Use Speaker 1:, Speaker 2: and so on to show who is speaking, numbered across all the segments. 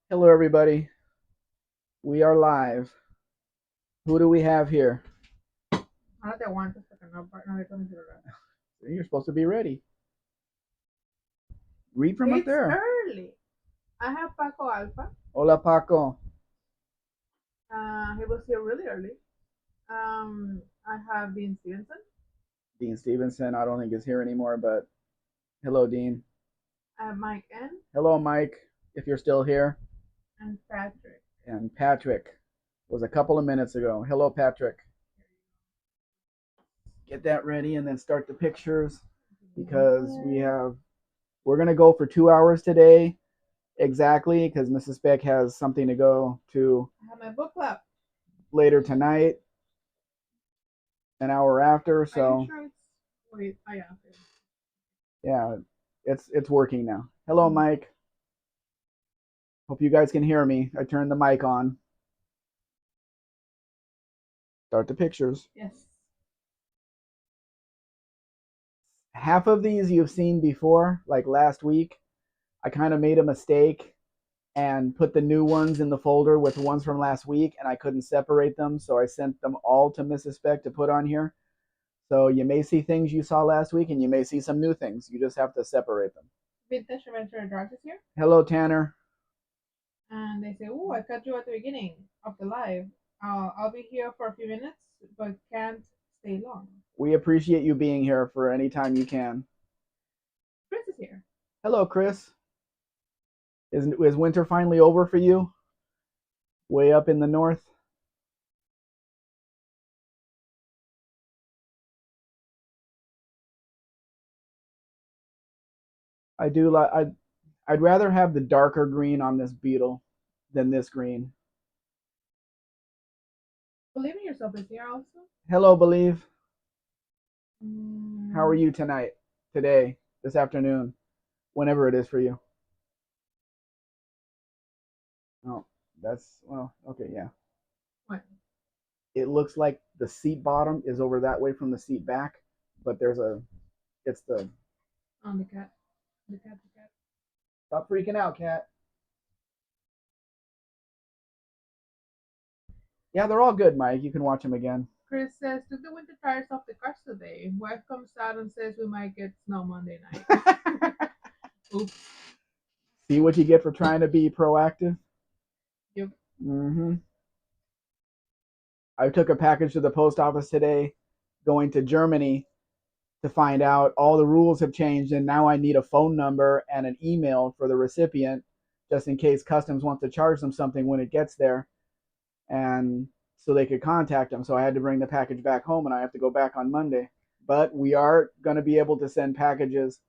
Speaker 1: Hello, everybody. We are live. Who do we have here?
Speaker 2: Ahora te aguantas porque no le con el celular.
Speaker 1: You're supposed to be ready. Read from up
Speaker 2: It's
Speaker 1: there.
Speaker 2: early. I have Paco Alpha.
Speaker 1: Hola, Paco.
Speaker 2: He was here really early. I have Dean Stevenson.
Speaker 1: Dean Stevenson, I don't think is here anymore, but hello, Dean.
Speaker 2: I have Mike N.
Speaker 1: Hello, Mike, if you're still here.
Speaker 2: And Patrick.
Speaker 1: And Patrick was a couple of minutes ago. Hello, Patrick. Get that ready and then start the pictures because we're going to go for 2 hours today exactly because Mrs. Spec has something to go to
Speaker 2: I have my book club.
Speaker 1: later tonight, an hour after.
Speaker 2: Are
Speaker 1: So
Speaker 2: you sure it's... Wait, yeah. Okay.
Speaker 1: yeah, it's working now. Hello, Mike. Hope you guys can hear me. I turned the mic on. Start the pictures.
Speaker 2: Yes.
Speaker 1: Half of these you've seen before, like last week. I kind of made a mistake and put the new ones in the folder with the ones from last week, and I couldn't separate them, so I sent them all to Mrs. Spec to put on here. So you may see things you saw last week, and you may see some new things. You just have to separate them.
Speaker 2: Vintage Adventure Drive is here.
Speaker 1: Hello, Tanner.
Speaker 2: And they say, "Oh, I caught you at the beginning of the live. I'll be here for a few minutes, but can't stay long."
Speaker 1: We appreciate you being here for any time you can.
Speaker 2: Chris is here.
Speaker 1: Hello, Chris. Is winter finally over for you? Way up in the north? I do like I'd rather have the darker green on this beetle than this green.
Speaker 2: Believe in Yourself is here also.
Speaker 1: Hello, Believe.
Speaker 2: Mm.
Speaker 1: How are you tonight? Today? This afternoon? Whenever it is for you. Oh, that's well, okay, yeah.
Speaker 2: What?
Speaker 1: It looks like the seat bottom is over that way from the seat back, but it's the
Speaker 2: On the cat. The cat.
Speaker 1: stop freaking out, cat. Yeah, they're all good, Mike. You can watch them again.
Speaker 2: Chris says, took the winter tires off the cars today. Wife comes out and says we might get snow Monday night. Oops.
Speaker 1: See what you get for trying to be proactive?
Speaker 2: Yep.
Speaker 1: Mm-hmm. I took a package to the post office today going to Germany to find out all the rules have changed and now I need a phone number and an email for the recipient just in case customs wants to charge them something when it gets there and so they could contact them. So I had to bring the package back home and I have to go back on Monday. But we are going to be able to send packages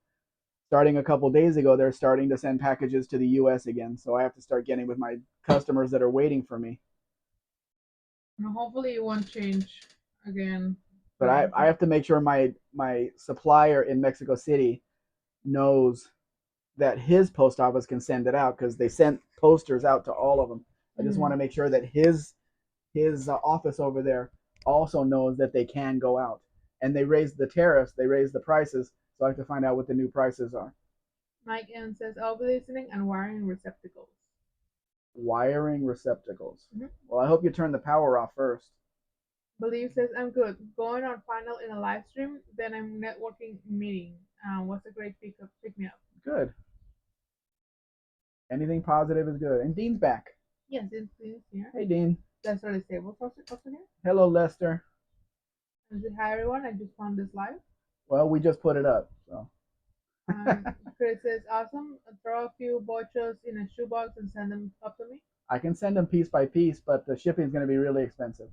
Speaker 1: starting a couple days ago. They're starting to send packages to the US again. So I have to start getting with my customers that are waiting for me.
Speaker 2: And hopefully it won't change again.
Speaker 1: But I have to make sure my supplier in Mexico City knows that his post office can send it out because they sent posters out to all of them. I just want to make sure that his office over there also knows that they can go out. And they raised the tariffs, they raised the prices, so I have to find out what the new prices are.
Speaker 2: Mike N says, I'll be listening and wiring receptacles.
Speaker 1: Wiring receptacles. Well, I hope you turn the power off first.
Speaker 2: Believe says, I'm good. Going on final in a live stream, then I'm networking meeting. What's a great pick me up?
Speaker 1: Good. Anything positive is good. And Dean's back.
Speaker 2: Yes, Dean's here.
Speaker 1: Hey, Dean.
Speaker 2: Lester is stable also here.
Speaker 1: Hello, Lester.
Speaker 2: And say, hi, everyone. I just found this live.
Speaker 1: Well, we just put it up, so.
Speaker 2: Chris says, awesome. Throw a few bochos in a shoebox and send them up to me.
Speaker 1: I can send them piece by piece, but the shipping is going to be really expensive.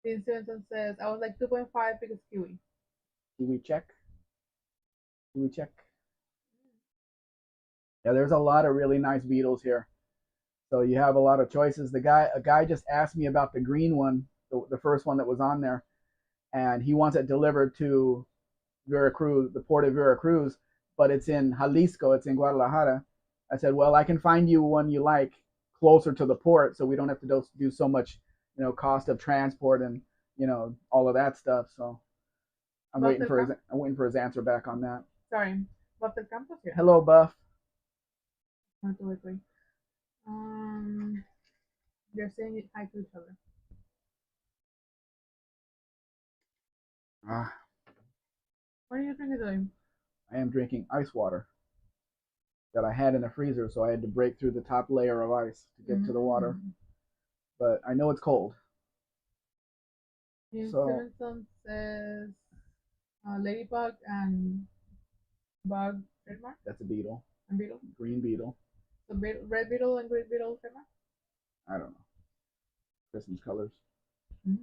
Speaker 2: Dean Stevenson says, I was like 2.5 because kiwi.
Speaker 1: Kiwi check. Kiwi check. Yeah, there's a lot of really nice beetles here. So you have a lot of choices. A guy just asked me about the green one, the first one that was on there, and he wants it delivered to Veracruz, the port of Veracruz, but it's in Jalisco, it's in Guadalajara. I said, well, I can find you one you like closer to the port, so we don't have to do so much, cost of transport and all of that stuff. So I'm waiting for his answer back on that.
Speaker 2: Sorry, Buff del Campos here.
Speaker 1: Hello, Buff.
Speaker 2: Not too quickly. Um, they're saying it hi to each other.
Speaker 1: Ah,
Speaker 2: What are you drinking today?
Speaker 1: I am drinking ice water that I had in the freezer, so I had to break through the top layer of ice to get to the water.
Speaker 2: Mm.
Speaker 1: But I know it's cold,
Speaker 2: Ian
Speaker 1: so
Speaker 2: Stevenson says ladybug and bug trademark
Speaker 1: that's a beetle,
Speaker 2: and beetle.
Speaker 1: green beetle.
Speaker 2: So red beetle and green beetle trademark.
Speaker 1: I don't know, Christmas colors.
Speaker 2: Mm.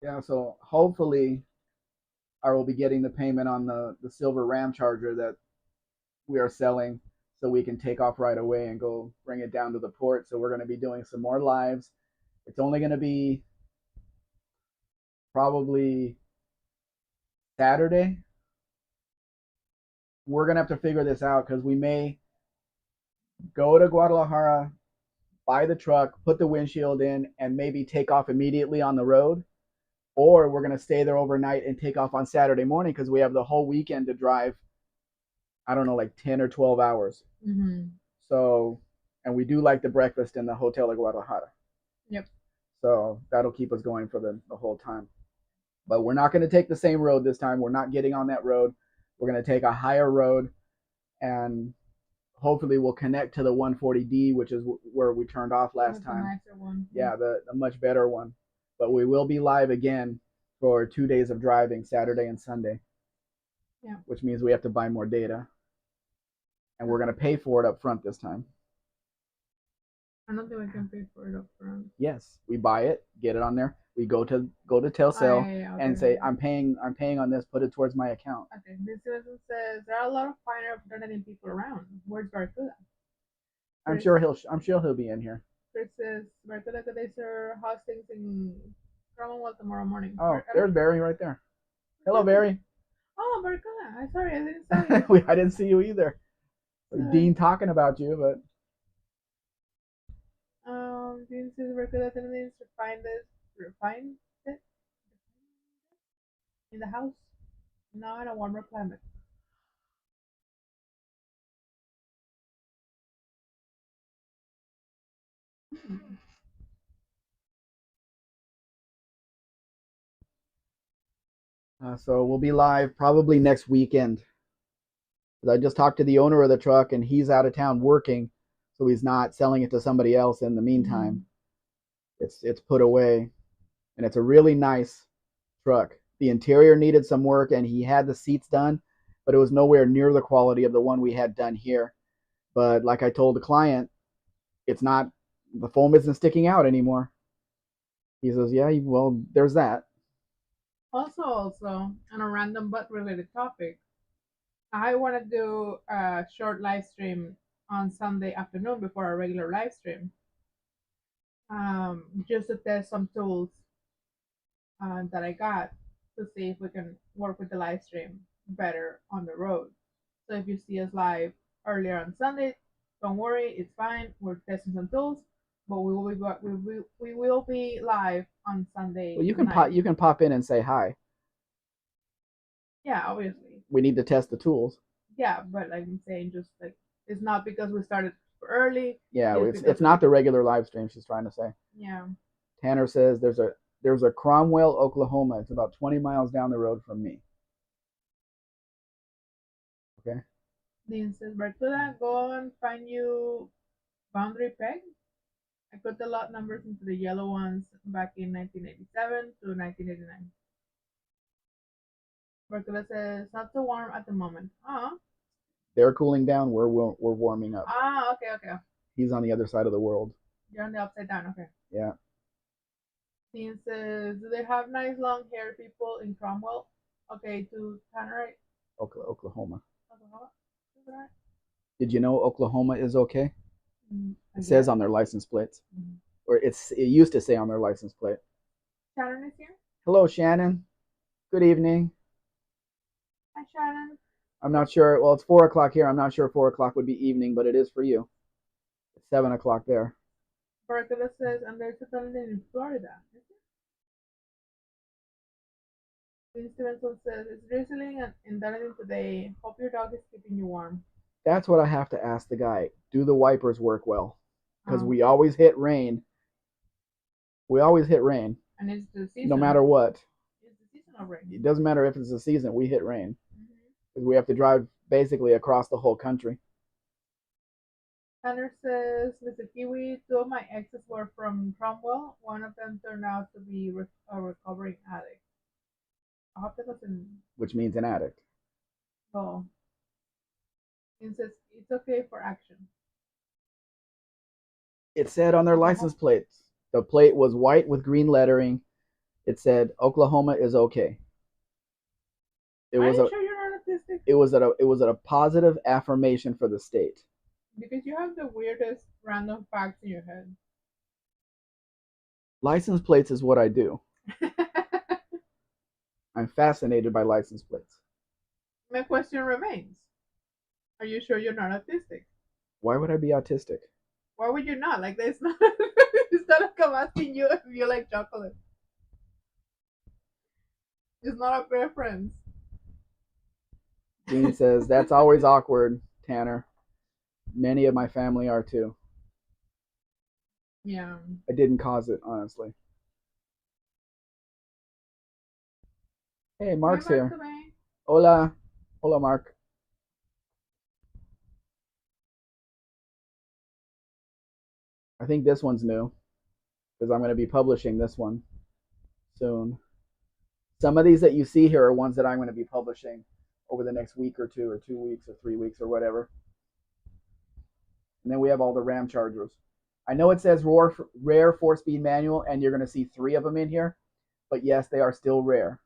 Speaker 1: Yeah, so hopefully I will be getting the payment on the silver Ram Charger that we are selling, so we can take off right away and go bring it down to the port. So we're going to be doing some more lives. It's only going to be probably Saturday. We're going to have to figure this out because we may go to Guadalajara, buy the truck, put the windshield in, and maybe take off immediately on the road. Or we're going to stay there overnight and take off on Saturday morning because we have the whole weekend to drive, I don't know, like 10 or 12 hours.
Speaker 2: Mm-hmm.
Speaker 1: So, and we do like the breakfast in the Hotel de Guadalajara.
Speaker 2: Yep.
Speaker 1: So that'll keep us going for the whole time. But we're not going to take the same road this time. We're not getting on that road. We're going to take a higher road, and hopefully we'll connect to the 140D, which is where we turned off last
Speaker 2: That's a
Speaker 1: time.
Speaker 2: nicer one.
Speaker 1: Yeah, the much better one. But we will be live again for 2 days of driving, Saturday and Sunday.
Speaker 2: Yeah.
Speaker 1: Which means we have to buy more data, and we're going to pay for it up front this time.
Speaker 2: I don't think we can pay for it up front.
Speaker 1: Yes, we buy it, get it on there. We go to Telcel
Speaker 2: yeah,
Speaker 1: and say I'm paying on this. Put it towards my account.
Speaker 2: Okay. This person says there are a lot of finer Canadian people around. Where's Barracuda?
Speaker 1: I'm sure he'll be in here.
Speaker 2: Chris says Barracuda could they serve hostings in Commonwealth tomorrow morning.
Speaker 1: Oh, there's Barry right there. Hello, Barry.
Speaker 2: Oh, Barracuda. I'm sorry, I didn't see you.
Speaker 1: I didn't see you either. Dean talking about you, but
Speaker 2: Dean says Barracuda needs to refine it in the house. Now in a warmer climate.
Speaker 1: so we'll be live probably next weekend. I just talked to the owner of the truck, and he's out of town working, so he's not selling it to somebody else in the meantime. Mm-hmm. It's put away, and it's a really nice truck. The interior needed some work, and he had the seats done, but it was nowhere near the quality of the one we had done here. But like I told the client, it's not, the foam isn't sticking out anymore. He says, yeah, well, there's that.
Speaker 2: Also, on a random but related topic, I want to do a short live stream on Sunday afternoon before our regular live stream, just to test some tools that I got to see if we can work with the live stream better on the road. So if you see us live earlier on Sunday, don't worry, it's fine. We're testing some tools, but we will be live on Sunday.
Speaker 1: Well, you can pop in and say hi.
Speaker 2: Yeah, obviously.
Speaker 1: We need to test the tools.
Speaker 2: Yeah, but like I'm saying, just like it's not because we started early.
Speaker 1: Yeah, it's not the regular live stream. She's trying to say.
Speaker 2: Yeah.
Speaker 1: Tanner says there's a Cromwell, Oklahoma. It's about 20 miles down the road from me. Okay.
Speaker 2: Dean says, Barcuda, go and find you boundary peg. I put the lot numbers into the yellow ones back in 1987 to 1989. Barcuda says, not so warm at the moment.
Speaker 1: They're cooling down. We're warming up.
Speaker 2: Okay.
Speaker 1: He's on the other side of the world.
Speaker 2: You're on the upside down. Okay.
Speaker 1: Yeah.
Speaker 2: Dean says, do they have nice long hair people in Cromwell? Okay, to Tannerite.
Speaker 1: Oklahoma.
Speaker 2: Oklahoma?
Speaker 1: Did you know Oklahoma is okay? It says on their license plates. Or it used to say on their license plate.
Speaker 2: Shannon is here.
Speaker 1: Hello, Shannon. Good evening.
Speaker 2: Hi, Shannon.
Speaker 1: I'm not sure. Well, it's 4 o'clock here. I'm not sure 4 o'clock would be evening, but it is for you. It's 7 o'clock there.
Speaker 2: Barracuda says, and there's a ton in Florida. Dean Stevenson says, it's drizzling in Dunedin today. Hope your dog is keeping you warm.
Speaker 1: That's what I have to ask the guy. Do the wipers work well? Because
Speaker 2: Oh,
Speaker 1: we always hit rain. We always hit rain,
Speaker 2: and it's the
Speaker 1: no
Speaker 2: season.
Speaker 1: matter what.
Speaker 2: It's the season of rain.
Speaker 1: It doesn't matter if it's a season. We hit rain
Speaker 2: Mm-hmm.
Speaker 1: because we have to drive basically across the whole country.
Speaker 2: Tanner says, Mr. Kiwi, two of my exes were from Cromwell. One of them turned out to be a recovering addict. I hope that doesn't
Speaker 1: Which means an addict.
Speaker 2: go. It says, it's okay for action.
Speaker 1: It said on their license
Speaker 2: Oklahoma.
Speaker 1: plates. The plate was white with green lettering. It said Oklahoma is okay. It
Speaker 2: Are
Speaker 1: was
Speaker 2: you
Speaker 1: a
Speaker 2: sure you're not autistic?
Speaker 1: it was a positive affirmation for the state.
Speaker 2: Because you have the weirdest random facts in your head.
Speaker 1: License plates is what I do. I'm fascinated by license plates.
Speaker 2: My question remains: are you sure you're not autistic?
Speaker 1: Why would I be autistic?
Speaker 2: Why would you not? Like, there's not. It's not like I'm asking you if you like chocolate. It's not a preference.
Speaker 1: Dean says that's always awkward, Tanner. Many of my family are too.
Speaker 2: Yeah.
Speaker 1: I didn't cause it, honestly. Hey,
Speaker 2: Hi,
Speaker 1: Mark's
Speaker 2: Mark
Speaker 1: here.
Speaker 2: Tomei.
Speaker 1: Hola. Hola, Mark. I think this one's new because I'm going to be publishing this one soon. Some of these that you see here are ones that I'm going to be publishing over the next week or two, or 2 weeks, or 3 weeks, or whatever. And then we have all the Ram Chargers. I know it says rare 4-speed manual, and you're going to see 3 of them in here. But yes, they are still rare.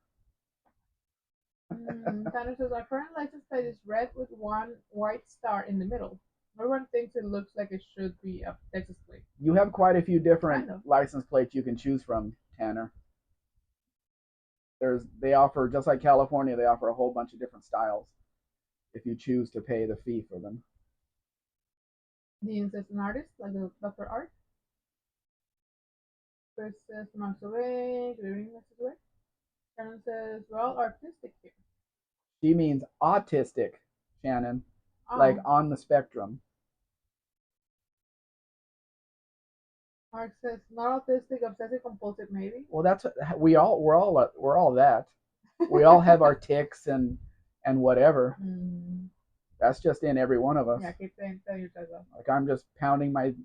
Speaker 2: Tanner says our current license plate is red with one white star in the middle. Everyone thinks it looks like it should be a Texas plate.
Speaker 1: You have quite a few different
Speaker 2: Kind of.
Speaker 1: license plates you can choose from, Tanner. They offer, just like California, they offer a whole bunch of different styles if you choose to pay the fee for them.
Speaker 2: Dean says an artist, like the Dr. Art. Chris says Max away, good evening, Max away. Shannon says, we're all artistic here.
Speaker 1: She means autistic, Shannon,
Speaker 2: Oh.
Speaker 1: like on the spectrum.
Speaker 2: Mark says, not autistic, obsessive compulsive, maybe.
Speaker 1: Well, that's we're all that. We all have our ticks and whatever. That's just in every one of us.
Speaker 2: Yeah, keep saying yourself that.
Speaker 1: Like I'm just pounding the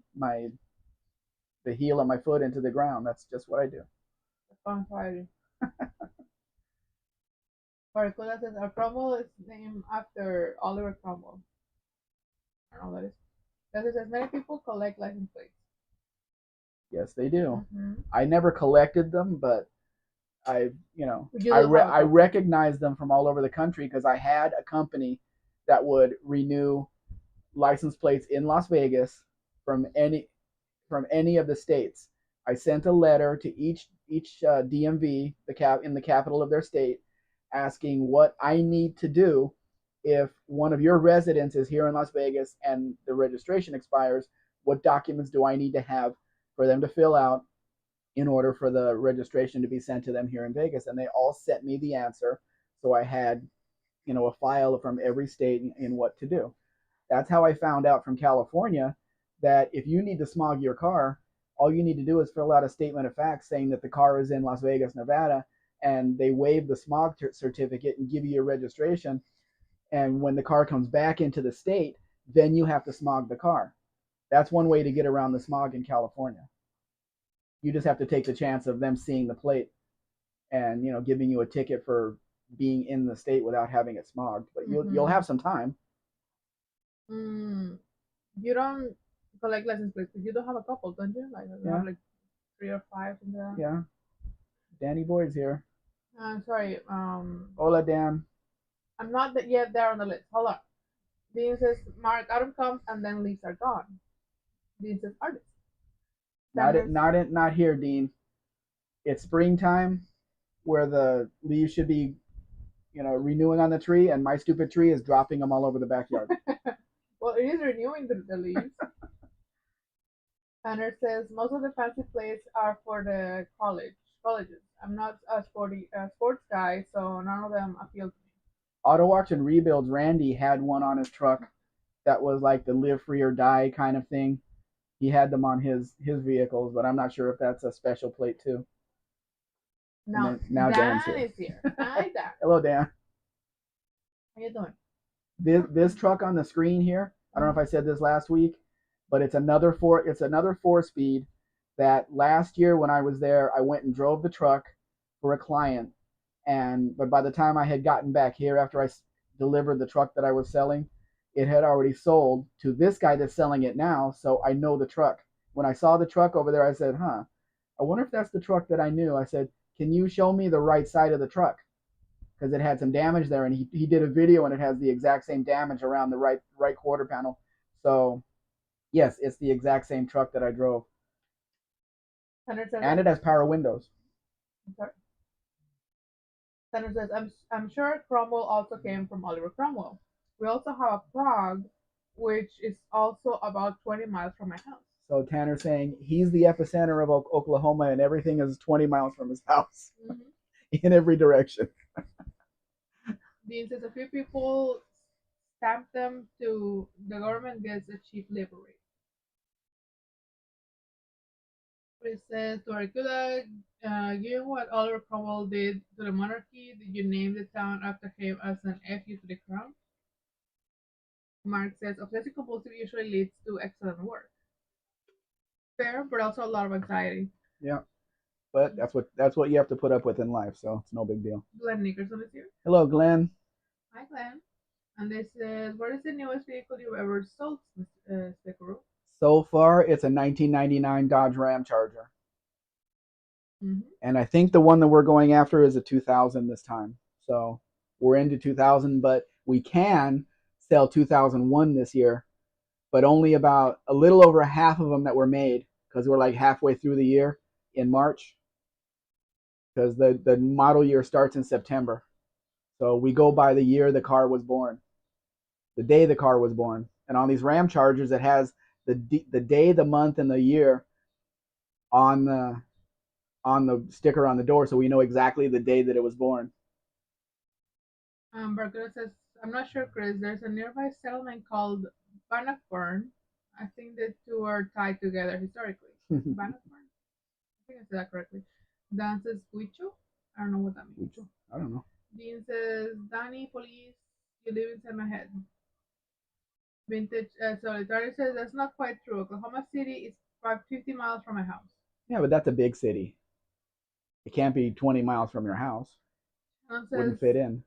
Speaker 1: heel of my foot into the ground. That's just what I do.
Speaker 2: Fun Friday. Barracuda says our Cromwell is named after Oliver Cromwell. I don't know what that is. That says many people collect license plates.
Speaker 1: Yes, they do.
Speaker 2: Mm-hmm.
Speaker 1: I never collected them, but I recognize them from all over the country because I had a company that would renew license plates in Las Vegas from any of the states. I sent a letter to each DMV, in the capital of their state, asking what I need to do if one of your residents is here in Las Vegas and the registration expires. What documents do I need to have for them to fill out in order for the registration to be sent to them here in Vegas? And they all sent me the answer. So I had, a file from every state in what to do. That's how I found out from California that if you need to smog your car, all you need to do is fill out a statement of facts saying that the car is in Las Vegas, Nevada, and they waive the smog certificate and give you your registration. And when the car comes back into the state, then you have to smog the car. That's one way to get around the smog in California. You just have to take the chance of them seeing the plate and giving you a ticket for being in the state without having it smogged. But you'll have some time.
Speaker 2: You don't collect license plates, but you don't have a couple, don't you? Like you have like 3 or 5 in there.
Speaker 1: Yeah. Danny Boyd's here.
Speaker 2: Sorry.
Speaker 1: Hola, Dan.
Speaker 2: I'm not yet there on the list. Hold on. Dean says Mark Adam comes and then leaves are gone. Dean says artist.
Speaker 1: Not here, Dean. It's springtime, where the leaves should be, renewing on the tree, and my stupid tree is dropping them all over the backyard.
Speaker 2: Well, it is renewing the leaves. Tanner says most of the fancy plates are for the colleges. I'm not a sports guy, so none of them appeal to me.
Speaker 1: Auto Auction Rebuilds Randy had one on his truck that was like the live free or die kind of thing. He had them on his vehicles, but I'm not sure if that's a special plate too. And
Speaker 2: Now
Speaker 1: then now Dan's
Speaker 2: Dan
Speaker 1: here.
Speaker 2: is here. Hi Dan.
Speaker 1: Hello, Dan.
Speaker 2: How you doing?
Speaker 1: This truck on the screen here, I don't know if I said this last week, but it's another 4 speed that last year when I was there, I went and drove the truck for a client, but by the time I had gotten back here after I delivered the truck that I was selling, it had already sold to this guy that's selling it now, so I know the truck. When I saw the truck over there, I said, "Huh, I wonder if that's the truck that I knew." I said, "Can you show me the right side of the truck?" Because it had some damage there, and he did a video, and it has the exact same damage around the right quarter panel. So yes, it's the exact same truck that I drove, and it has power windows.
Speaker 2: Tanner says, I'm sure Cromwell also came from Oliver Cromwell. We also have a Prague, which is also about 20 miles from my house.
Speaker 1: So Tanner saying he's the epicenter of Oklahoma, and everything is 20 miles from his house in every direction.
Speaker 2: Dean says a few people stamp them to the government gets a cheap labor rate. It says, Toricula, given what Oliver Cromwell did to the monarchy, did you name the town after him as an FU to the crown? Mark says, obsessive compulsive usually leads to excellent work. Fair, but also a lot of anxiety.
Speaker 1: Yeah, but that's what you have to put up with in life, so it's no big deal.
Speaker 2: Glenn Nickerson is here.
Speaker 1: Hello, Glenn.
Speaker 2: Hi, Glenn. And this says, what is the newest vehicle you've ever sold, Spec?
Speaker 1: So far, it's a 1999 Dodge Ram Charger. And I think the one that we're going after is a 2000 this time. So we're into 2000, but we can sell 2001 this year, but only about a little over half of them that were made because we're like halfway through the year in March because the model year starts in September. So we go by the year the car was born, the day the car was born. And on these Ram Chargers, it has the day, the month, and the year on the sticker on the door, so we know exactly the day that it was born.
Speaker 2: Barker says, I'm not sure, Chris. There's a nearby settlement called Bannockburn. I think the two are tied together historically. Bannockburn? I think I said that correctly. Dan says, Huicho? I don't know what that means.
Speaker 1: Huicho? I don't know.
Speaker 2: Dean says, Danny, police, you live inside my head. Vintage Solitary says, that's not quite true. Oklahoma City is 50 miles from my house.
Speaker 1: Yeah, but that's a big city. It can't be 20 miles from your house.
Speaker 2: Says,
Speaker 1: wouldn't fit in.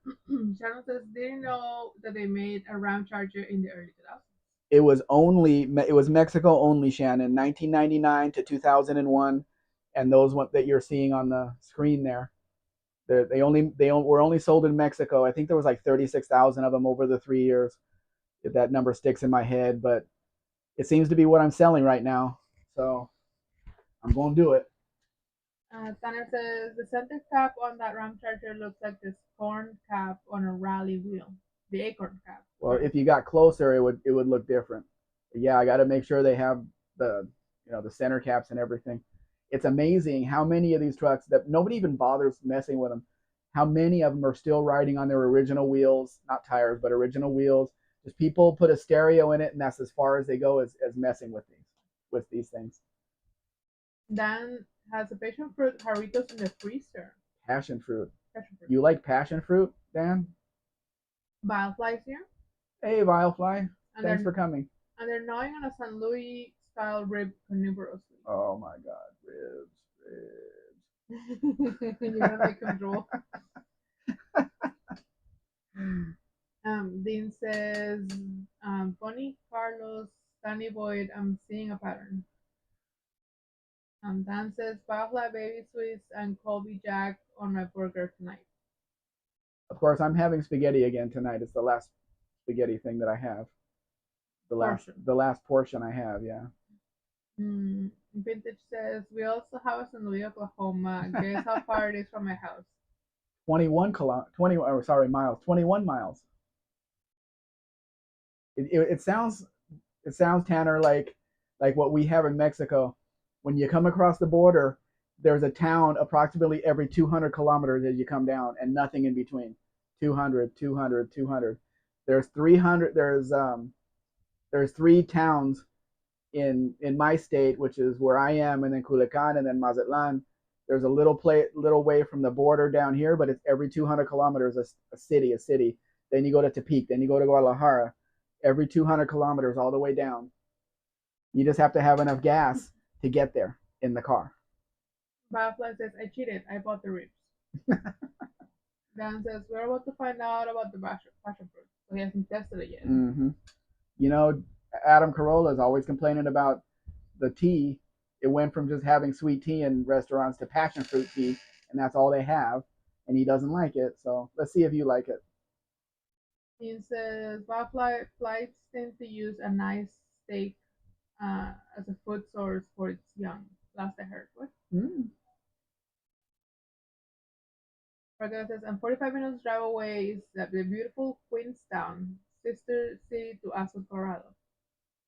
Speaker 2: Sharon says, didn't know that they made a Ram Charger in the early 2000s.
Speaker 1: It was Mexico only, Shannon, 1999 to 2001, and those one that you're seeing on the screen there, they were only sold in Mexico. I think there was like 36,000 of them over the 3 years. If that number sticks in my head, but it seems to be what I'm selling right now, so I'm going to do it.
Speaker 2: Tanner says the center cap on that Ram Charger looks like this corn cap on a rally wheel. The acorn cap.
Speaker 1: Well, if you got closer, it would look different. But yeah, I got to make sure they have the the center caps and everything. It's amazing how many of these trucks that nobody even bothers messing with them. How many of them are still riding on their original wheels, not tires, but original wheels. Just people put a stereo in it, and that's as far as they go as messing with these things.
Speaker 2: Dan has a passion fruit Jarritos in the freezer.
Speaker 1: Passion fruit. You like passion fruit, Dan?
Speaker 2: Vilefly's here.
Speaker 1: Hey, Vilefly. Thanks for coming.
Speaker 2: And they're gnawing on a San Luis style rib carnivorously.
Speaker 1: Oh my God, ribs.
Speaker 2: You're gonna make them drool. Dean says, Bonnie, Carlos, Danny Boyd, I'm seeing a pattern. Dan says, Firefly Baby Swiss and Colby Jack on my burger tonight.
Speaker 1: Of course, I'm having spaghetti again tonight. It's the last spaghetti thing that I have. The last portion I have, yeah.
Speaker 2: Vintage says, we also have a San Luis, Oklahoma. Guess how far it is from my house?
Speaker 1: 21 miles. 21 miles. It sounds Tanner like what we have in Mexico. When you come across the border, there's a town approximately every 200 kilometers as you come down, and nothing in between. 200. There's 300. There's three towns in my state, which is where I am, and then Culiacan, and then Mazatlan. There's a little way from the border down here, but it's every 200 kilometers a city, a city. Then you go to Tepic, then you go to Guadalajara, every 200 kilometers all the way down. You just have to have enough gas to get there in the car.
Speaker 2: Butterfly says, I cheated. I bought the ribs. Dan says, we're about to find out about the passion fruit. So he hasn't tested it yet.
Speaker 1: Mm-hmm. You know, Adam Carolla is always complaining about the tea. It went from just having sweet tea in restaurants to passion fruit tea, and that's all they have. And he doesn't like it. So let's see if you like it.
Speaker 2: He says, butterfly flights tend to use a nice steak as a food source for its young. Last I heard. What?
Speaker 1: Mm.
Speaker 2: Margarita says, and 45 minutes drive away is the beautiful Queenstown, sister city to Aspen, Colorado.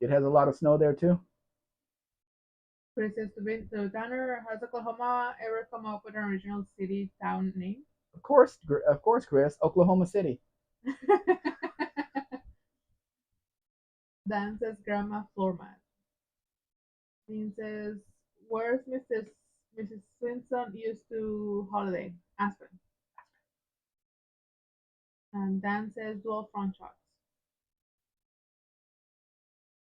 Speaker 1: It has a lot of snow there too.
Speaker 2: Chris says, to Tanner, has Oklahoma ever come up with an original city town name?
Speaker 1: Of course, Chris. Oklahoma City.
Speaker 2: Dan says, grandma floor mat. Dean says, where's Mrs. Swinson used to holiday? Aspen. And Dan says, dual front shots.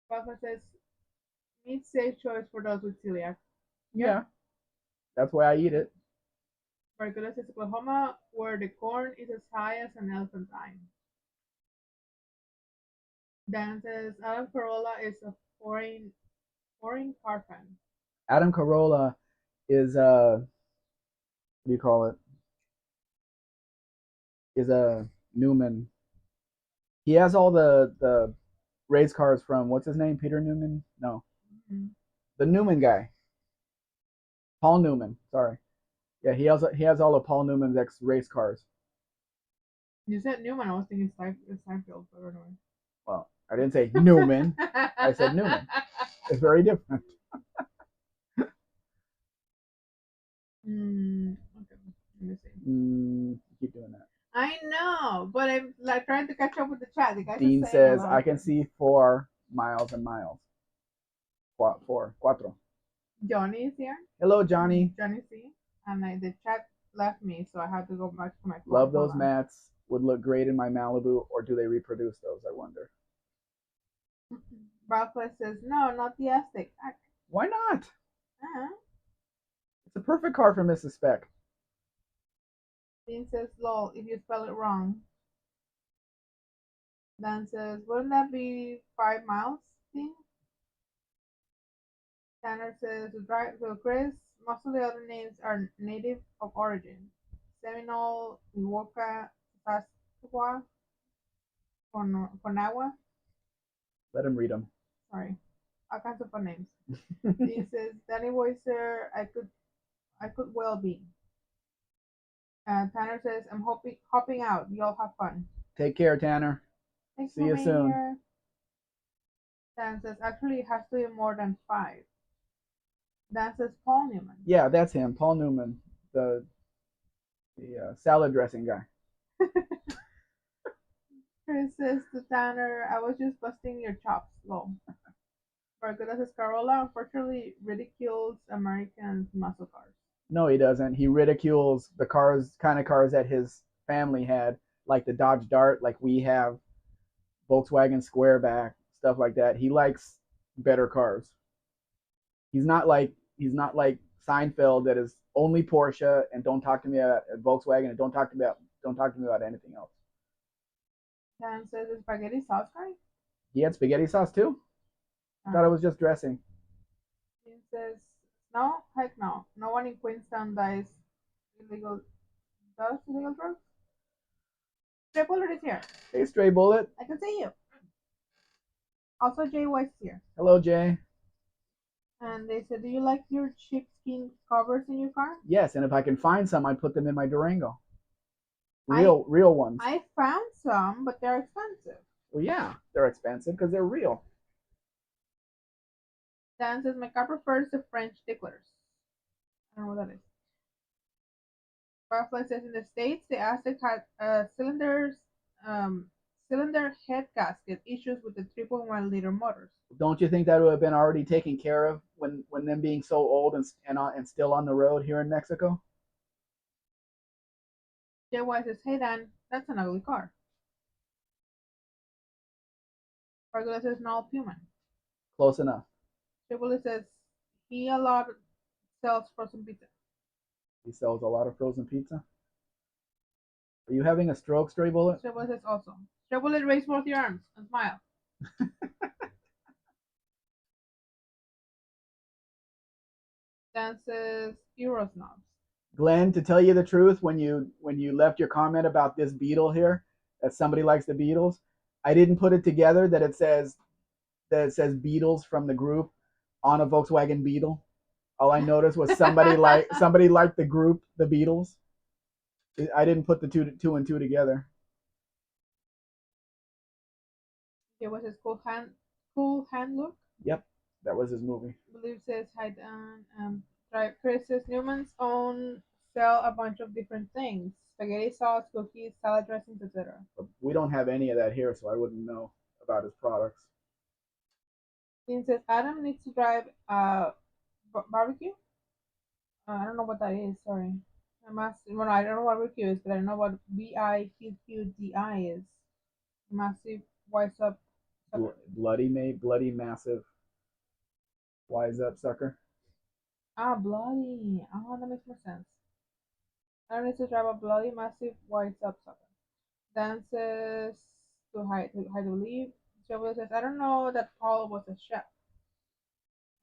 Speaker 2: Papa says, meat safe choice for those with celiac.
Speaker 1: Yeah, that's why I eat it.
Speaker 2: Margarita says, Oklahoma, where the corn is as high as an elephant's eye. Dan says, Adam Carolla is a foreign car fan.
Speaker 1: Adam Carolla is what do you call it? Is a Newman. He has all the race cars from what's his name? Peter Newman? No, the Newman guy. Paul Newman. Sorry. Yeah, he has all of Paul Newman's ex race cars.
Speaker 2: You said Newman. I was thinking Seinfeld, but anyway.
Speaker 1: Well, I didn't say Newman. I said Newman. It's very different.
Speaker 2: Okay, let me see.
Speaker 1: Keep doing that.
Speaker 2: I know, but I'm like trying to catch up with the chat. The guys
Speaker 1: Dean says, I can see 4 miles and miles. Cuatro.
Speaker 2: Johnny is here.
Speaker 1: Hello, Johnny.
Speaker 2: Johnny C. And the chat left me, so I had to go back to my phone.
Speaker 1: Love those mats. Would look great in my Malibu, or do they reproduce those? I wonder.
Speaker 2: Bradley says, no, not the Aztec.
Speaker 1: Why not? It's a perfect car for Mrs. Spec.
Speaker 2: Dean says, lol, if you spell it wrong. Dan says, wouldn't that be 5 miles, Dean? Tanner says, so Chris, most of the other names are native of origin. Seminole, Iwoka, Saskatchewan, Conawa.
Speaker 1: Let him read them.
Speaker 2: Sorry, all kinds of fun names. He says, Danny Weiser, I could well be. Tanner says, I'm hopping out. Y'all have fun.
Speaker 1: Take care, Tanner.
Speaker 2: Thanks.
Speaker 1: See you soon. Here.
Speaker 2: Dan says, actually, it has to be more than 5. Dan says, Paul Newman.
Speaker 1: Yeah, that's him, Paul Newman, the salad dressing guy.
Speaker 2: Chris says to Tanner, I was just busting your chops, lol. Barracuda says, Carolla unfortunately ridicules Americans' muscle cars.
Speaker 1: No, he doesn't. He ridicules the kind of cars that his family had, like the Dodge Dart, like we have, Volkswagen Squareback, stuff like that. He likes better cars. He's not like Seinfeld, that is only Porsche and don't talk to me about Volkswagen, and don't talk to me about anything else.
Speaker 2: Dan says, the spaghetti sauce guy?
Speaker 1: He had spaghetti sauce too? I thought it was just dressing.
Speaker 2: He says, no, heck no. No one in Queenstown does illegal drugs? Stray Bullet is here.
Speaker 1: Hey, Stray Bullet.
Speaker 2: I can see you. Also, Jay White's here.
Speaker 1: Hello, Jay.
Speaker 2: And they said, do you like your sheepskin covers in your car?
Speaker 1: Yes, and if I can find some, I'd put them in my Durango. Real ones.
Speaker 2: I found some, but they're expensive.
Speaker 1: Well, yeah, they're expensive because they're real.
Speaker 2: Dan says, my car prefers the French ticklers. I don't know what that is. Butterfly says, in the States, the Aztec had cylinder cylinder head gasket issues with the 3.1-liter motors.
Speaker 1: Don't you think that would have been already taken care of when them being so old and still on the road here in Mexico?
Speaker 2: JY says, hey Dan, that's an ugly car. Argula says, no, Puma.
Speaker 1: Close enough.
Speaker 2: Chevrolet says, he a lot sells frozen pizza.
Speaker 1: He sells a lot of frozen pizza. Are you having a stroke, Stray Bullet?
Speaker 2: Chevrolet says also. Chevrolet, raise both your arms and smile. Dan says, Euro snobs.
Speaker 1: Glenn, to tell you the truth, when you left your comment about this Beetle here, that somebody likes the Beatles, I didn't put it together that it says Beatles from the group on a Volkswagen Beetle. All I noticed was somebody liked the group, the Beatles. I didn't put the two and two together.
Speaker 2: It was his cool hand look.
Speaker 1: Yep, that was his movie.
Speaker 2: Believe says hi Dan. Chris says Newman's own sell a bunch of different things: spaghetti sauce, cookies, salad dressings, etc.
Speaker 1: But we don't have any of that here, so I wouldn't know about his products.
Speaker 2: Dean says Adam needs to drive a barbecue. I don't know what that is. Sorry. Well, I don't know what barbecue is, but I know what BIQQDI is. Massive wise up.
Speaker 1: Bloody massive wise up sucker.
Speaker 2: Ah, bloody. Oh, that makes more sense. Adam needs to drive a bloody massive wise up sucker. Dances to hide the leave. Joel says, I don't know that Paul was a chef.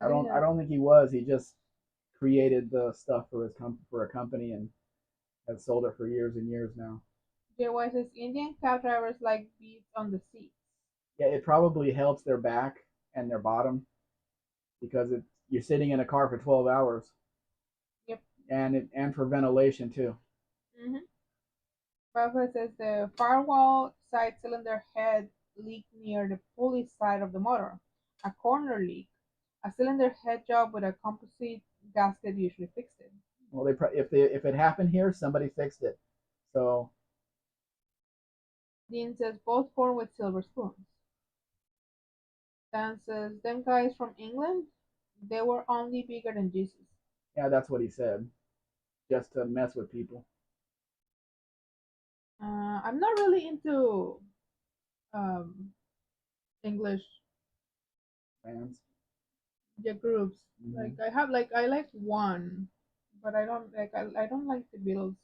Speaker 1: I don't think he was. He just created the stuff for a company and has sold it for years and years now.
Speaker 2: JY says Indian cab drivers like beads on the seats.
Speaker 1: Yeah, it probably helps their back and their bottom because you're sitting in a car for 12 hours.
Speaker 2: Yep.
Speaker 1: And for ventilation too.
Speaker 2: Mm-hmm. Barbara says the firewall side cylinder head leaked near the pulley side of the motor. A corner leak. A cylinder head job with a composite gasket usually fixed it.
Speaker 1: Well, if it happened here, somebody fixed it. So
Speaker 2: Dean says both born with silver spoons. Dan says them guys from England, they were only bigger than Jesus.
Speaker 1: yeah, that's what he said, just to mess with people.
Speaker 2: I'm not really into um, English
Speaker 1: Fans.
Speaker 2: groups.
Speaker 1: Mm-hmm.
Speaker 2: Like I like one, but I don't like the Beatles.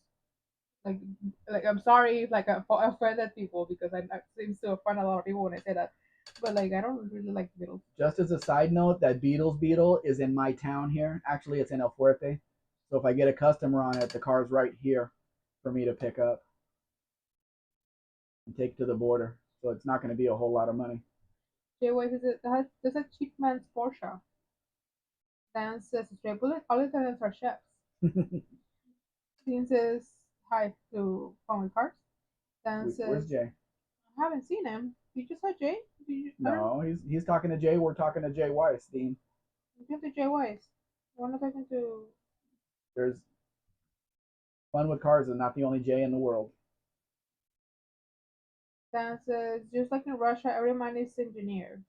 Speaker 2: Like I'm sorry if like I offended people because I seems to offend a lot of people when I say that. But like I don't really like the Beatles.
Speaker 1: Just as a side note, that Beatles Beetle is in my town here. Actually, it's in El Fuerte. So if I get a customer on it, the car's right here for me to pick up and take to the border. So it's not going to be a whole lot of money.
Speaker 2: Jay White says there's a cheap man's Porsche. Dan says straight bullet. All Italians are chefs. Dean says hi to Fun with Cars. Dan says
Speaker 1: Where's Jay?
Speaker 2: I haven't seen him. You just saw Jay?
Speaker 1: No, he's talking to Jay. We're talking to Jay Weiss, Dean.
Speaker 2: You have to Jay Weiss. We're not talking to.
Speaker 1: There's Fun with Cars is not the only Jay in the world.
Speaker 2: Dan says just like in Russia, every man is engineer.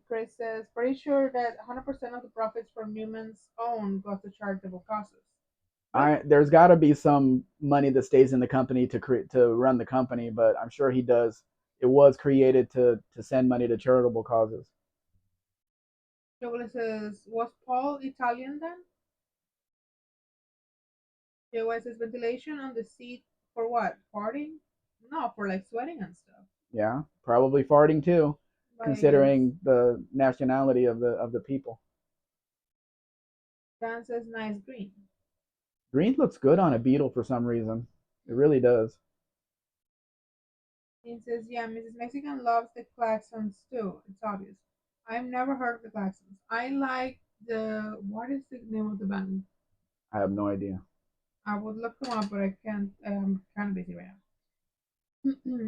Speaker 2: Chris says pretty sure that 100% of the profits from Newman's own goes to charitable causes.
Speaker 1: There's got to be some money that stays in the company to run the company, but I'm sure he does. It was created to send money to charitable causes.
Speaker 2: Joel says, was Paul Italian then? Joel says, ventilation on the seat for what? Farting? No, for like sweating and stuff.
Speaker 1: Yeah, probably farting too, considering the nationality of the people.
Speaker 2: Dan says, nice green.
Speaker 1: Green looks good on a Beetle for some reason. It really does.
Speaker 2: He says, yeah, Mrs. Mexican loves the Claxons too. It's obvious. I've never heard of the Claxons. I like what is the name of the band?
Speaker 1: I have no idea.
Speaker 2: I would look them up, but I can't. I'm kind of busy right now.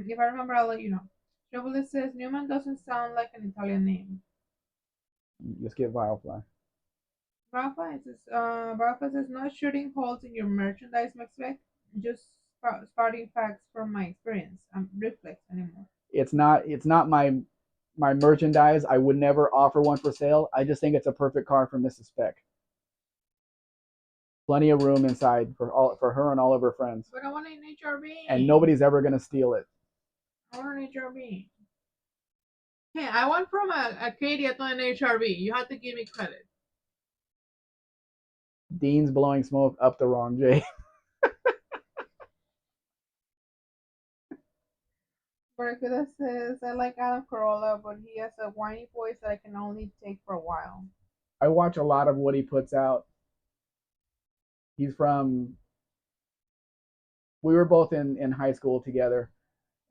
Speaker 2: If I remember, I'll let you know. Chevrolet says Newman doesn't sound like an Italian name.
Speaker 1: Just get Vilefly.
Speaker 2: Rafa says not shooting holes in your merchandise, Spec. Just spouting facts from my experience.
Speaker 1: it's not my merchandise. I would never offer one for sale. I just think it's a perfect car for Mrs. Spec. Plenty of room inside for her and all of her friends,
Speaker 2: But I want an HRV.
Speaker 1: and nobody's ever gonna steal it.
Speaker 2: I want an HRV. Hey, I went from a Acadia to an HRV. You have to give me credit.
Speaker 1: Dean's blowing smoke up the wrong J.
Speaker 2: Berkuda says, I like Adam Carolla, but he has a whiny voice that I can only take for a while.
Speaker 1: I watch a lot of what he puts out. He's from. We were both in high school together,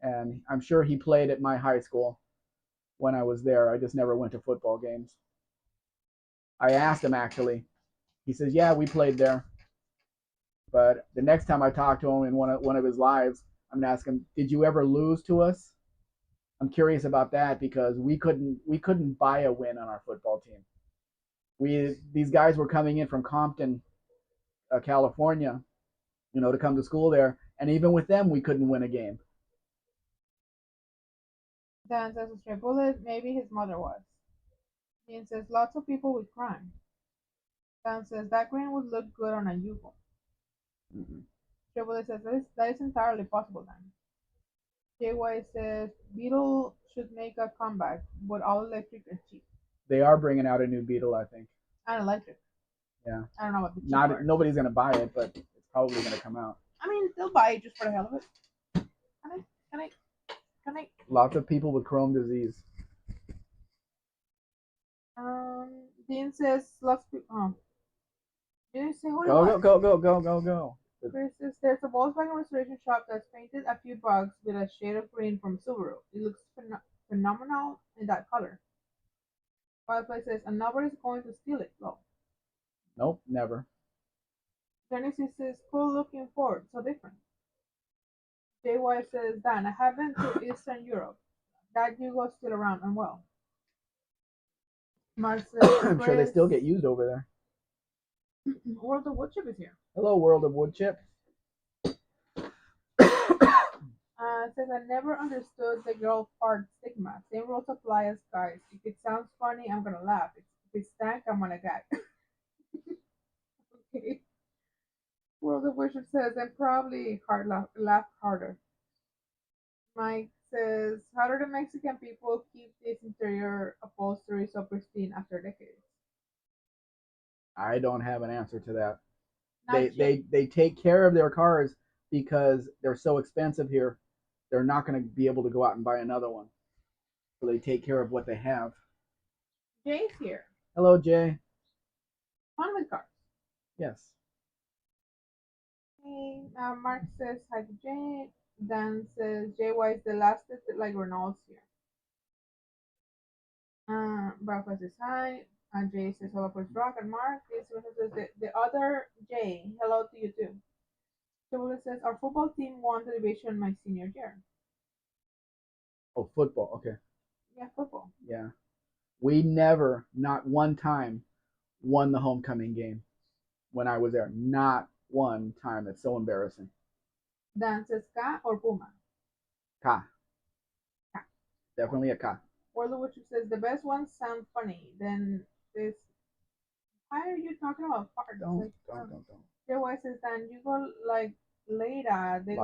Speaker 1: and I'm sure he played at my high school when I was there. I just never went to football games. I asked him actually. He says, "Yeah, we played there." But the next time I talk to him in one of his lives, I'm gonna ask him, "Did you ever lose to us?" I'm curious about that because we couldn't buy a win on our football team. These guys were coming in from Compton, California, to come to school there, and even with them, we couldn't win a game.
Speaker 2: Dan says, a stray bullet, maybe his mother was. Dean says, lots of people with crime. Dan says, that green would look good on a Yugo.
Speaker 1: Mm-mm.
Speaker 2: Stray bullet says, that is entirely possible, Dan. JY says, Beetle should make a comeback, but all electric and cheap.
Speaker 1: They are bringing out a new Beetle, I think.
Speaker 2: And electric.
Speaker 1: Yeah.
Speaker 2: I don't know what the cheap
Speaker 1: Not
Speaker 2: part.
Speaker 1: nobody's gonna buy it, but it's probably gonna come out.
Speaker 2: I mean, they'll buy it just for the hell of it. Can I? Can I? Can I?
Speaker 1: Lots of people with Chrome disease.
Speaker 2: Dean says, lots of people. Did you say who it
Speaker 1: Go
Speaker 2: was?
Speaker 1: go.
Speaker 2: Chris says, there's a Volkswagen restoration shop that's painted a few bugs with a shade of green from Subaru. It looks phenomenal in that color. Fireplace says, and nobody's going to steal it, though.
Speaker 1: Nope, never.
Speaker 2: Genesis says, cool looking Ford, so different. JY says, Dan, I have been to Eastern Europe. That Yugo's still around and well. Mark says,
Speaker 1: I'm sure they still get used over there.
Speaker 2: World of Woodchip is here.
Speaker 1: Hello, World of Woodchip.
Speaker 2: Says, I never understood the girl fart stigma. Same rules apply as guys. If it sounds funny, I'm gonna laugh. If it stank, I'm gonna gag. Okay. World of Worship says, and probably laugh harder. Mike says, how do the Mexican people keep this interior upholstery so pristine after decades?
Speaker 1: I don't have an answer to that.
Speaker 2: Not
Speaker 1: They take care of their cars because they're so expensive here. They're not going to be able to go out and buy another one. So they take care of what they have.
Speaker 2: Jay's here.
Speaker 1: Hello, Jay.
Speaker 2: Fun with cars.
Speaker 1: Yes.
Speaker 2: Hey, Mark says hi to Jay. Dan says JY is the last like Renault's here. Rafa says hi. And Jay says hello for Rock and Mark. This one says the other Jay, hello to you too. So says our football team won the division my senior year.
Speaker 1: Oh, football. Okay.
Speaker 2: Yeah, football.
Speaker 1: Yeah. We never, not one time, won the homecoming game when I was there. Not one time. It's so embarrassing.
Speaker 2: Dan says Ka or Puma.
Speaker 1: Ka.
Speaker 2: Ka.
Speaker 1: Definitely a ka.
Speaker 2: World of Witcher says the best ones sound funny. Then this. Why are you talking about farts?
Speaker 1: Don't.
Speaker 2: JY says then you go like Lada. They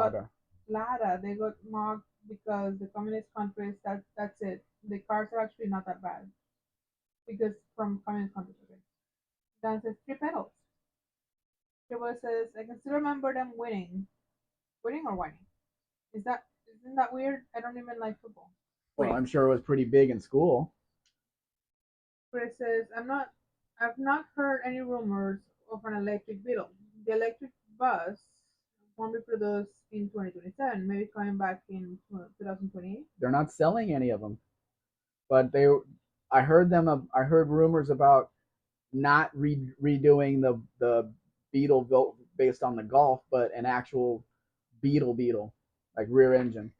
Speaker 2: got mocked because the communist countries. That's it. The cars are actually not that bad because from communist countries. Okay. Dan says three pedals. JY says I can still remember them winning or whining. Isn't that weird? I don't even like football.
Speaker 1: Well, I'm sure it was pretty big in school.
Speaker 2: Chris says I've not heard any rumors of an electric Beetle. The electric bus won't be produced in 2027, maybe coming back in 2028.
Speaker 1: They're not selling any of them, but I heard them. I heard rumors about not redoing the Beetle built based on the Golf, but an actual Beetle, like rear engine.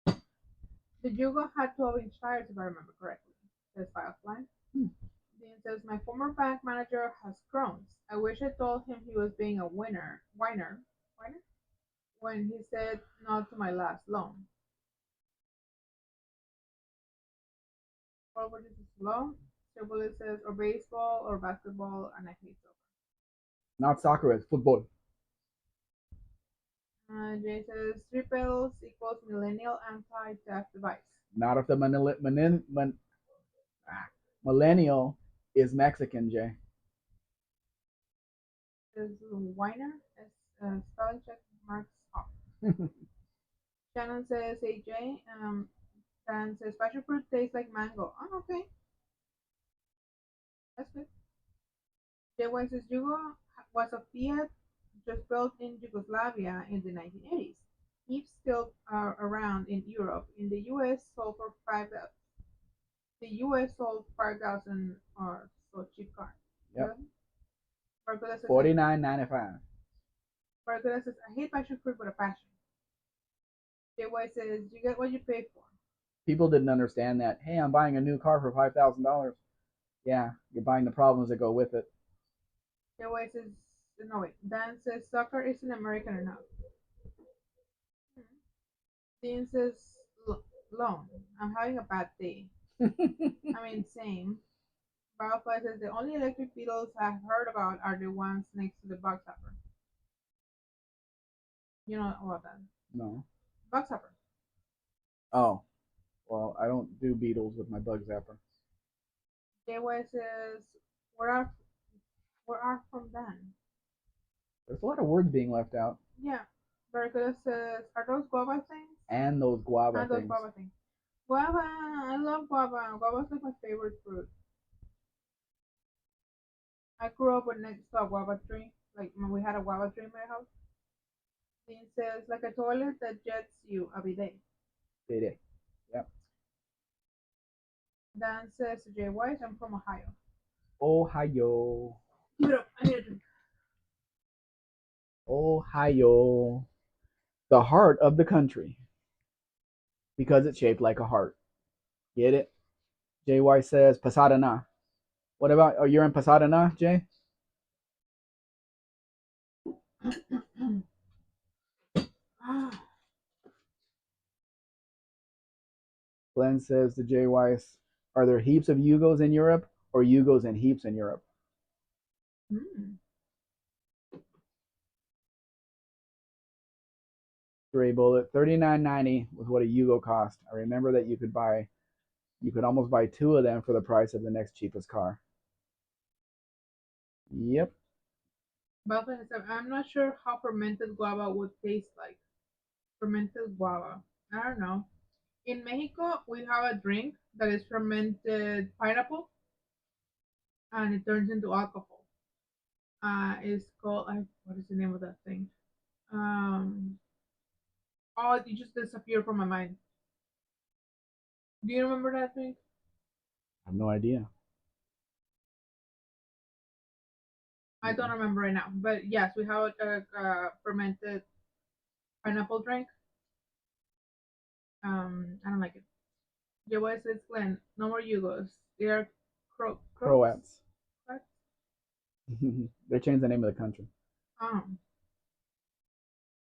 Speaker 2: The Yugo had 12-inch tires, if I remember correctly, says Firefly. Dean says, my former bank manager has Crohn's. I wish I told him he was being a whiner, when he said no to my last loan. Forward is slow. Triple says or baseball or basketball, and I hate soccer.
Speaker 1: Not soccer, it's football.
Speaker 2: Jay says triples equals millennial anti-theft device.
Speaker 1: Not if the millennial is Mexican, Jay.
Speaker 2: Says Weiner is spelling check marks off. Shannon says AJ. Dan says passion fruit tastes like mango. Oh, okay, that's good. JY says Yugo was a Fiat just built in Yugoslavia in the 1980s. Jeeps still are around in Europe. In the US, sold for 5,000. The US sold 5,000 or so cheap car.
Speaker 1: Yep.
Speaker 2: Really? Barcola says,
Speaker 1: $49.95.
Speaker 2: Barcola says, I hate passion fruit with a passion. JY says, you get what you pay for.
Speaker 1: People didn't understand that. Hey, I'm buying a new car for $5,000. Yeah, you're buying the problems that go with it.
Speaker 2: JY says, no wait. Dan says, soccer isn't American enough. Dean says, loan. I'm having a bad day. I mean, same. Biofly says, the only electric beetles I've heard about are the ones next to the bug zapper. You know about that?
Speaker 1: No.
Speaker 2: Bug zapper.
Speaker 1: Oh, well, I don't do beetles with my bug zapper.
Speaker 2: JY says, where are from Dan?
Speaker 1: There's a lot of words being left out.
Speaker 2: Yeah. Barracuda says, are those guava things?
Speaker 1: And those guava
Speaker 2: And those
Speaker 1: things.
Speaker 2: guava things. Guava, I love guava. Guava's like my favorite fruit. I grew up with next to a guava tree. Like when we had a guava tree in my house. Dean says, like a toilet that jets you a bidet.
Speaker 1: Bidet. Yep.
Speaker 2: Dan says to Jay White, I'm from Ohio.
Speaker 1: Ohio.
Speaker 2: Give it up. I need a drink.
Speaker 1: Ohio. The heart of the country. Because it's shaped like a heart. Get it? JY says Pasadena. What about, oh, you're in Pasadena, Jay? Glenn says to Jay Weiss, are there heaps of Yugos in Europe or Yugos in heaps in Europe? Stray Bullet, $39.90 was what a Yugo cost. I remember that you could almost buy two of them for the price of the next cheapest car. Yep.
Speaker 2: I'm not sure how fermented guava would taste like. Fermented guava. I don't know. In Mexico, we have a drink that is fermented pineapple, and it turns into alcohol. It's called what is the name of that thing? Oh, it just disappeared from my mind. Do you remember that drink?
Speaker 1: I have no idea.
Speaker 2: I don't remember right now, but yes, we have a fermented pineapple drink. I don't like it. Joey says, Glenn, no more Yugos. They are
Speaker 1: Croats. They changed the name of the country.
Speaker 2: Um,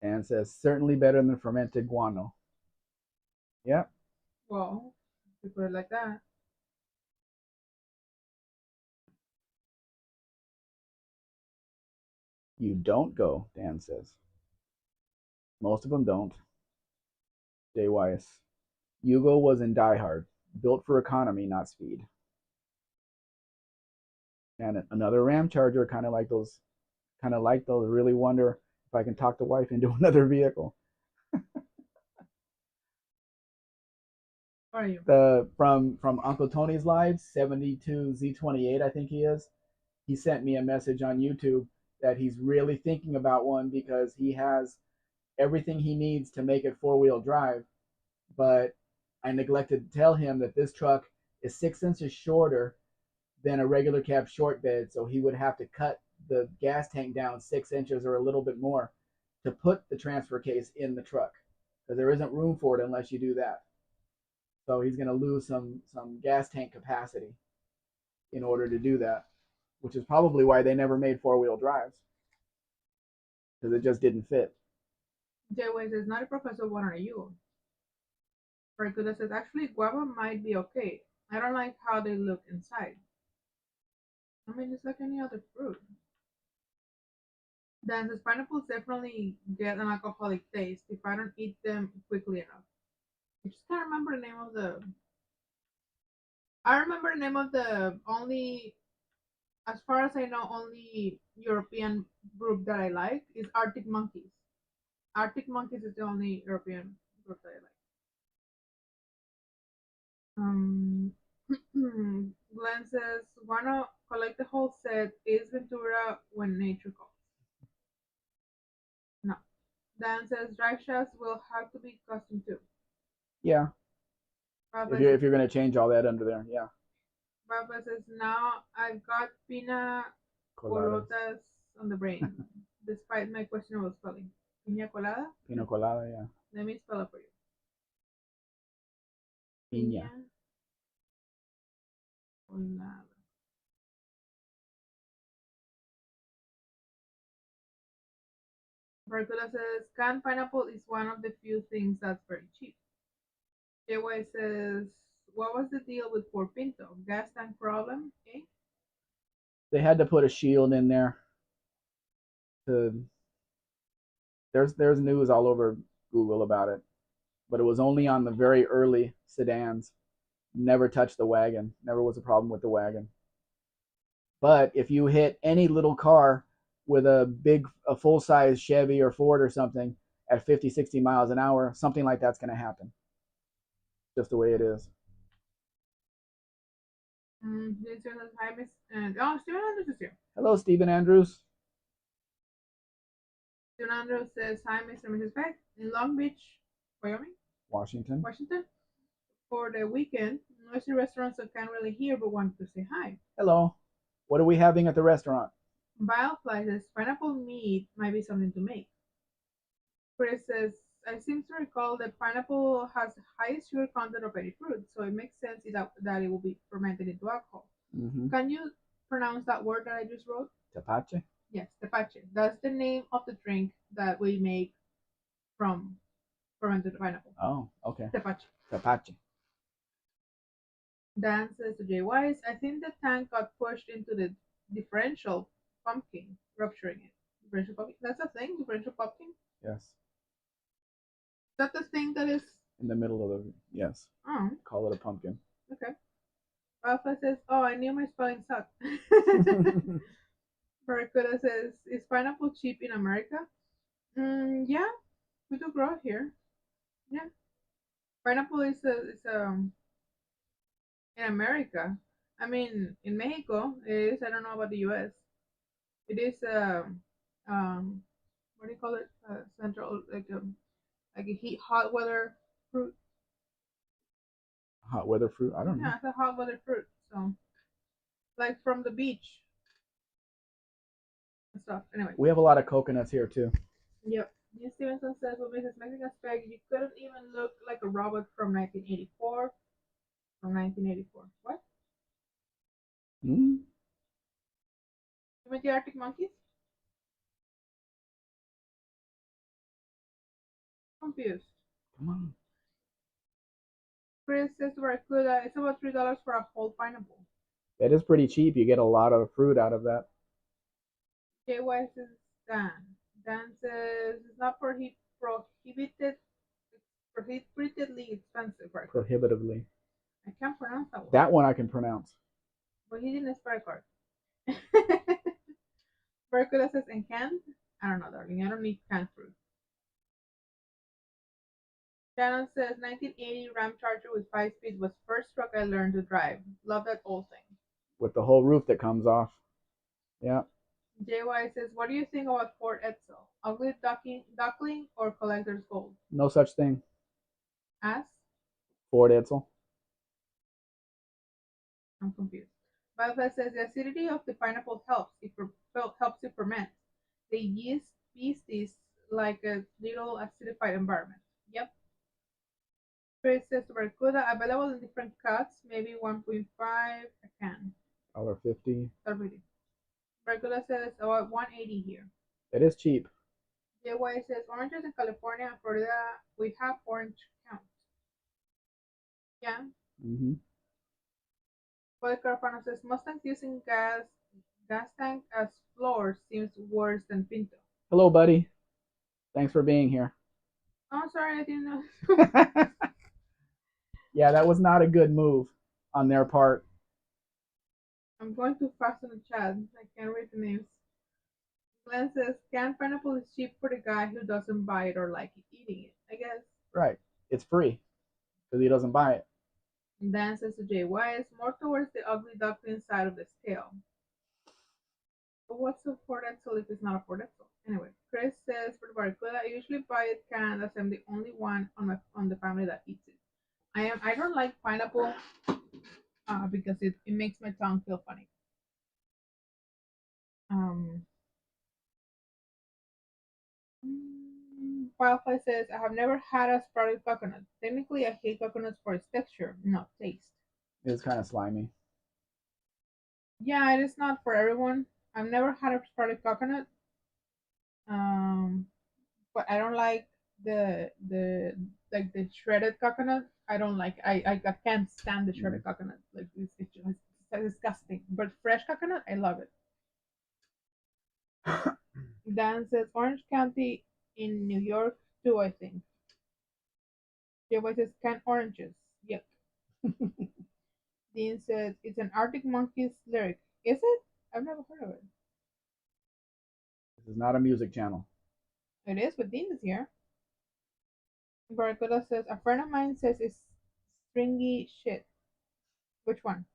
Speaker 1: And says certainly better than fermented guano. Yep.
Speaker 2: well, if you put it like that.
Speaker 1: You don't go, Dan says. Most of them don't. Jay Weiss. Yugo was in Die Hard, built for economy, not speed. And another Ram Charger, kind of like those, really wonder if I can talk the wife into another vehicle.
Speaker 2: What are you?
Speaker 1: From Uncle Tony's Live, 72Z28, I think he is. He sent me a message on YouTube that he's really thinking about one because he has everything he needs to make it four-wheel drive, but I neglected to tell him that this truck is 6 inches shorter than a regular cab short bed, so he would have to cut the gas tank down 6 inches or a little bit more to put the transfer case in the truck because there isn't room for it unless you do that. So he's going to lose some gas tank capacity in order to do that, which is probably why they never made four-wheel drives because it just didn't fit.
Speaker 2: Jay says, not a professor, what are you? Barracuda says, actually, guava might be okay. I don't like how they look inside. I mean, it's like any other fruit. Then the pineapples definitely get an alcoholic taste if I don't eat them quickly enough. I just can't remember the name of the. I remember the name of the only, as far as I know, only European group that I like is Arctic Monkeys. Arctic Monkeys is the only European group that I like. Um, Glenn says, wanna collect the whole set? Is Ventura when nature calls? No. Dan says, drive shafts will have to be custom too.
Speaker 1: Yeah.
Speaker 2: Rafa
Speaker 1: If you're gonna change all that under there, yeah.
Speaker 2: Says, now I've got pina
Speaker 1: Coladas.
Speaker 2: coladas on the brain, despite my questionable spelling. Pina colada?
Speaker 1: Pina colada, yeah.
Speaker 2: Let me spell it for you.
Speaker 1: Piña.
Speaker 2: Pina colada. Barcuda says, canned pineapple is one of the few things that's very cheap. JY says, what was the deal with Fort Pinto? Gas tank problem? Eh?
Speaker 1: They had to put a shield in there. To there's news all over Google about it, but it was only on the very early sedans. Never touched the wagon. Never was a problem with the wagon. But if you hit any little car with a full size Chevy or Ford or something at 50, 60 miles an hour, something like that's going to happen. Just the way it is.
Speaker 2: Steven Andrews is here.
Speaker 1: Hello, Stephen Andrews.
Speaker 2: Steven Andrews says, hi, Mr. and Mrs. Spec. In Long Beach, Wyoming?
Speaker 1: Washington.
Speaker 2: For the weekend, noisy restaurants I can't really hear but want to say hi.
Speaker 1: Hello. What are we having at the restaurant?
Speaker 2: Biofly says, pineapple meat might be something to make. Chris says, I seem to recall that pineapple has the highest sugar content of any fruit, so it makes sense that it will be fermented into alcohol.
Speaker 1: Mm-hmm.
Speaker 2: Can you pronounce that word that I just wrote?
Speaker 1: Tepache?
Speaker 2: Yes, tepache. That's the name of the drink that we make from fermented pineapple.
Speaker 1: Oh, okay.
Speaker 2: Tepache.
Speaker 1: Tepache.
Speaker 2: Dan says to Jay Wise, I think the tank got pushed into the differential pumpkin, rupturing it. Differential pumpkin? That's a thing? Differential pumpkin?
Speaker 1: Yes.
Speaker 2: Is that the thing that is
Speaker 1: in the middle of the yes?
Speaker 2: Oh,
Speaker 1: Call it a pumpkin.
Speaker 2: Okay. Alpha says, oh, I knew my spelling sucked. Barracuda says, is pineapple cheap in America? Yeah, we do grow it here. Yeah. Pineapple is in America. I mean, in Mexico, it is. I don't know about the U.S. It is um, what do you call it? Central, like a hot weather fruit.
Speaker 1: Hot weather fruit? I don't know.
Speaker 2: Yeah, it's a hot weather fruit. So, like from the beach and stuff. Anyway.
Speaker 1: We have a lot of coconuts here too.
Speaker 2: Yep. Dean Stevenson says, well, Mrs. Mexican Spec, you couldn't even look like a robot from 1984. From 1984. What?
Speaker 1: Mm-hmm.
Speaker 2: You mean the Arctic Monkeys? Confused.
Speaker 1: Come on.
Speaker 2: Chris says to Barracuda, it's about $3 for a whole pineapple.
Speaker 1: That is pretty cheap. You get a lot of fruit out of that.
Speaker 2: JY says Dan. Dan says it's not prohibitively expensive. Right?
Speaker 1: Prohibitively.
Speaker 2: I can't pronounce that one.
Speaker 1: That one I can pronounce.
Speaker 2: But he didn't spell card. Barracuda says, and canned? I don't know, darling. I don't need canned fruit. Shannon says 1980 Ram Charger with 5 speed was first truck I learned to drive. Love that old thing.
Speaker 1: With the whole roof that comes off. Yeah.
Speaker 2: JY says, what do you think about Ford Edsel? Ugly duckling or collector's gold?
Speaker 1: No such thing.
Speaker 2: As?
Speaker 1: Ford Edsel.
Speaker 2: I'm confused. Butterfly says the acidity of the pineapple helps it ferment. The yeast is like a little acidified environment. Yep. Chris says Barracuda available in different cuts, maybe 1.5 a can.
Speaker 1: $1.50.
Speaker 2: Barracuda says about 180 here.
Speaker 1: It is cheap.
Speaker 2: JY says oranges in California and Florida, we have orange count. Yeah.
Speaker 1: Mm-hmm.
Speaker 2: Polycarpano says Mustangs using gas tank as floor seems worse than Pinto.
Speaker 1: Hello, buddy. Thanks for being here.
Speaker 2: Oh, sorry, I didn't know.
Speaker 1: Yeah, that was not a good move on their part.
Speaker 2: I'm going too fast on the chat. I can't read the names. Glenn says canned pineapple is cheap for the guy who doesn't buy it or like eating it. I guess.
Speaker 1: Right. It's free because he doesn't buy it.
Speaker 2: Dan says to Jay, why is more towards the ugly duckling side of the scale? But what's a Ford Edsel if it's not a Ford Edsel? Anyway, Chris says for the barracuda, I usually buy it canned as I'm the only one on the family that eats it. I don't like pineapple because it makes my tongue feel funny. Um, Firefly says I have never had a sprouted coconut. Technically, I hate coconuts for its texture, not taste.
Speaker 1: It's kind of slimy.
Speaker 2: Yeah, it is not for everyone. I've never had a sprouted coconut. Um, but I don't like the like the shredded coconut. I don't like. I can't stand the shredded coconut. Like it's disgusting. But fresh coconut, I love it. Dan says Orange County in New York too. I think. Joe says canned oranges. Yep. Dean says it's an Arctic Monkeys lyric. Is it? I've never heard of it.
Speaker 1: This is not a music channel.
Speaker 2: It is, but Dean is here. Barracuda says a friend of mine says it's stringy shit. Which one?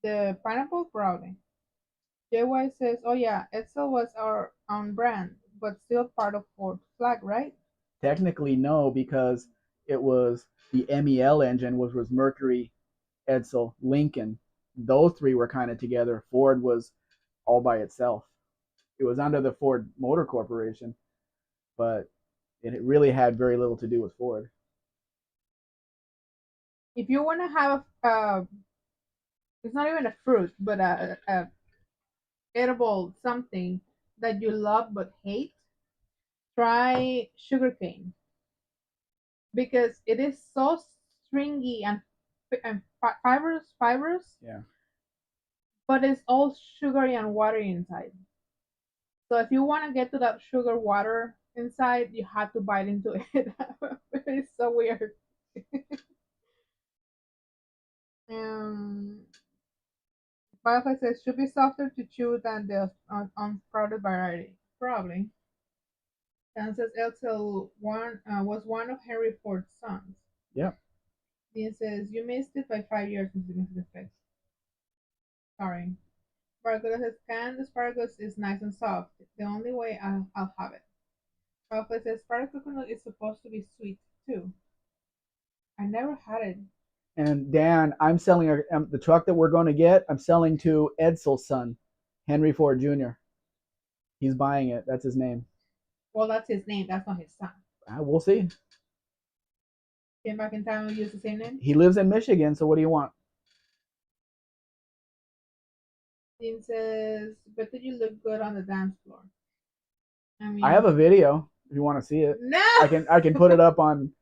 Speaker 2: The pineapple probably. JY says, "Oh yeah, Edsel was our own brand, but still part of Ford Flag, right?"
Speaker 1: Technically, no, because it was the MEL engine, which was Mercury, Edsel, Lincoln. Those three were kind of together. Ford was all by itself. It was under the Ford Motor Corporation, but it really had very little to do with Ford.
Speaker 2: If you want to have it's not even a fruit, but a edible something that you love but hate, try sugarcane because it is so stringy and fibrous,
Speaker 1: Yeah.
Speaker 2: but it's all sugary and watery inside. So if you want to get to that sugar water inside, you have to bite into it. It's so weird. Um, Firefly says should be softer to chew than the unsprouted variety. Probably. Dan says Elsa was one of Henry Ford's sons.
Speaker 1: Yep.
Speaker 2: Dean says you missed it by 5 years in significant effects. Sorry. Barracuda says canned asparagus is nice and soft. The only way I'll have it. Firefly says sprouted coconut is supposed to be sweet too. I never had it.
Speaker 1: And Dan, I'm selling the truck that we're going to get. I'm selling to Edsel's son, Henry Ford Jr. He's buying it. That's his name.
Speaker 2: Well, that's his name. That's not his son.
Speaker 1: We'll see.
Speaker 2: Came back in time and used the same name.
Speaker 1: He lives in Michigan, so what do you want?
Speaker 2: Dean says, "Bet that you look good on the dance floor." I mean,
Speaker 1: I have a video if you want to see it.
Speaker 2: No,
Speaker 1: I can put it up on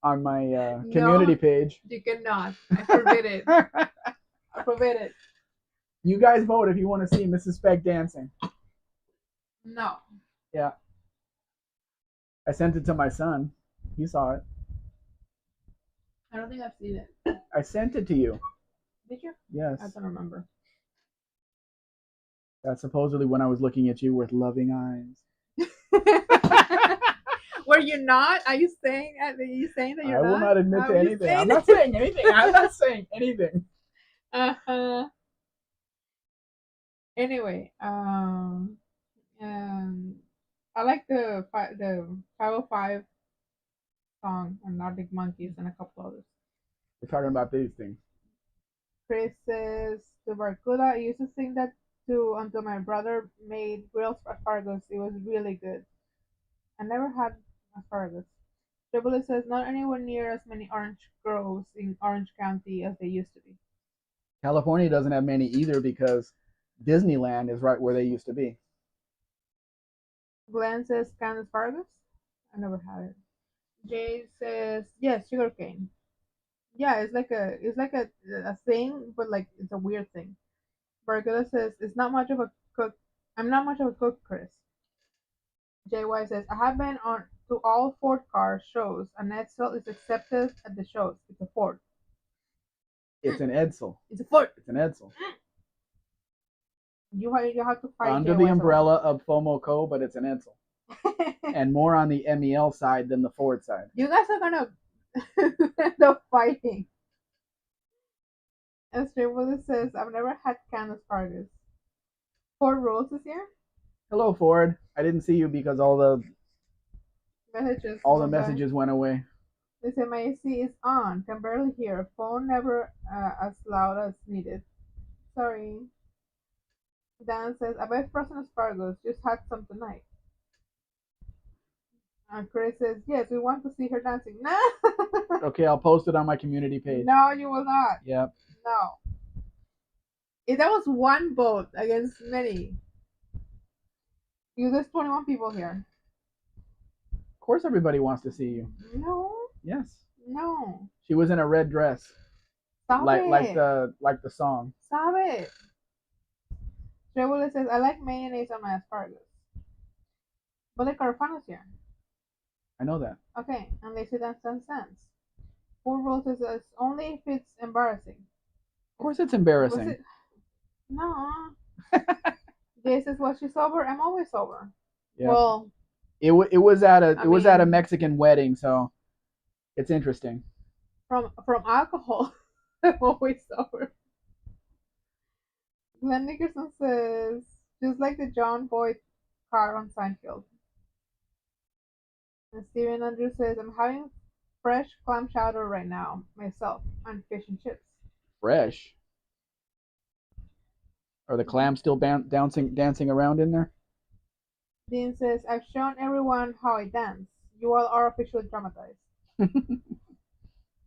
Speaker 1: my community page.
Speaker 2: You cannot. I forbid it. I forbid it.
Speaker 1: You guys vote if you want to see Mrs. Spec dancing.
Speaker 2: No.
Speaker 1: Yeah. I sent it to my son. He saw it.
Speaker 2: I don't think I've seen it.
Speaker 1: I sent it to you.
Speaker 2: Did you?
Speaker 1: Yes.
Speaker 2: I don't remember.
Speaker 1: That's supposedly when I was looking at you with loving eyes.
Speaker 2: Were you not? Are you saying that you're
Speaker 1: I will not admit to anything. I'm not saying anything. I'm not saying anything.
Speaker 2: Uh-huh. Anyway, I like the 505 song on Nordic Monkeys and a couple others.
Speaker 1: We're talking about these things.
Speaker 2: Chris says the Barracuda. I used to sing that too until my brother made grilled asparagus. It was really good. I never had asparagus. Triple says not anywhere near as many orange groves in Orange County as they used to be.
Speaker 1: California doesn't have many either because Disneyland is right where they used to be.
Speaker 2: Glenn says canned asparagus. I never had it. Jay says yes, sugarcane. Yeah, it's like a thing, but like it's a weird thing. Barracuda says it's not much of a cook. I'm not much of a cook, Chris. JY says I have been on to all Ford car shows, and Edsel is accepted at the shows. It's a Ford.
Speaker 1: It's an Edsel.
Speaker 2: It's a Ford.
Speaker 1: It's an Edsel.
Speaker 2: You have to fight
Speaker 1: Under the
Speaker 2: JY for
Speaker 1: umbrella of FOMO Co, but it's an Edsel.
Speaker 2: that.
Speaker 1: And more on the MEL side than the Ford side.
Speaker 2: You guys are gonna end up fighting. And Straywood says I've never had canned asparagus. Ford Rules is here.
Speaker 1: Hello, Ford. I didn't see you because
Speaker 2: Messages
Speaker 1: all the
Speaker 2: went by.
Speaker 1: messages went away.
Speaker 2: They say my AC is on. Can barely hear. Phone never as loud as needed. Sorry. Dan says I bet frozen asparagus. Just had some tonight. Chris says yes. We want to see her dancing. No.
Speaker 1: Okay, I'll post it on my community page.
Speaker 2: No, you will not.
Speaker 1: Yep.
Speaker 2: No. If that was one vote against many, there's 21 people here.
Speaker 1: Of course, everybody wants to see you.
Speaker 2: No.
Speaker 1: Yes.
Speaker 2: No.
Speaker 1: She was in a red dress.
Speaker 2: Stop
Speaker 1: like
Speaker 2: it.
Speaker 1: like the song.
Speaker 2: Stop it. Trevor says I like mayonnaise on my asparagus. But the Carfano's here.
Speaker 1: I know that.
Speaker 2: Okay, and they say that's 10 cents. Full rules says it's only if it's embarrassing.
Speaker 1: Of course, it's
Speaker 2: Was
Speaker 1: embarrassing.
Speaker 2: it? No. Jay says, well, she's sober. I'm always sober.
Speaker 1: Yeah.
Speaker 2: Well,
Speaker 1: it was at a
Speaker 2: I
Speaker 1: it was at a
Speaker 2: mean-
Speaker 1: Mexican wedding, so it's interesting.
Speaker 2: from alcohol, I'm always sober. Glenn Nickerson says, just like the John Boyd car on Seinfeld. And Steven Andrews says, I'm having fresh clam chowder right now, myself, and fish and chips.
Speaker 1: Fresh. Are the clams still dancing around in there?
Speaker 2: Dean says, I've shown everyone how I dance. You all are officially traumatized.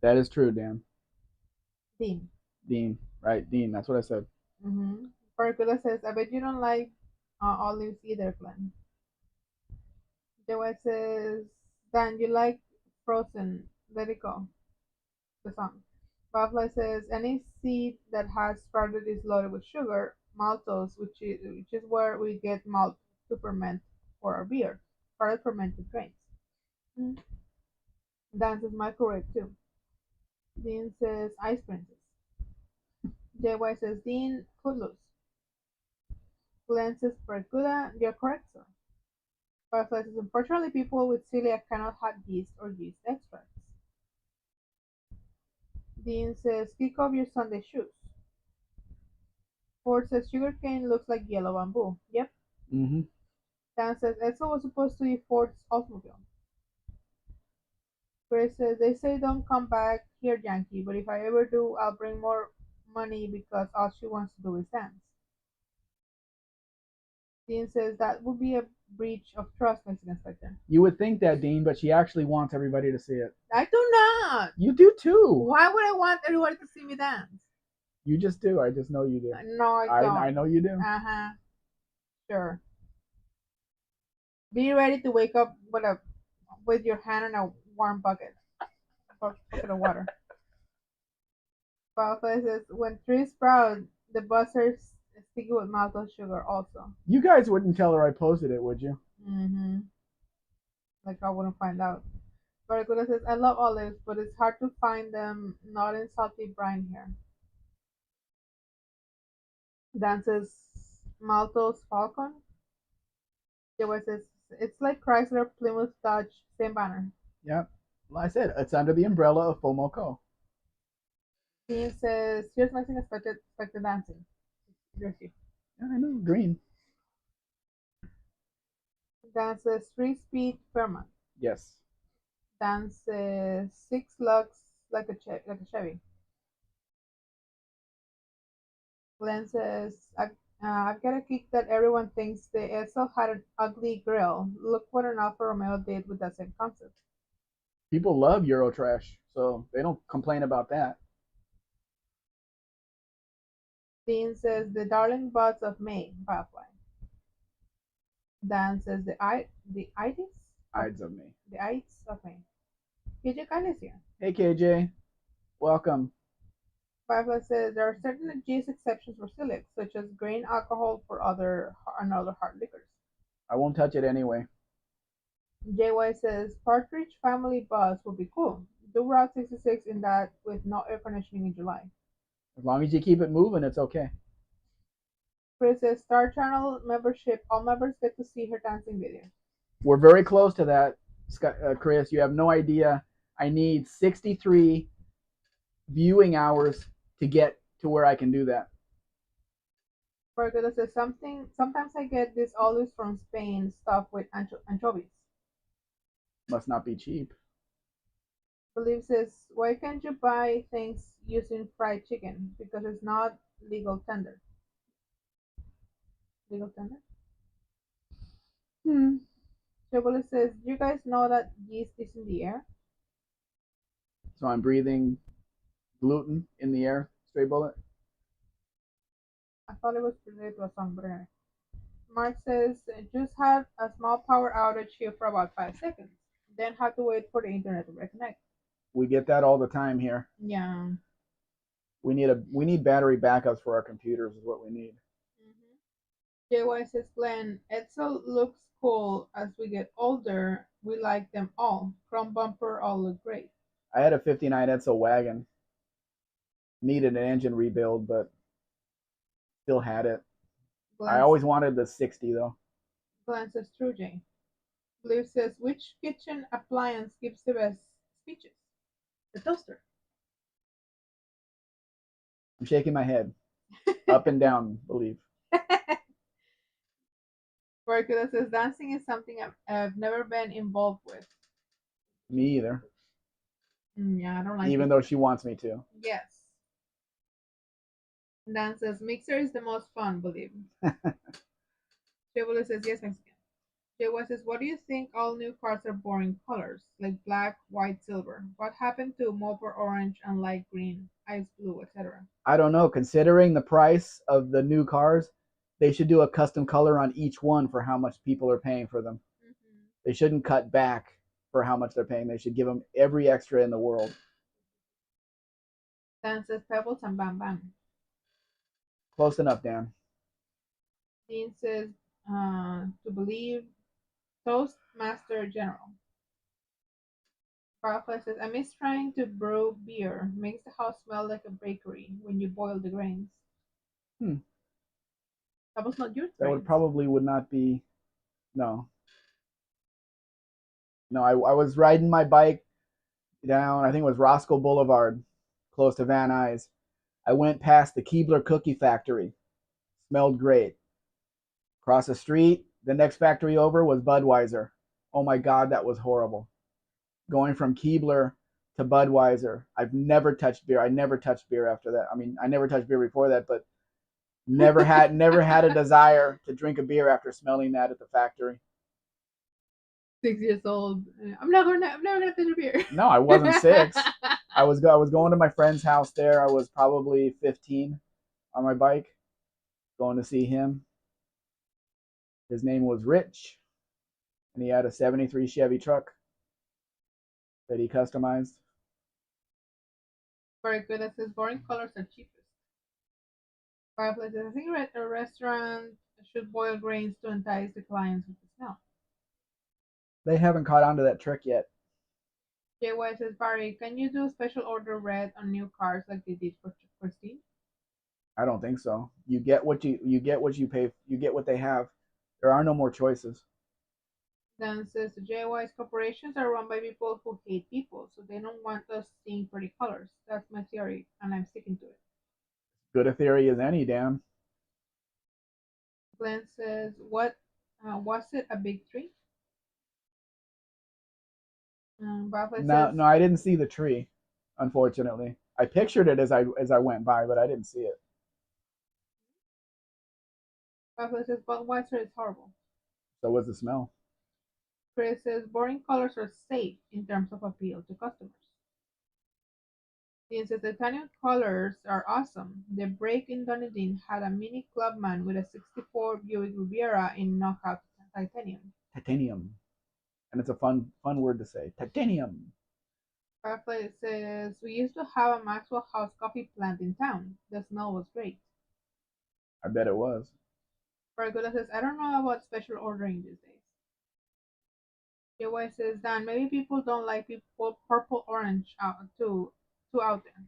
Speaker 1: That is true, Dan.
Speaker 2: Dean.
Speaker 1: Dean, right? Dean. That's what I said.
Speaker 2: Mm-hmm. Barracuda says, I bet you don't like olives either, Glenn. Joette says, Dan, you like Frozen. Let it go. The song. Butterfly says, any seed that has sprouted is loaded with sugar, maltose, which is where we get malt to ferment for our beer. Sprouted fermented grains. Mm. Dan says, microwave too. Dean says, Ice Princess. JY says, Dean, Footloose. Glenn says, Barracuda, you're correct, sir. Butterfly says, unfortunately, people with celiac cannot have yeast or yeast extracts. Dean says, kick off your Sunday shoes. Ford says, sugarcane looks like yellow bamboo. Yep.
Speaker 1: Mm-hmm.
Speaker 2: Dan says, Edsel was supposed to be Ford's Oldsmobile. Chris says, they say don't come back here, Yankee, but if I ever do, I'll bring more money because all she wants to do is dance. Dean says, that would be a breach of trust, Mexican Inspector.
Speaker 1: You would think that, Dean, but she actually wants everybody to see it.
Speaker 2: I do not.
Speaker 1: You do too.
Speaker 2: Why would I want everybody to see me dance?
Speaker 1: You just do. I just know you do.
Speaker 2: No, I don't.
Speaker 1: I know you do.
Speaker 2: Uh-huh. Sure. Be ready to wake up with your hand in a warm bucket of water. Butterfly says, when trees sprout, the buzzers sticky with maltose sugar also.
Speaker 1: You guys wouldn't tell her I posted it, would you?
Speaker 2: Mm-hmm. Like I wouldn't find out. Barracuda says, I love olives, but it's hard to find them not in salty brine here. Dan says, Maltose Falcon. Joey says, it's like Chrysler, Plymouth, Dodge, same banner.
Speaker 1: Yep. Well, I said it's under the umbrella of FOMO Co.
Speaker 2: Dean says, here's Mexican expected dancing. Jersey.
Speaker 1: Yeah, I know. Green.
Speaker 2: Dan says, 3-speed Fairmont.
Speaker 1: Yes.
Speaker 2: Dan says, 6 lugs like a Chevy. Glenn says, I've got a kick that everyone thinks the Edsel had an ugly grill. Look what an Alfa Romeo did with that same concept.
Speaker 1: People love Eurotrash, so they don't complain about that.
Speaker 2: Dean says, the darling buds of May, Firefly. Dan says, the
Speaker 1: Ides of me.
Speaker 2: The Ides of May. KJ Kyle is here.
Speaker 1: Hey, KJ. Welcome.
Speaker 2: Firefly says there are certain juice exceptions for Silix, such as grain alcohol for other hard liquors.
Speaker 1: I won't touch it anyway.
Speaker 2: JY says Partridge Family Bus would be cool. Do Route 66 in that with no air conditioning in July.
Speaker 1: As long as you keep it moving, it's okay.
Speaker 2: Chris says Star Channel membership. All members get to see her dancing video.
Speaker 1: We're very close to that, Chris. You have no idea. I need 63 viewing hours to get to where I can do that.
Speaker 2: Margarita says something. Sometimes I get this olives from Spain stuffed with anchovies.
Speaker 1: Must not be cheap.
Speaker 2: Believe says why can't you buy things using fried chicken because it's not legal tender. Legal tender.
Speaker 1: Hmm.
Speaker 2: Chevrolet says, you guys know that yeast is in the air?
Speaker 1: So I'm breathing gluten in the air. Straight bullet.
Speaker 2: I thought it was related to a song, but anyway. Mark says, just had a small power outage here for about 5 seconds. Then had to wait for the internet to reconnect.
Speaker 1: We get that all the time here.
Speaker 2: Yeah.
Speaker 1: We need battery backups for our computers is what we need.
Speaker 2: JY says, Glenn, Edsel looks cool as we get older. We like them all. Chrome bumper all look great.
Speaker 1: I had a 59 Edsel wagon. Needed an engine rebuild, but still had it. I always wanted the 60 though.
Speaker 2: Glenn says, true, Jay. Blue says, which kitchen appliance gives the best speeches? The toaster.
Speaker 1: I'm shaking my head. Up and down, believe.
Speaker 2: Barkuda says, dancing is something I've never been involved with.
Speaker 1: Me either.
Speaker 2: Yeah, I don't like
Speaker 1: even
Speaker 2: it.
Speaker 1: though she wants me to.
Speaker 2: Yes. Dan says, mixer is the most fun, believe. Chevrolet says, yes, Mexican. Jay says, what do you think all new cars are boring colors, like black, white, silver? What happened to Mopar orange and light green, ice blue, etc.?
Speaker 1: I don't know. Considering the price of the new cars, they should do a custom color on each one for how much people are paying for them. They shouldn't cut back for how much they're paying. They should give them every extra in the world.
Speaker 2: Dan says, pebbles and bam bam.
Speaker 1: Close enough, Dan.
Speaker 2: Dean says, to believe Toastmaster General. Firefly says, I miss trying to brew beer. Makes the house smell like a bakery when you boil the grains.
Speaker 1: Hmm.
Speaker 2: That was not your
Speaker 1: That would not be. No. No, I was riding my bike down, I think it was Roscoe Boulevard, close to Van Nuys. I went past the Keebler Cookie Factory. Smelled great. Across the street, the next factory over was Budweiser. Oh my God, that was horrible. Going from Keebler to Budweiser. I've never touched beer. I never touched beer after that. I mean, I never touched beer before that, but never had a desire to drink a beer after smelling that at the factory.
Speaker 2: 6 years old. I'm never gonna finish a beer.
Speaker 1: No, I wasn't 6. I was going to my friend's house there. I was probably 15 on my bike, going to see him. His name was Rich, and he had a '73 Chevy truck that he customized.
Speaker 2: Very good. That says boring colors are cheapest. Fireplaces. I think a restaurant should boil grains to entice the clients with the smell.
Speaker 1: They haven't caught on to that trick yet.
Speaker 2: JY says, Barry, can you do special order red on new cars like they did for Steve?
Speaker 1: I don't think so. You get what you pay. You get what they have. There are no more choices.
Speaker 2: Then says the JY's corporations are run by people who hate people, so they don't want us seeing pretty colors. That's my theory, and I'm sticking to it.
Speaker 1: Good a theory as any, Dan.
Speaker 2: Glenn says, what was it a big tree?
Speaker 1: No, I didn't see the tree, unfortunately. I pictured it as I went by, but I didn't see it.
Speaker 2: Buffalo says, Budweiser is horrible.
Speaker 1: So was the smell.
Speaker 2: Chris says, boring colors are safe in terms of appeal to customers. Dean says, titanium colors are awesome. The break in Dunedin had a mini clubman with a '64 Buick Riviera in knockout titanium.
Speaker 1: Titanium. And it's a fun word to say. Titanium.
Speaker 2: Firefly says, we used to have a Maxwell House coffee plant in town. The smell was great.
Speaker 1: I bet it was.
Speaker 2: Barracuda says, I don't know about special ordering these days. JY says, Dan, maybe people don't like people purple orange too out there.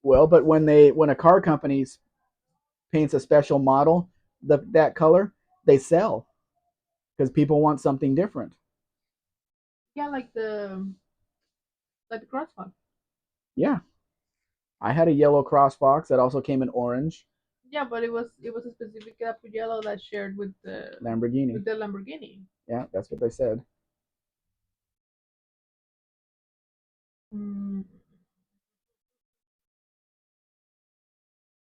Speaker 1: Well, but when a car company paints a special model that color, they sell because people want something different.
Speaker 2: Yeah, like the crosswalk.
Speaker 1: Yeah, I had a yellow crossbox that also came in orange.
Speaker 2: Yeah, but it was a specific type of yellow that shared
Speaker 1: Lamborghini.
Speaker 2: with the Lamborghini.
Speaker 1: Yeah, that's what they said.
Speaker 2: Mm.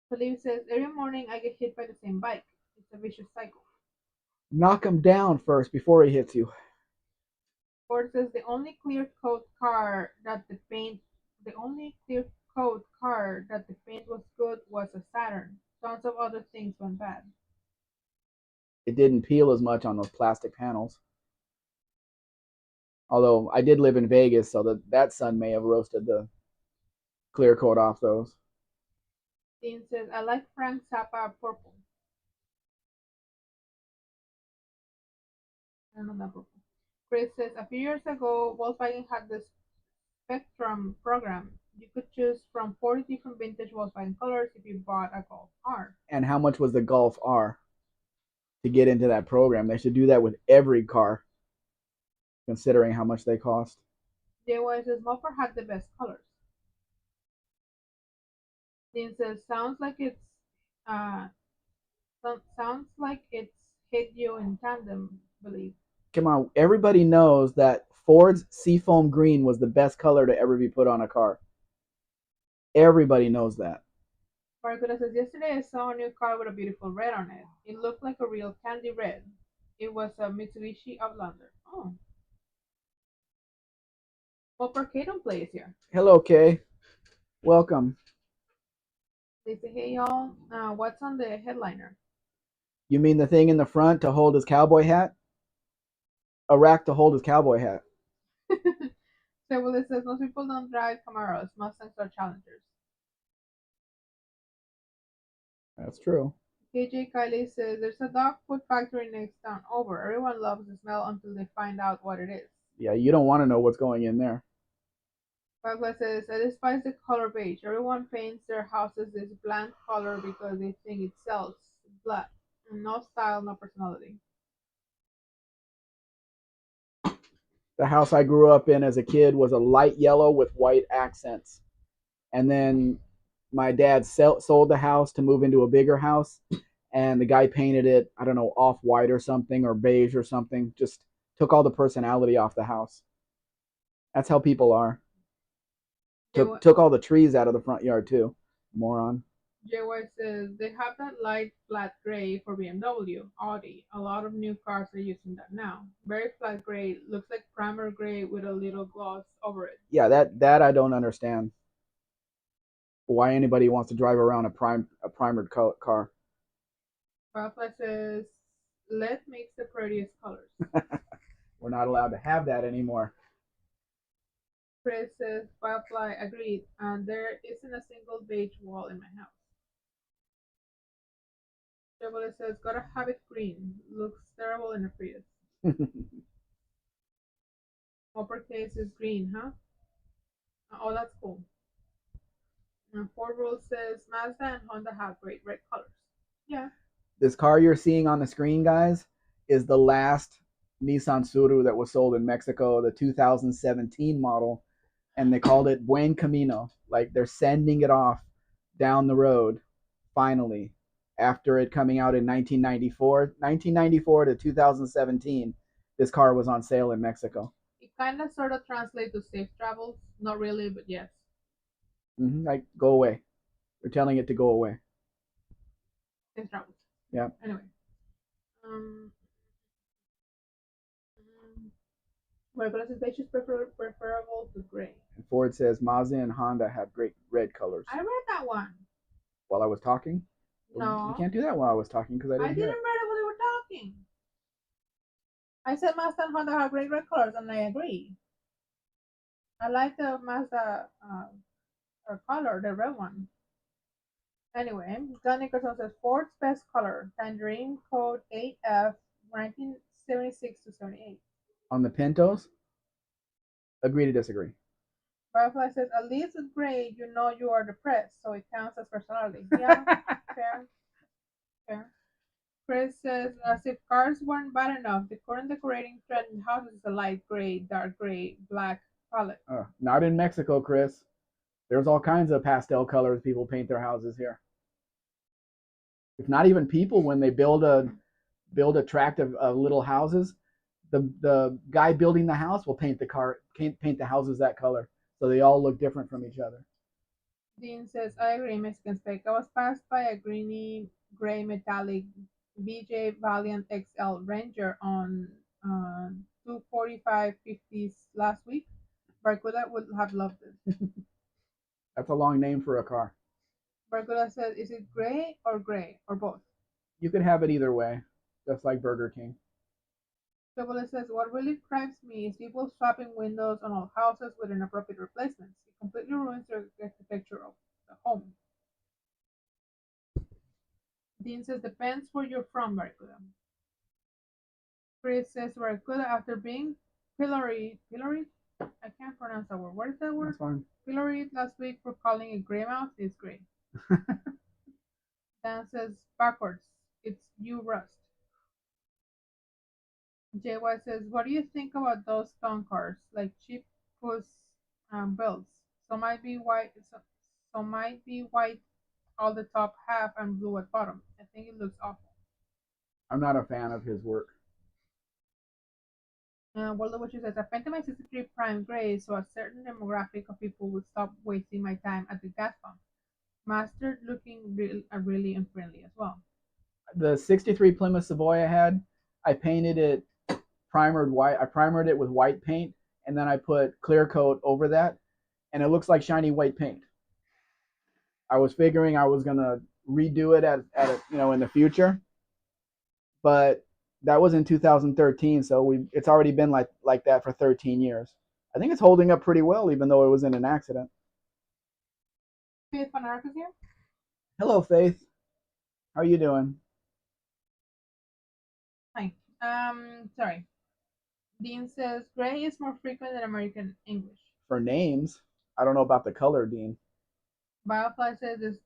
Speaker 2: Felipe says, every morning I get hit by the same bike. It's a vicious cycle.
Speaker 1: Knock him down first before he hits you.
Speaker 2: Ford says the only clear coat car that the paint was good was a Saturn. Tons of other things went bad.
Speaker 1: It didn't peel as much on those plastic panels. Although I did live in Vegas, so that sun may have roasted the clear coat off those.
Speaker 2: Dean says, I like Frank Zappa purple. I don't know that purple. Chris says, a few years ago, Volkswagen had this Spectrum program. You could choose from 40 different vintage Volkswagen colors if you bought a Golf R.
Speaker 1: And how much was the Golf R to get into that program? They should do that with every car, considering how much they cost.
Speaker 2: JY says, Mopar had the best colors. Dean says, uh, sounds like it's hit you in tandem, believe.
Speaker 1: Come on, everybody knows that Ford's Seafoam Green was the best color to ever be put on a car. Everybody knows that.
Speaker 2: Barracuda says, yesterday I saw a new car with a beautiful red on it. It looked like a real candy red. It was a Mitsubishi Outlander. Oh. Well, Parkadon plays here.
Speaker 1: Hello, Kay. Welcome.
Speaker 2: They say, hey y'all, what's on the headliner?
Speaker 1: You mean the thing in the front to hold his cowboy hat? A rack to hold his cowboy hat.
Speaker 2: So, well, it says, most people don't drive Camaros. Mustangs are Challengers.
Speaker 1: That's true.
Speaker 2: KJ Kylie says, there's a dog food factory next town over. Everyone loves the smell until they find out what it is.
Speaker 1: Yeah, you don't want to know what's going in there.
Speaker 2: Pablo says, I despise the color beige. Everyone paints their houses this bland color because they think it sells. Black. No style, no personality.
Speaker 1: The house I grew up in as a kid was a light yellow with white accents. And then my dad sold the house to move into a bigger house. And the guy painted it, I don't know, off white or something, or beige or something. Just took all the personality off the house. That's how people are. Took all the trees out of the front yard too. Moron.
Speaker 2: JY says they have that light flat gray for BMW, Audi. A lot of new cars are using that now. Very flat gray, looks like primer gray with a little gloss over it.
Speaker 1: Yeah, that I don't understand. Why anybody wants to drive around a primered car?
Speaker 2: Firefly says lead makes the prettiest colors.
Speaker 1: We're not allowed to have that anymore.
Speaker 2: Chris says Firefly agreed, and there isn't a single beige wall in my house. Chevrolet says gotta have it green. Looks terrible in a Prius. Uppercase is green, huh? Oh, that's cool. And Ford Rule says Mazda and Honda have great red colors. Yeah.
Speaker 1: This car you're seeing on the screen, guys, is the last Nissan Suru that was sold in Mexico, the 2017 model, and they called it Buen Camino. Like they're sending it off down the road, finally, after it coming out in 1994. 1994 to 2017, this car was on sale in Mexico.
Speaker 2: It kind of sort of translates to safe travels. Not really, but yes.
Speaker 1: Like, go away. They're telling it to go away.
Speaker 2: Safe travels.
Speaker 1: Yeah.
Speaker 2: Anyway. Um, Regular beige is preferable to gray.
Speaker 1: And Ford says Mazda and Honda have great red colors.
Speaker 2: I read that one.
Speaker 1: While I was talking?
Speaker 2: No.
Speaker 1: You can't do that while I was talking because I didn't hear
Speaker 2: read it while they were talking. I said Mazda and Honda have great red colors, and I agree. I like the Mazda color, the red one. Anyway, John Nicholson says Ford's best color, tangerine code 8F 1976 to 78.
Speaker 1: On the Pintos, agree to disagree.
Speaker 2: Firefly says at least with gray, you know you are depressed, so it counts as personality. Yeah, fair, fair. Chris says as if cars weren't bad enough, the current decorating trend in houses is a light gray, dark gray, black palette.
Speaker 1: Not in Mexico, Chris. There's all kinds of pastel colors people paint their houses here. If not even people, when they build attractive little houses, the guy building the house will paint the houses that color, so they all look different from each other.
Speaker 2: Dean says I agree, Mexican Spec. I was passed by a greeny gray metallic BJ Valiant XL Ranger on 245/50s last week. Barcuda would have loved it.
Speaker 1: That's a long name for a car.
Speaker 2: Barcuda says, is it gray or both?
Speaker 1: You could have it either way, just like Burger King.
Speaker 2: Chocolate says, what really cracks me is people swapping windows on old houses with inappropriate replacements. It completely ruins the architecture of the home. Dean says, depends where you're from, Barcuda. Chris says, Barcuda, after being pilloried, I can't pronounce that word. What is that word?
Speaker 1: That's fine.
Speaker 2: Pilloried last week for calling it gray mouse is great. Dan says, backwards. It's you, Rust. JY says, what do you think about those stone cars, like cheap puss builds? So might be white all the top half and blue at bottom. I think it looks awful.
Speaker 1: I'm not a fan of his work.
Speaker 2: World of Witches says, I painted my 63 prime gray so a certain demographic of people would stop wasting my time at the gas pump. Mastered looking really unfriendly as well.
Speaker 1: The 63 Plymouth Savoy I had, I painted it primered white. I primered it with white paint, and then I put clear coat over that, and it looks like shiny white paint. I was figuring I was gonna redo it at in the future, but that was in 2013, so it's already been like that for 13 years. I think it's holding up pretty well, even though it was in an accident.
Speaker 2: Faith Van Ark is here.
Speaker 1: Hello, Faith. How are you doing?
Speaker 2: Hi. Sorry. Dean says gray is more frequent than American English.
Speaker 1: For names, I don't know about the color, Dean.
Speaker 2: Biofly says this.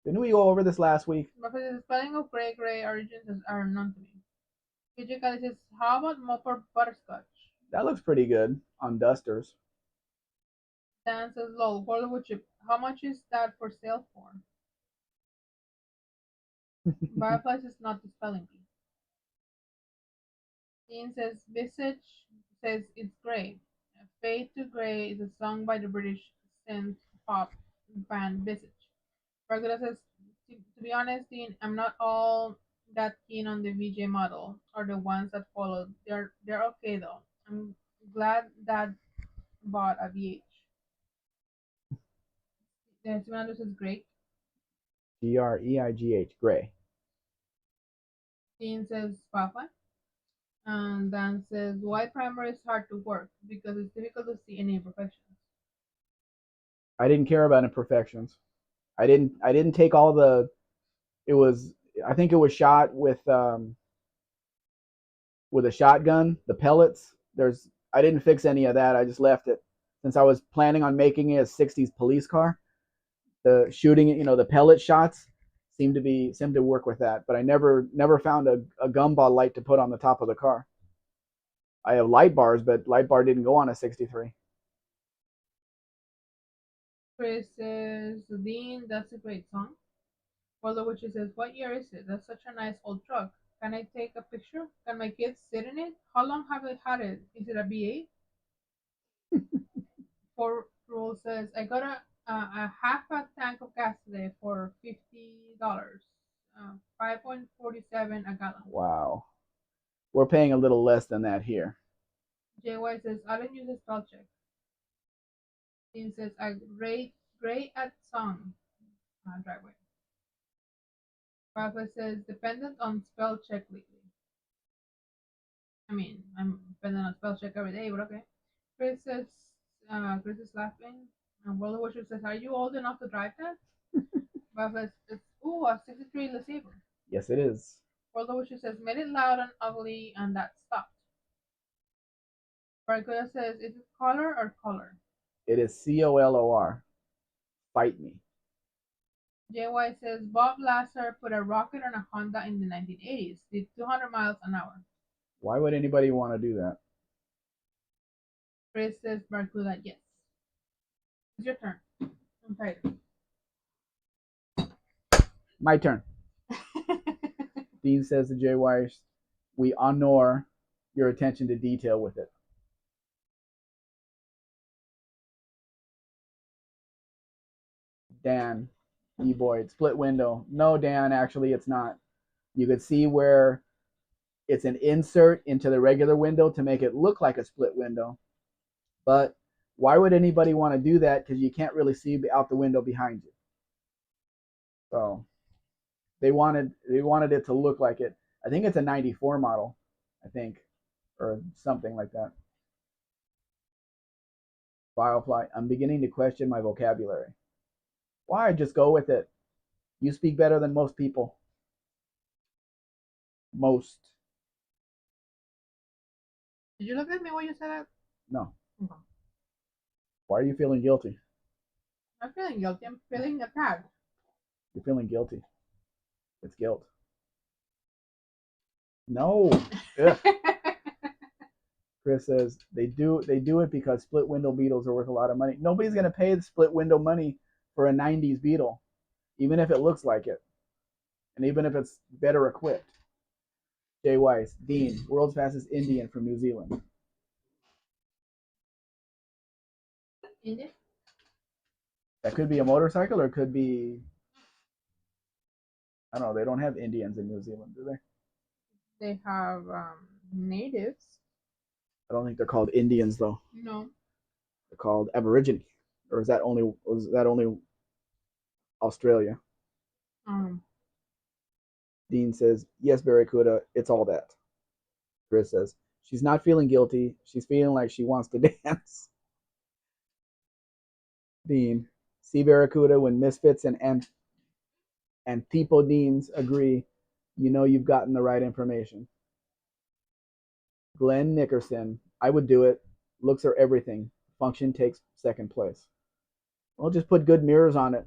Speaker 1: Didn't we go over this last week?
Speaker 2: Biofly the spelling of gray origins are unknown to me. PJ Kali says, how about Mopper Butterscotch?
Speaker 1: That looks pretty good on dusters.
Speaker 2: Dan says, lol, World of Wood chip. How much is that for sale for? Biofly says not the spelling bee. Dean says, Visage says it's gray. Fade to Grey is a song by the British synth pop band Visage. Barguda says, to be honest, Dean, I'm not all that keen on the VJ model or the ones that followed. They're okay though. I'm glad Dad bought a VH. The Simonandus is great.
Speaker 1: Greigh. Gray.
Speaker 2: Dean says Papa. And Dan says white primer is hard to work because it's difficult to see any imperfections.
Speaker 1: I didn't care about imperfections. I didn't take all the. It was. I think it was shot with a shotgun. The pellets. I didn't fix any of that. I just left it since I was planning on making it a '60s police car. The shooting, the pellet shots seemed to work with that. But I never found a gumball light to put on the top of the car. I have light bars, but light bar didn't go on a '63.
Speaker 2: Chris says, Dean, that's a great song. Waldo Witcher says, what year is it? That's such a nice old truck. Can I take a picture? Can my kids sit in it? How long have they had it? Is it a B8? For Rule says, I got a half a tank of gas today for $50. 5.47 a gallon.
Speaker 1: Wow. We're paying a little less than that here.
Speaker 2: JY says, I don't use a spell check. Dean says, I rate great at song driveway. Papa says, dependent on spell check lately. I mean, I'm dependent on spell check every day, but okay. Chris is laughing. And World Watcher says, "Are you old enough to drive that?" Bob says, "It's a '63 LeSabre."
Speaker 1: Yes, it is.
Speaker 2: World Watcher says, "Made it loud and ugly, and that stopped." Barracuda says, "Is it color or color?"
Speaker 1: It is COLOR. Fight me.
Speaker 2: JY says, "Bob Lasser put a rocket on a Honda in the 1980s. Did 200 miles an hour."
Speaker 1: Why would anybody want to do that?
Speaker 2: Chris says, "Barracuda, yes." It's your turn. I'm tired.
Speaker 1: My turn. Dean says to JY, we honor your attention to detail with it. Dan, E-Boyd, split window. No, Dan, actually it's not. You could see where it's an insert into the regular window to make it look like a split window. But why would anybody want to do that? Because you can't really see out the window behind you. So they wanted it to look like it. I think it's a 94 model, I think, or something like that. Firefly, I'm beginning to question my vocabulary. Why? Just go with it. You speak better than most people. Most.
Speaker 2: Did you look at me when you said that?
Speaker 1: No.
Speaker 2: Okay.
Speaker 1: Why are you feeling guilty?
Speaker 2: I'm feeling guilty. I'm feeling attacked.
Speaker 1: You're feeling guilty. It's guilt. No. Chris says they do it because split window Beetles are worth a lot of money. Nobody's gonna pay the split window money for a 90s Beetle, even if it looks like it, and even if it's better equipped. Jay Weiss, Dean, world's fastest Indian from New Zealand.
Speaker 2: Indian?
Speaker 1: That could be a motorcycle, or it could be, I don't know. They don't have Indians in New Zealand, do they?
Speaker 2: They have natives.
Speaker 1: I don't think they're called Indians though.
Speaker 2: No.
Speaker 1: They're called Aborigine, or is that only Australia? Dean says, yes, Barracuda, it's all that. Chris says, she's not feeling guilty. She's feeling like she wants to dance. Dean, see Barracuda, when Misfits and Antipodeans agree, you know you've gotten the right information. Glenn Nickerson, I would do it. Looks are everything. Function takes second place. Well, just put good mirrors on it.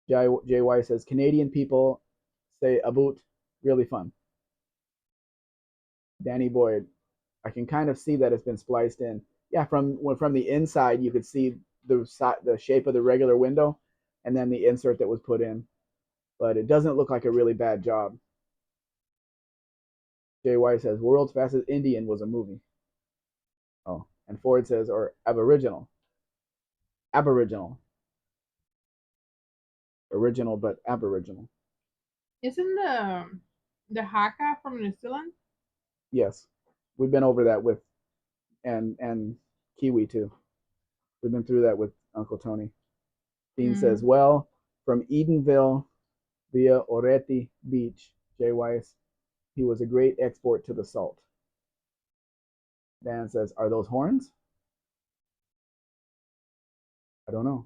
Speaker 1: JY says, Canadian people say about, really fun. Danny Boyd, I can kind of see that it's been spliced in. Yeah, from the inside, you could see the shape of the regular window and then the insert that was put in. But it doesn't look like a really bad job. JY says, World's Fastest Indian was a movie. Oh, and Ford says, or Aboriginal. Aboriginal. Original, but Aboriginal.
Speaker 2: Isn't the Haka from New Zealand?
Speaker 1: Yes. We've been over that with, and Kiwi too. We've been through that with Uncle Tony. Dean says, well, from Edenville via Oreti Beach, Jay Weiss, he was a great export to the salt. Dan says, are those horns? I don't know.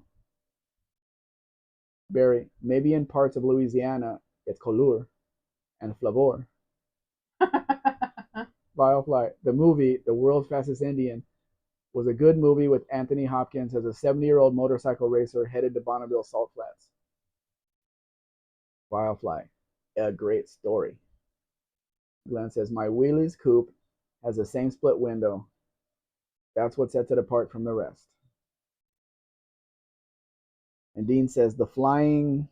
Speaker 1: Barry, maybe in parts of Louisiana, it's colure and flavor. Firefly, the movie, The World's Fastest Indian, was a good movie with Anthony Hopkins as a 70-year-old motorcycle racer headed to Bonneville Salt Flats. Firefly, a great story. Glenn says, my Wheelie's coupe has the same split window. That's what sets it apart from the rest. And Dean says, the flying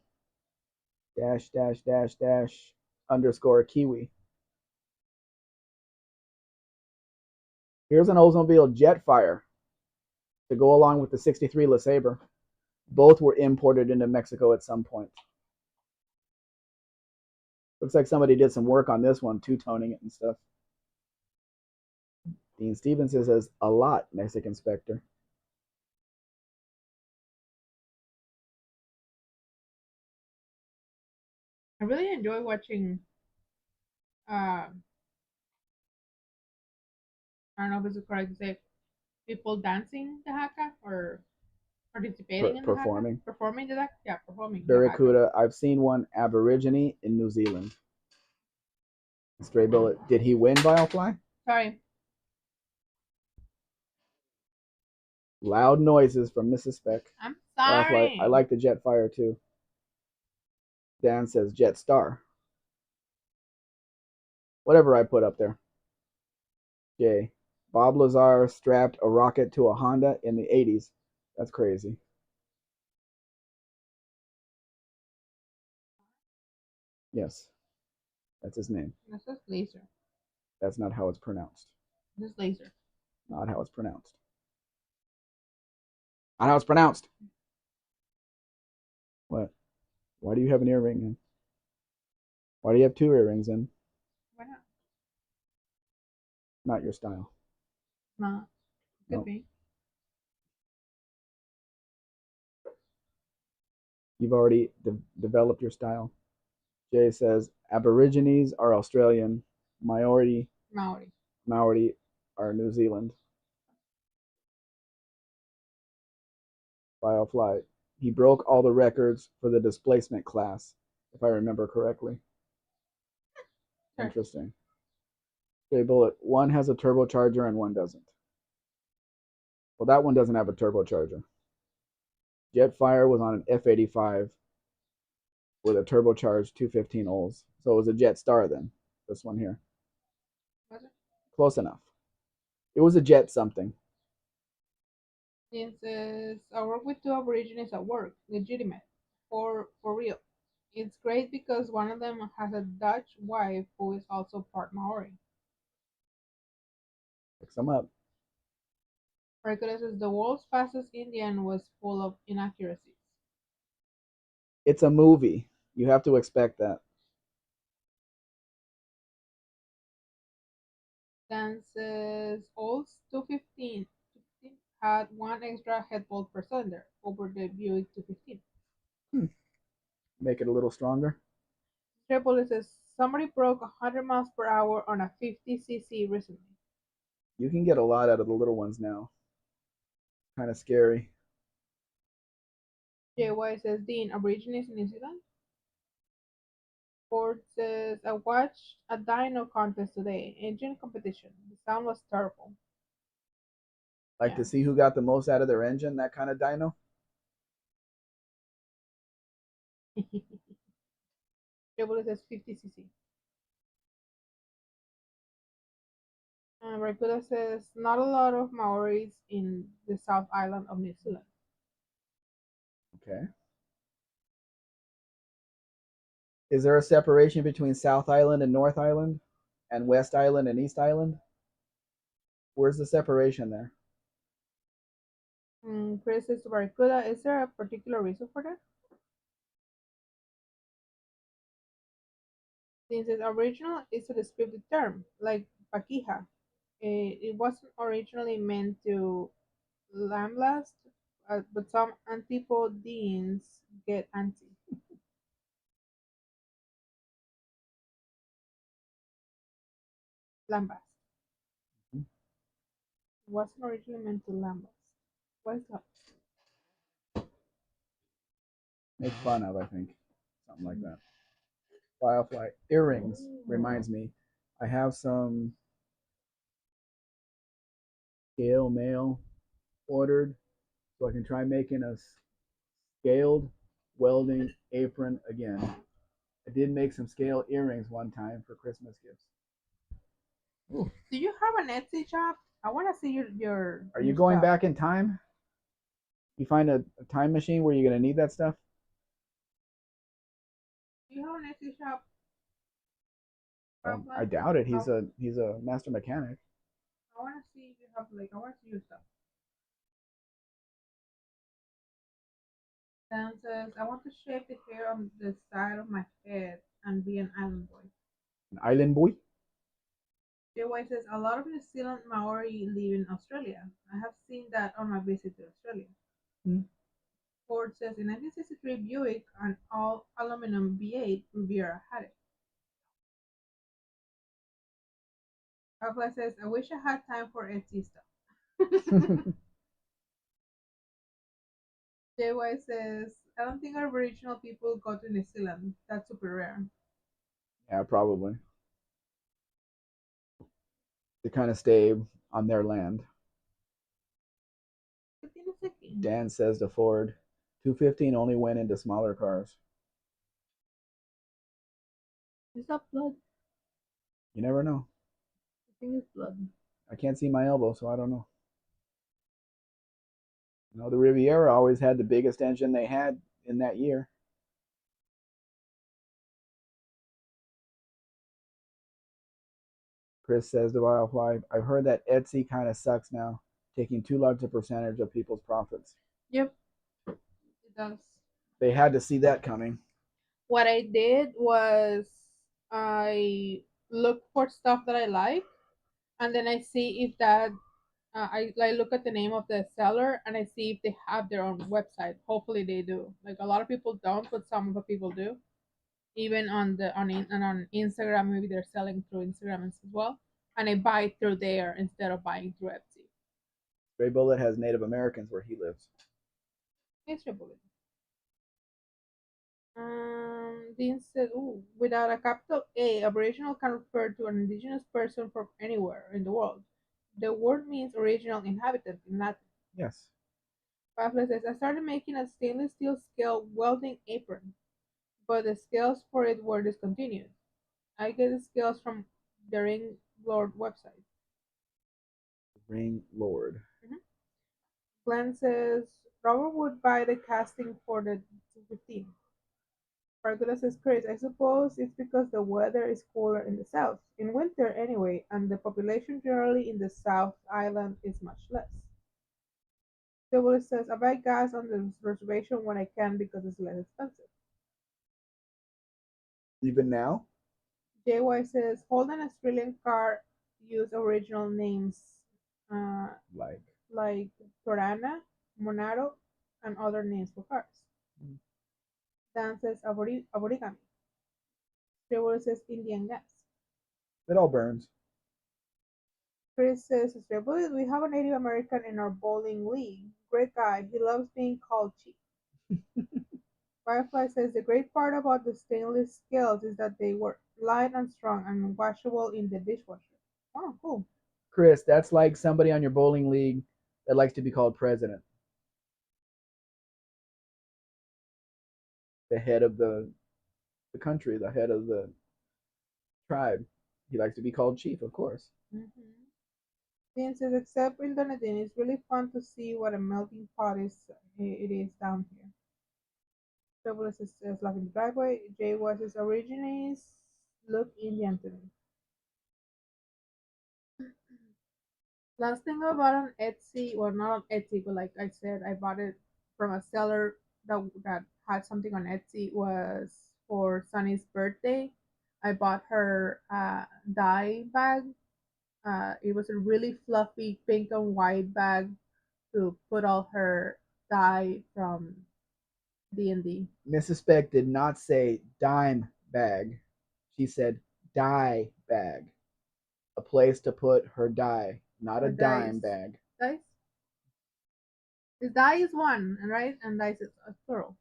Speaker 1: dash dash dash dash underscore Kiwi. Here's an Oldsmobile Jetfire to go along with the 63 LeSabre. Both were imported into Mexico at some point. Looks like somebody did some work on this one, two-toning it and stuff. Dean Stevens says, a lot, Mexican Spectre.
Speaker 2: I really enjoy watching I don't know if it's correct to say people dancing the haka or participating in the haka,
Speaker 1: Performing.
Speaker 2: performing the haka. Yeah, performing the haka.
Speaker 1: Barracuda. I've seen one Aborigine in New Zealand. Stray bullet. Did he win Firefly?
Speaker 2: Sorry,
Speaker 1: Loud noises from Mrs. Spec.
Speaker 2: I'm
Speaker 1: Firefly. I
Speaker 2: sorry.
Speaker 1: like the jet fire too. Dan says Jet Star. Whatever I put up there. Jay. Bob Lazar strapped a rocket to a Honda in the 80s. That's crazy. Yes, that's his name.
Speaker 2: This is laser.
Speaker 1: That's not how it's pronounced.
Speaker 2: This is laser.
Speaker 1: Not how it's pronounced. Not how it's pronounced. What? Why do you have an earring in? Why do you have two earrings in?
Speaker 2: Why not?
Speaker 1: Not your style.
Speaker 2: Not. Could
Speaker 1: No.
Speaker 2: be.
Speaker 1: You've already developed your style. Jay says Aborigines are Australian, Maori
Speaker 2: Maori.
Speaker 1: Maori are New Zealand. Firefly. He broke all the records for the displacement class, if I remember correctly.
Speaker 2: Sure.
Speaker 1: Interesting. Okay, Bullet. One has a turbocharger and one doesn't. Well, that one doesn't have a turbocharger. Jetfire was on an F-85 with a turbocharged 215 Ols. So it was a Jet Star then, this one here.
Speaker 2: Was it?
Speaker 1: Close enough. It was a Jet something.
Speaker 2: It says, I work with two Aborigines at work. Legitimate. For real. It's great because one of them has a Dutch wife who is also part Maori.
Speaker 1: Pick some up.
Speaker 2: Hercules says the world's fastest Indian was full of inaccuracies.
Speaker 1: It's a movie. You have to expect that.
Speaker 2: Dan says Olds 215 had one extra head bolt per cylinder over the Buick 215.
Speaker 1: Hmm. Make it a little stronger.
Speaker 2: Triple says somebody broke 100 miles per hour on a 50cc recently.
Speaker 1: You can get a lot out of the little ones now. Kind of scary.
Speaker 2: JY says Dean, Aborigines in New Zealand. Ford says I watched a dyno contest today, engine competition. The sound was terrible.
Speaker 1: Like
Speaker 2: Yeah.
Speaker 1: to see who got the most out of their engine, that kind of dyno.
Speaker 2: Triple says 50cc. Barracuda says not a lot of Maoris in the South Island of New Zealand.
Speaker 1: Okay. Is there a separation between South Island and North Island, and West Island and East Island? Where's the separation there?
Speaker 2: Chris says to Barracuda, is there a particular reason for that? Since it's original, it's a descriptive term, like Paquija. It wasn't originally meant to lamblast, but some antipodeans get anti. Lambast. It wasn't originally meant to lambast. What is that?
Speaker 1: Make fun of, I think. Something like that. Firefly. Earrings reminds me. I have some scale mail ordered so I can try making a scaled welding apron again. I did make some scale earrings one time for Christmas gifts.
Speaker 2: Ooh. Do you have an Etsy shop? I want to see
Speaker 1: Are
Speaker 2: your
Speaker 1: you going
Speaker 2: stuff.
Speaker 1: back in time? You find a time machine where you're gonna need that stuff?
Speaker 2: Do you have an Etsy shop?
Speaker 1: I doubt it. He's a master mechanic.
Speaker 2: I want to see if you have like I want to see your stuff. Dan says I want to shape the hair on the side of my head and be an island boy.
Speaker 1: An island boy.
Speaker 2: JY says a lot of New Zealand Maori live in Australia. I have seen that on my visit to Australia.
Speaker 1: Hmm.
Speaker 2: Ford says in 1963 Buick, an all aluminum V8 Riviera had it. Rafa says, I wish I had time for Etsy stuff. JY says, I don't think Aboriginal people go to New Zealand. That's super rare.
Speaker 1: Yeah, probably. They kind of stay on their land.
Speaker 2: ¿Qué tienes aquí?
Speaker 1: Dan says to Ford, 215 only went into smaller cars.
Speaker 2: Is that blood?
Speaker 1: You never know.
Speaker 2: I think it's blood.
Speaker 1: I can't see my elbow, so I don't know. You know, the Riviera always had the biggest engine they had in that year. Chris says to Wildfly, I've heard that Etsy kind of sucks now, taking too large a percentage of people's profits.
Speaker 2: Yep, it does.
Speaker 1: They had to see that coming.
Speaker 2: What I did was I look for stuff that I like, and then I see if that I look at the name of the seller and I see if they have their own website. Hopefully they do. Like a lot of people don't, but some of the people do. Even on Instagram, maybe they're selling through Instagram as well. And I buy through there instead of buying through Etsy.
Speaker 1: Gray Bullet has Native Americans where he lives.
Speaker 2: Miserable. Dean said, "Ooh, without a capital A, Aboriginal can refer to an indigenous person from anywhere in the world. The word means original inhabitant in Latin."
Speaker 1: Yes.
Speaker 2: Pablo says, I started making a stainless steel scale welding apron, but the scales for it were discontinued. I get the scales from the Ring Lord website.
Speaker 1: Ring Lord.
Speaker 2: Mhm. Glenn says, Robert would buy the casting for the 15. Pargola says, Chris, I suppose it's because the weather is cooler in the south, in winter anyway, and the population generally in the South Island is much less. Double says, I buy gas on the reservation when I can because it's less expensive.
Speaker 1: Even now?
Speaker 2: JY says, hold an Australian car use original names uh,
Speaker 1: Like.
Speaker 2: like Torana, Monaro, and other names for cars. Dan says, Aborigami. Trevor says, Indian gas.
Speaker 1: It all burns.
Speaker 2: Chris says, Trevor, we have a Native American in our bowling league. Great guy. He loves being called chief. Firefly says, the great part about the stainless scales is that they were light and strong and washable in the dishwasher. Oh, cool.
Speaker 1: Chris, that's like somebody on your bowling league that likes to be called president. The head of the country, the head of the tribe. He likes to be called chief, of course.
Speaker 2: Mm-hmm. Dean says, except in Dunedin, it's really fun to see what a melting pot it is down here. Double says, like in the driveway. Jay was his originates look Indian to me. Last thing I bought on Etsy, well, not on Etsy, but like I said, I bought it from a seller that had something on Etsy. Was for Sunny's birthday. I bought her dye bag. It was a really fluffy pink and white bag to put all her dye from D&D.
Speaker 1: Mrs. Spec did not say dime bag. She said dye bag. A place to put her dye, not a
Speaker 2: Or
Speaker 1: dime
Speaker 2: dice.
Speaker 1: bag.
Speaker 2: Dice? Is dye is one, right? And dice is a plural.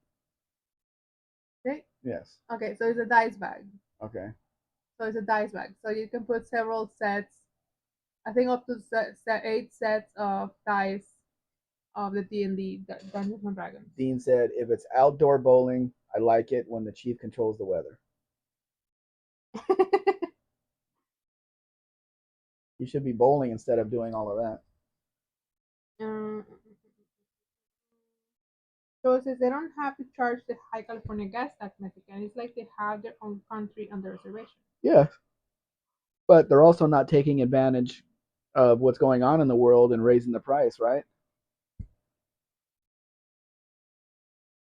Speaker 2: Okay?
Speaker 1: Yes.
Speaker 2: Okay, so it's a dice bag.
Speaker 1: Okay.
Speaker 2: So it's a dice bag. So you can put several sets, I think up to 8 sets of dice of the D&D Dungeons and Dragons.
Speaker 1: Dean said, if it's outdoor bowling, I like it when the chief controls the weather. You should be bowling instead of doing all of that.
Speaker 2: um, so it says they don't have to charge the high California gas tax Mexican. It's like they have their own country on the reservation.
Speaker 1: Yeah. But they're also not taking advantage of what's going on in the world and raising the price, right?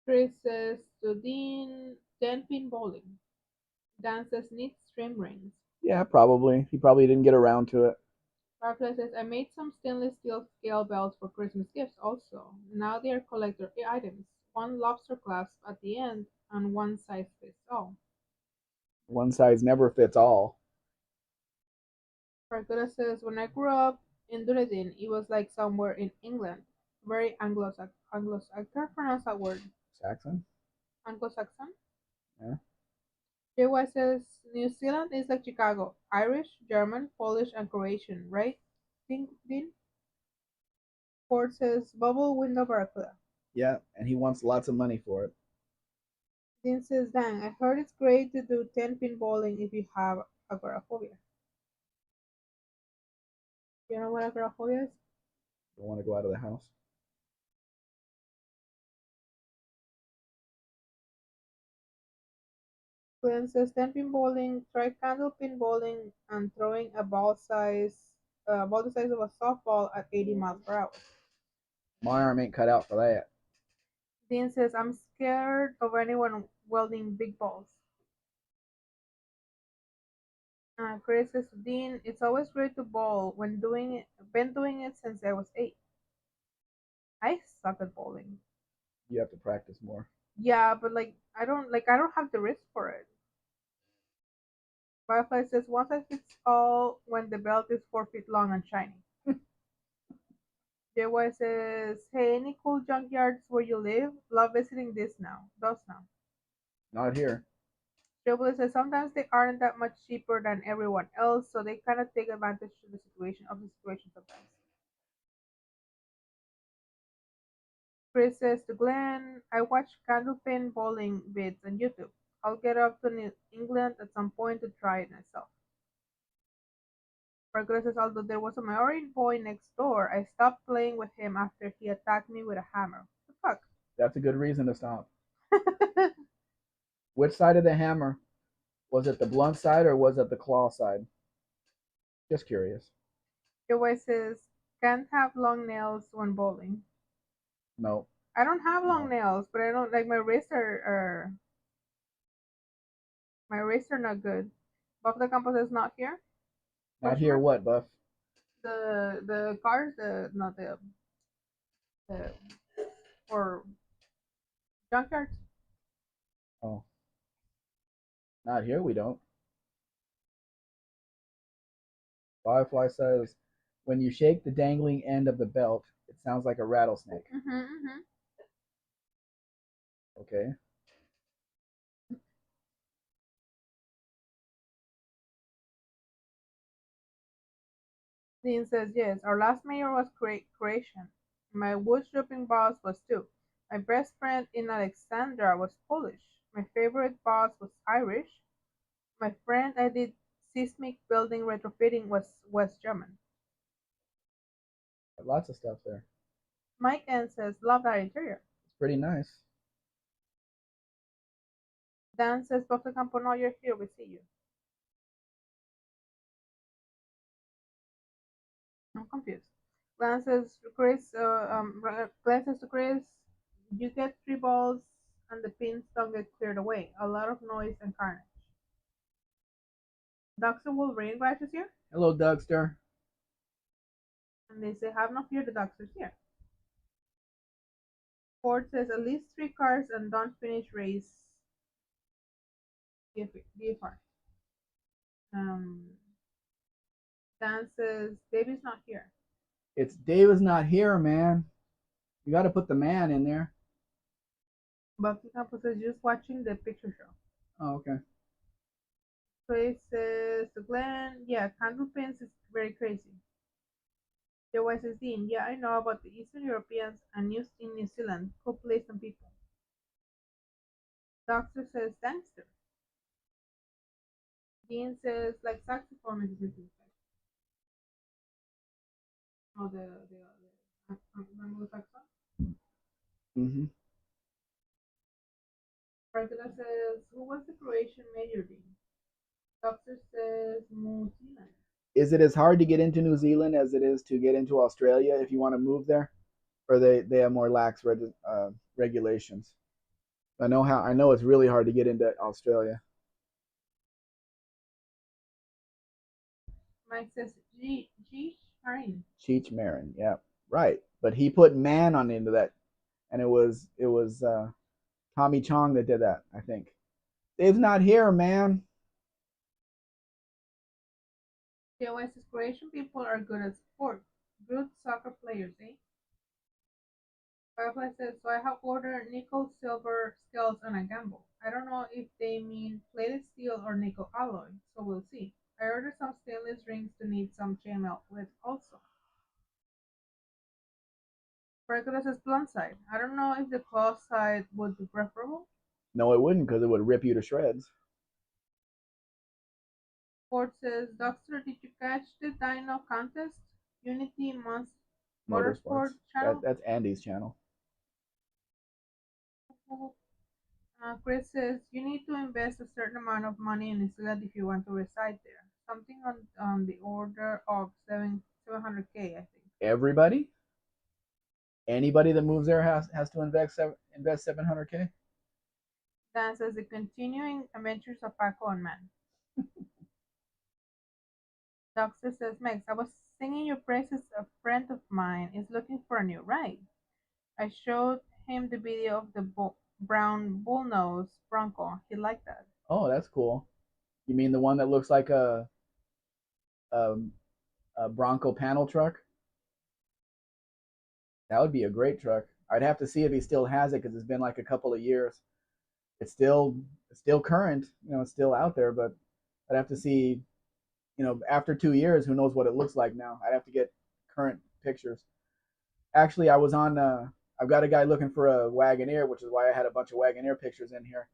Speaker 2: Chris says to Dean, 10-pin bowling. Dan says neat stream rings.
Speaker 1: Yeah, probably. He probably didn't get around to it.
Speaker 2: Firefly says, I made some stainless steel scale bells for Christmas gifts also. Now they are collector items. One lobster clasp at the end and one size fits all.
Speaker 1: One size never fits all.
Speaker 2: Barracuda says, when I grew up in Dunedin, it was like somewhere in England. Very Anglo-Saxon. I can't pronounce that word.
Speaker 1: Saxon?
Speaker 2: Anglo-Saxon.
Speaker 1: Yeah.
Speaker 2: JY says, New Zealand is like Chicago. Irish, German, Polish, and Croatian, right? Think, Dean? Ford says, bubble window Barracuda.
Speaker 1: Yeah, and he wants lots of money for it.
Speaker 2: Dean says, dang, I heard it's great to do 10-pin bowling if you have agoraphobia. You know what agoraphobia is?
Speaker 1: Don't want to go out of the house.
Speaker 2: Glenn says 10-pin bowling, try candlepin bowling and throwing a ball the size of a softball at 80 miles per hour.
Speaker 1: My arm ain't cut out for that.
Speaker 2: Dean says, I'm scared of anyone welding big balls. Chris says, Dean, it's always great to bowl when doing it. Been doing it since I was 8. I suck at bowling.
Speaker 1: You have to practice more.
Speaker 2: Yeah, but I don't have the wrist for it. Firefly says one size fits all when the belt is 4 feet long and shiny. JY says, hey, any cool junkyards where you live? Love visiting those now.
Speaker 1: Not here.
Speaker 2: Triple says sometimes they aren't that much cheaper than everyone else, so they kind of take advantage of the situation sometimes. Chris says to Glenn, I watch candlepin bowling vids on YouTube. I'll get up to New England at some point to try it myself. Margaret says, although there was a Maori boy next door, I stopped playing with him after he attacked me with a hammer. What
Speaker 1: That's a good reason to stop.
Speaker 2: the fuck?
Speaker 1: Which side of the hammer? Was it the blunt side or was it the claw side? Just curious.
Speaker 2: Joey says, can't have long nails when bowling.
Speaker 1: No.
Speaker 2: I don't have long
Speaker 1: No.
Speaker 2: nails, but I don't like my wrists are not good. Buff the Campos is not here.
Speaker 1: Not
Speaker 2: Question
Speaker 1: here
Speaker 2: mark?
Speaker 1: what, Buff?
Speaker 2: The cars, the not the or junkyards.
Speaker 1: Oh. Not here we don't. Firefly says, when you shake the dangling end of the belt, it sounds like a rattlesnake.
Speaker 2: Mm-hmm.
Speaker 1: Okay.
Speaker 2: Dean says yes. Our last mayor was Croatian. My wood-stripping boss was too. My best friend in Alexandra was Polish. My favorite boss was Irish. My friend I did seismic building retrofitting was German.
Speaker 1: Lots of stuff there.
Speaker 2: Mike N says, love that interior.
Speaker 1: It's pretty nice.
Speaker 2: Dan says, Dr. Campo, no, you're here, we see you. I'm confused. Glenn says to Chris, Glenn says to Chris, you get 3 balls and the pins don't get cleared away. A lot of noise and carnage. Dr. Wolverine Glass is here,
Speaker 1: Hello, Dougster.
Speaker 2: and they say, have no fear, the doctor's here. Ford says, at least 3 cars and don't finish race GFR. Um, Dan says, David's not here.
Speaker 1: It's David's not here, man. You got to put the man in there.
Speaker 2: Buffy Campos says, just watching the picture show.
Speaker 1: Oh, okay.
Speaker 2: Chris says to Glenn, yeah, candlepins is very crazy. Joe says, Dean, yeah, I know about the Eastern Europeans and in New Zealand. Cool place and people. Doctor says, gangster. Dean says, like saxophone Mississippi. Oh, the saxophone.
Speaker 1: Mm-hmm.
Speaker 2: Franklin says, who was the Croatian mayor, Dean? Doctor says, New Zealand.
Speaker 1: Is it as hard to get into New Zealand as it is to get into Australia if you want to move there, or they have more lax regulations? I know it's really hard to get into Australia.
Speaker 2: Mike says, G. Marine.
Speaker 1: Cheech Marin, yeah, right. But he put man on into that, and it was Tommy Chong that did that. I think Dave's not here, man.
Speaker 2: KOS says Croatian people are good at sport. Good soccer players, eh? Firefly says, so I have ordered nickel silver scales on a gamble. I don't know if they mean plated steel or nickel alloy, so we'll see. I ordered some stainless rings to need some chainmail with also. Regular says blunt side. I don't know if the cloth side would be preferable.
Speaker 1: No, it wouldn't because it would rip you to shreds.
Speaker 2: Ford says, Doctor, did you catch the Dino contest? Unity Motorsport
Speaker 1: Motorsports.
Speaker 2: channel?
Speaker 1: That's Andy's channel.
Speaker 2: Chris says, you need to invest a certain amount of money in Island if you want to reside there. Something on the order of 700K, I think.
Speaker 1: Everybody, anybody that moves there has to invest 700K.
Speaker 2: Dan says, the continuing adventures of Paco and Man. Doctor says, Mex, I was singing your praises. A friend of mine is looking for a new ride. I showed him the video of the brown bullnose Bronco. He liked that.
Speaker 1: Oh, that's cool. You mean the one that looks like a, a Bronco panel truck? That would be a great truck. I'd have to see if he still has it because it's been like a couple of years. It's still current, it's still out there, but I'd have to see, after 2 years, who knows what it looks like now. I'd have to get current pictures. Actually, I've got a guy looking for a Wagoneer, which is why I had a bunch of Wagoneer pictures in here.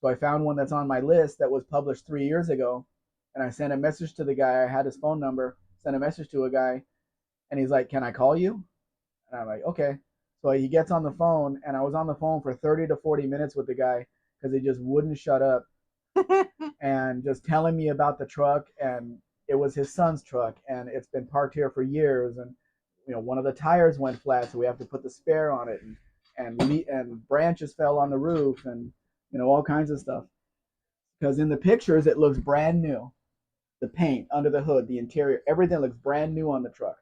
Speaker 1: So I found one that's on my list that was published 3 years ago, and I sent a message to the guy. I had his phone number, sent a message to a guy, and he's like, "Can I call you?" And I'm like, "Okay." So he gets on the phone, and I was on the phone for 30 to 40 minutes with the guy because he just wouldn't shut up and just telling me about the truck. And it was his son's truck, and it's been parked here for years. And one of the tires went flat, so we have to put the spare on it, and branches fell on the roof, and all kinds of stuff. Because in the pictures, it looks brand new. The paint under the hood, the interior, everything looks brand new on the truck.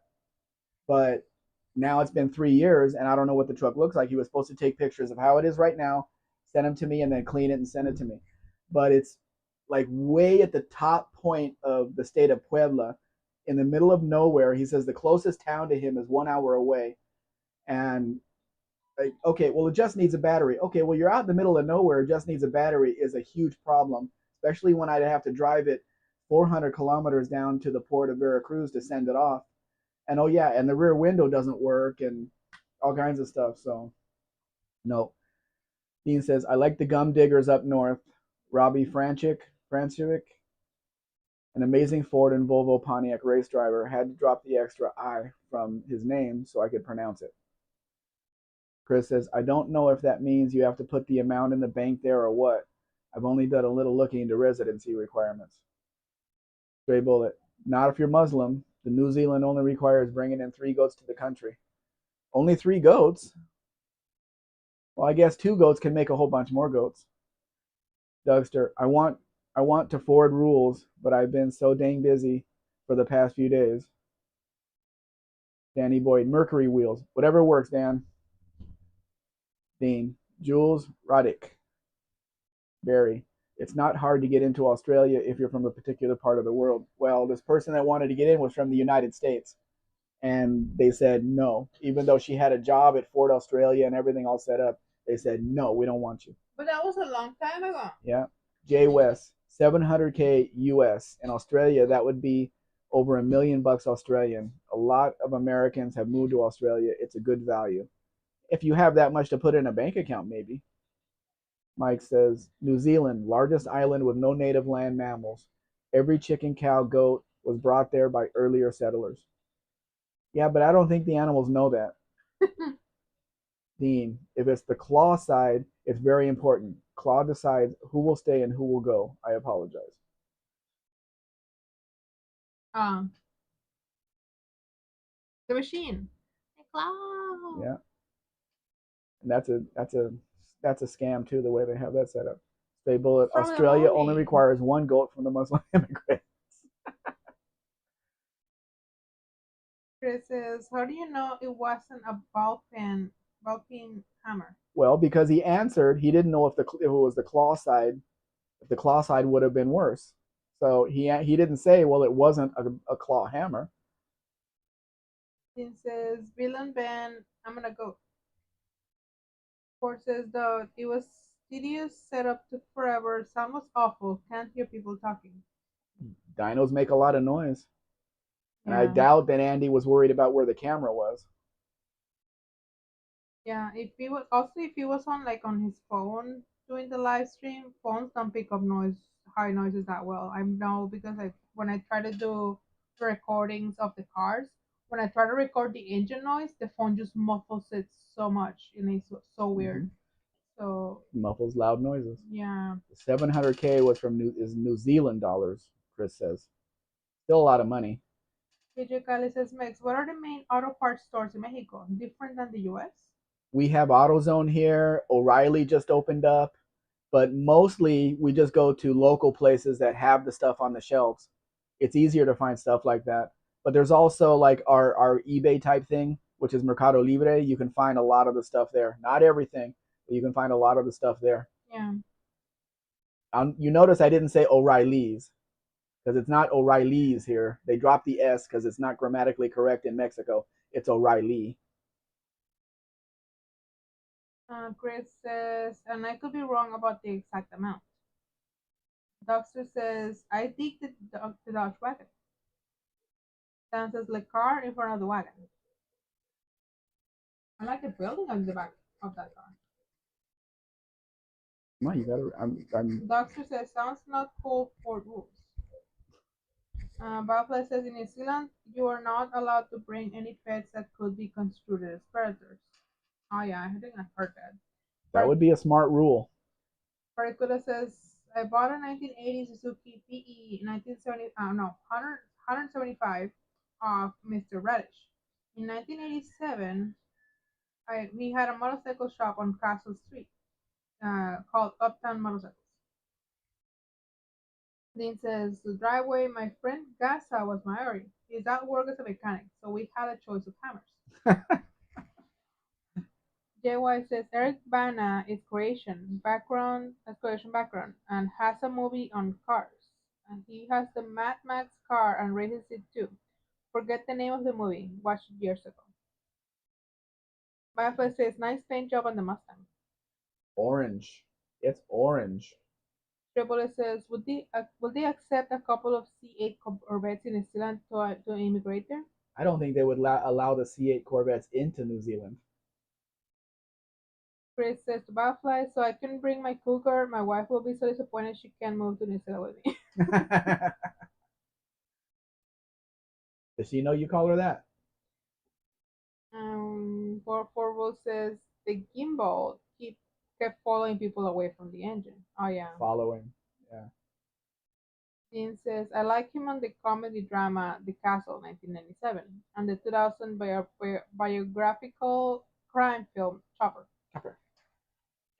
Speaker 1: But now it's been 3 years, and I don't know what the truck looks like. He was supposed to take pictures of how it is right now, send them to me, and then clean it and send it to me. But it's like way at the top point of the state of Puebla, in the middle of nowhere. He says the closest town to him is 1 hour away. And like, okay, well, it just needs a battery. Okay, well, you're out in the middle of nowhere. It just needs a battery is a huge problem, especially when I'd have to drive it 400 kilometers down to the port of Veracruz to send it off. And oh yeah, and the rear window doesn't work and all kinds of stuff. So no. Dean says, I like the gum diggers up north. Robbie Franchik, an amazing Ford and Volvo Pontiac race driver, had to drop the extra I from his name so I could pronounce it. Chris says, I don't know if that means you have to put the amount in the bank there or what. I've only done a little looking into residency requirements. Stray Bullet, not if you're Muslim. The New Zealand only requires bringing in 3 goats to the country. Only 3 goats? Well, I guess 2 goats can make a whole bunch more goats. Dougster, I want to forward rules, but I've been so dang busy for the past few days. Danny Boyd, Mercury wheels. Whatever works, Dan. Dean, Jules Roddick. Barry, it's not hard to get into Australia if you're from a particular part of the world. Well, this person that wanted to get in was from the United States. And they said no. Even though she had a job at Ford Australia and everything all set up, they said, no, we don't want you.
Speaker 2: But that was a long time ago.
Speaker 1: Yeah. Jay West, 700K US. In Australia, that would be over $1 million Australian. A lot of Americans have moved to Australia. It's a good value. If you have that much to put in a bank account, maybe. Mike says, New Zealand, largest island with no native land mammals. Every chicken, cow, goat was brought there by earlier settlers. Yeah, but I don't think the animals know that. Dean, if it's the claw side, it's very important. Claw decides who will stay and who will go. I apologize.
Speaker 2: Um, the machine. The claw.
Speaker 1: Yeah, and that's a scam too. The way they have that set up. Stay Bullet.
Speaker 2: From
Speaker 1: Australia only requires 1 goat from the Muslim immigrants.
Speaker 2: Chris says, how do you know it wasn't a ball peen hammer?
Speaker 1: Well, because he answered, he didn't know if it was the claw side. If the claw side would have been worse. So he didn't say, well, it wasn't a claw hammer.
Speaker 2: It says villain ban. I'm gonna go. Ford says though it was tedious, setup took forever, sound was awful, can't hear people talking.
Speaker 1: Dinos make a lot of noise, and I
Speaker 2: Yeah.
Speaker 1: doubt that Andy was worried about where the camera was.
Speaker 2: Yeah. If he was on like on his phone doing the live stream, phones don't pick up high noises that well. I know because when I try to do recordings of the cars, when I try to record the engine noise, the phone just muffles it so much and it's so weird.
Speaker 1: Mm-hmm.
Speaker 2: So
Speaker 1: Muffles loud noises.
Speaker 2: yeah.
Speaker 1: 700K was from New Zealand dollars. Chris says still a lot of money.
Speaker 2: PJ Cali says, Mex, what are the main auto parts stores in Mexico? Different than the US?
Speaker 1: We have AutoZone here. O'Reilly just opened up, but mostly we just go to local places that have the stuff on the shelves. It's easier to find stuff like that. But there's also like our eBay type thing, which is Mercado Libre. You can find a lot of the stuff there. Not everything, but you can find a lot of the stuff there.
Speaker 2: Yeah.
Speaker 1: You notice I didn't say O'Reilly's because it's not O'Reilly's here. They dropped the S because it's not grammatically correct in Mexico. It's O'Reilly.
Speaker 2: Chris says, and I could be wrong about the exact amount. Doctor says, I dig the Dodge wagon. Dan says, the car in front of the wagon. I like the building on the back of that car.
Speaker 1: Come on, you gotta. I'm.
Speaker 2: Doctor says, sounds not cool for rules. Butterfly says, in New Zealand, you are not allowed to bring any pets that could be construed as predators. Oh yeah, I think I heard that.
Speaker 1: That would be a smart rule.
Speaker 2: Barracuda says, I bought a 1980 Suzuki PE 1970, no, 175 of Mr. Radish. In 1987, we had a motorcycle shop on Castle Street called Uptown Motorcycles. Dean says, the driveway, my friend Gaza was my area. His dad worked as a mechanic, so we had a choice of hammers. JY says Eric Bana is Croatian background, and has a movie on cars. And he has the Mad Max car and races it too. Forget the name of the movie. Watched it years ago. Firefly says nice paint job on the Mustang.
Speaker 1: Orange. It's orange.
Speaker 2: Triple says would they accept a couple of C8 Corvettes in New Zealand to immigrate there?
Speaker 1: I don't think they would allow the C8 Corvettes into New Zealand.
Speaker 2: Chris says to Firefly, so I can bring my cougar. My wife will be so disappointed she can't move to New Zealand with me.
Speaker 1: Does she know you call her that?
Speaker 2: Corvo says the gimbal kept following people away from the engine. Oh yeah.
Speaker 1: Following. Yeah.
Speaker 2: Dean says I like him on the comedy drama The Castle, 1997, and the 2000 biographical crime film Chopper.
Speaker 1: Chopper.